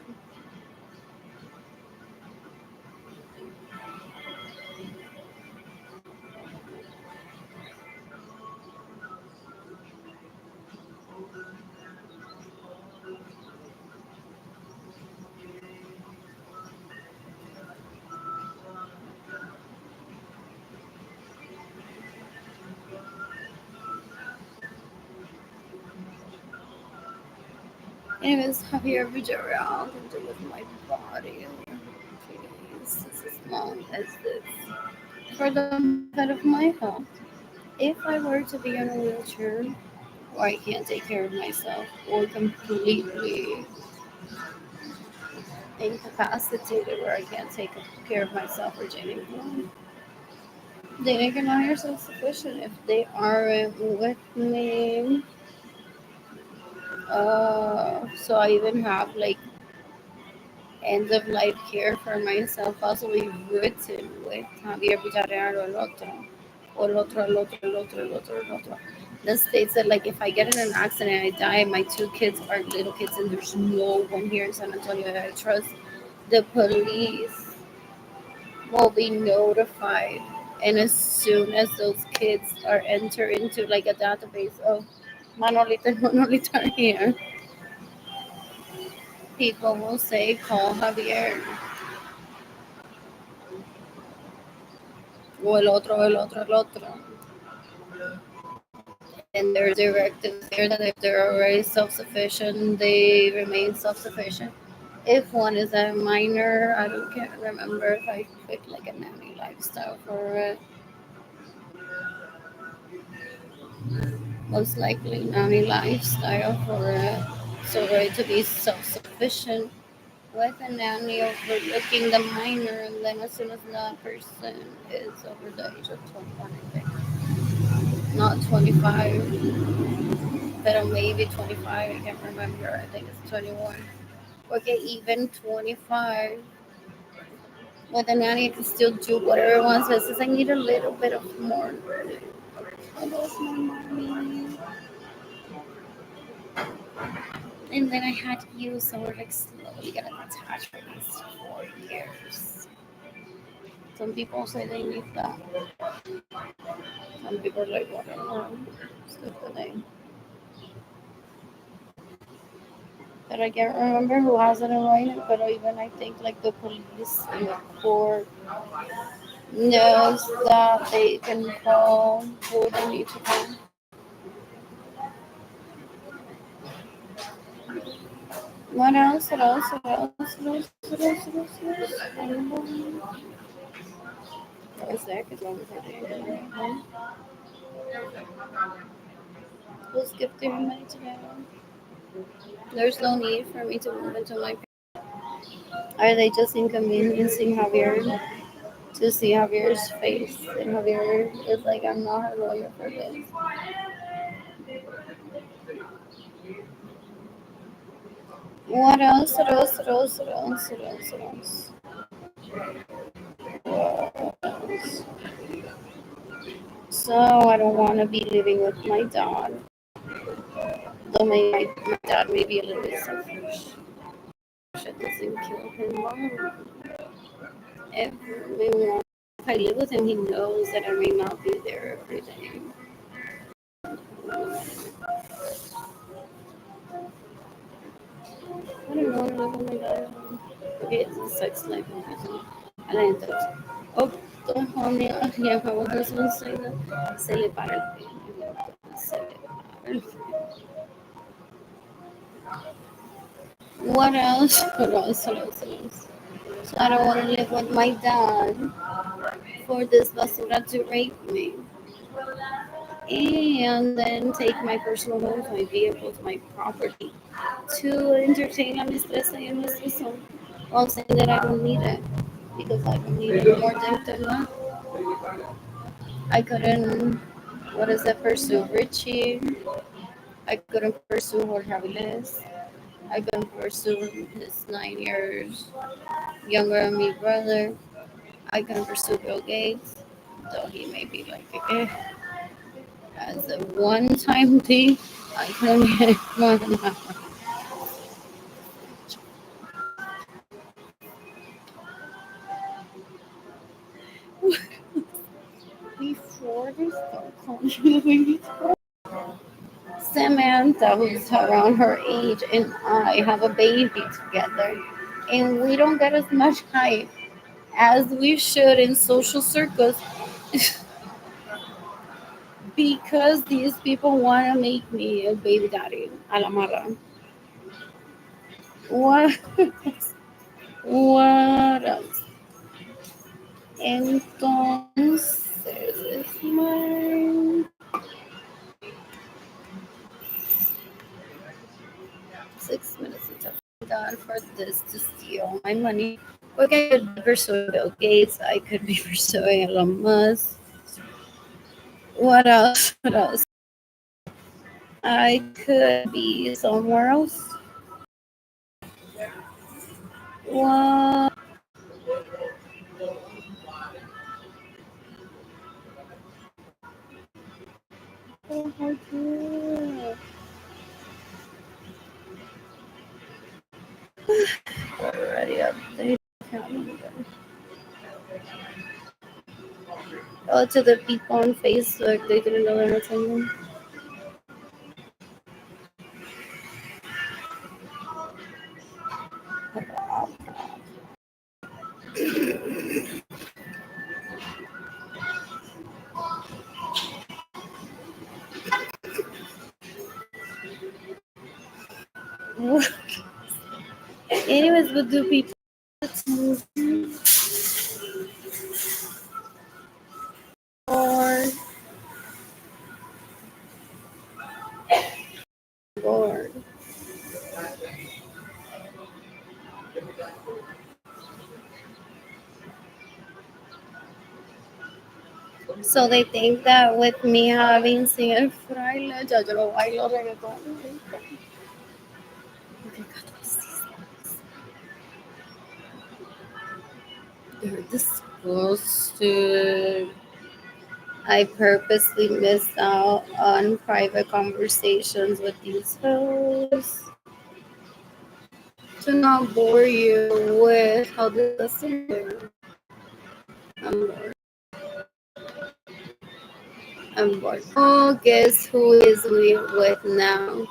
[SPEAKER 1] Anyways, have you ever driven around and do with my body? Please, this is long as this. For the benefit of my health, if I were to be in a wheelchair, or I can't take care of myself, or completely incapacitated where I can't take care of myself or anything, they can hire self-sufficient if they aren't with me. So I even have like end of life care for myself, possibly written with Javier Villarreal o el otro, o el otro, el otro, el otro, el otro, el otro. That states that like if I get in an accident, I die, my two kids are little kids, and there's no one here in San Antonio that I trust. The police will be notified, and as soon as those kids are entered into like a database of Manolita and Manolita are here, people will say call Javier o el otro, el otro, el otro. And their directives there that if they're already self-sufficient, they remain self-sufficient. If one is a minor, I don't can't remember if I picked like a nanny lifestyle for it. Most likely nanny lifestyle for it. So right to be self-sufficient with a nanny overlooking the minor, and then as soon as that person is over the age of 21, I think. Not 25, but maybe 25, I can't remember. I think it's 21. Okay, even 25. With a nanny, I can still do whatever one says. Says I need a little bit of more. I lost my mommy. And then I had you, so we're like slowly getting attached for these 4 years. Some people say they need that. Some people are like, whatever. Stupid thing. But I can't remember who has it in writing, but even I think like the police and the court knows that they can call who they need to call. What else? What else? What else? What else? What else? What else? What else? One sec, as long as I do. We'll skip 3 minutes today. There's no need for me to move into my. Are they just inconveniencing Javier to see Javier's face? And Javier is like, I'm not a lawyer for this. What else? What else? What else? What else? What else? What else? What else? So I don't want to be living with my dad. Though my dad may be a little bit selfish. It doesn't kill him mom. Everyone. If I live with him, he knows that I may not be there every day. I don't want to live with my dad. Okay, it's a sex life. And entonces, honey, ya acabo de suicide, se le para el pene. Se le para el pene. What else? What else? What else? What else? So I don't want to live with my dad for this basura to rape me. And then take my personal homes, my vehicles, my property to entertain a mistress and mistress while saying that I don't need it because I don't need it more than that. I couldn't, what is that, pursue Richie. I couldn't pursue Jorge Aviles. I couldn't pursue his 9 years younger than me brother. I couldn't pursue Bill Gates, though he may be like, as a one-time thing, I couldn't get one. Before they start calling Samantha, who's around her age, and I have a baby together, and we don't get as much hype as we should in social circles because these people want to make me a baby daddy a la mala. What? What else? Entonces, es my 6 minutes until I'm done for this to steal my money. Okay, I could be pursuing Bill Gates. I could be pursuing Elon Musk. What else? What else? I could be somewhere else. What? Oh my God. Already updated calendar. Oh, to the people on Facebook, they didn't know they're attending. Anyways, but do people or Lord? So they think that with me having seen el fraile, ya yo lo bailo reggaeton. They're disgusted. I purposely missed out on private conversations with these fellas to not bore you with how disgusting they are. I'm bored. I'm bored. Oh, guess who is we with now?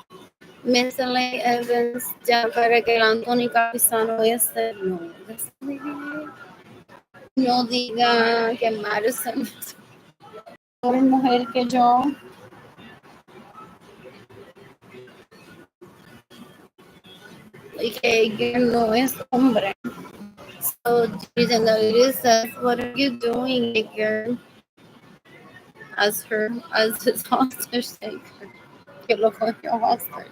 [SPEAKER 1] Miss Elaine Evans, Jennifer que la Anthony Capizano no, no diga que Madison es mejor mujer que yo. Y que ella no es hombre. So Jason David says, "What are you doing, girl?" As his hostage taker. Que lo cogió hostage.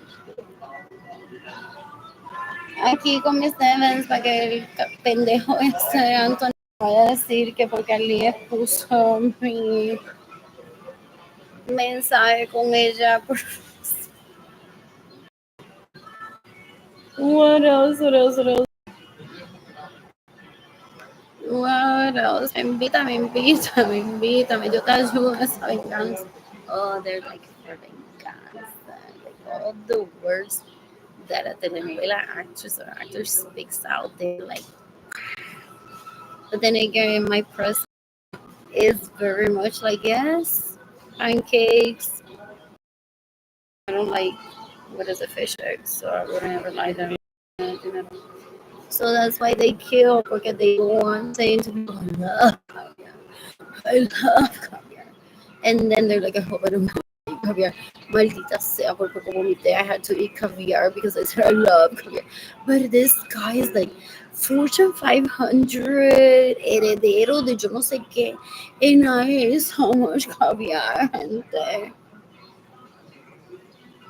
[SPEAKER 1] Aquí con mis Evans para que el pendejo este Anthony vaya a decir que porque Ali puso mi mensaje con ella. What else? What else? What else? What else. Invítame, invítame, invítame. Yo te ayudo en esa venganza. Oh, they're like for venganza. Like all the words that a telenovela actress or actor speaks out, they're like. But then again, my present is very much like yes, pancakes. I don't like what is a fish egg, so I wouldn't ever like them. So that's why they kill because they go on saying to people, I love caviar. I love caviar. And then they're like, I hope I don't eat caviar. Maldita sea, porque como vomité, I had to eat caviar because I said I love caviar. But this guy is like Fortune 500, heredero de yo no sé qué. And I ate so much caviar. Gente.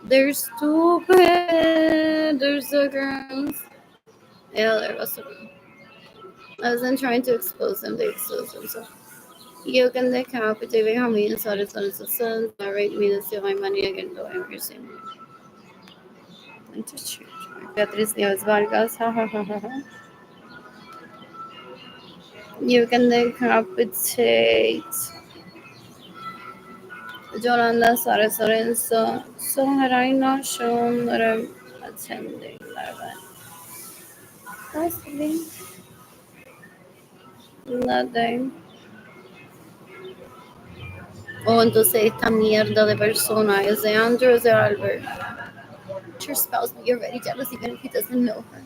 [SPEAKER 1] They're stupid. They're so girls. Yeah, there was some. I wasn't trying to expose them, they exposed themselves. You can decapitate Benjamin Suarez on his sons, narrate me to steal my money again, though I'm using into church. Beatriz Nieves Vargas, ha ha ha ha ha. You can decapitate Yolanda Suarez Lorenzo. So had I not shown that I'm attending that event? Possibly. Nothing. Oh, entonces esta mierda de persona es de Andrew, es de Albert. Your spouse, but you're already jealous even if he doesn't know her.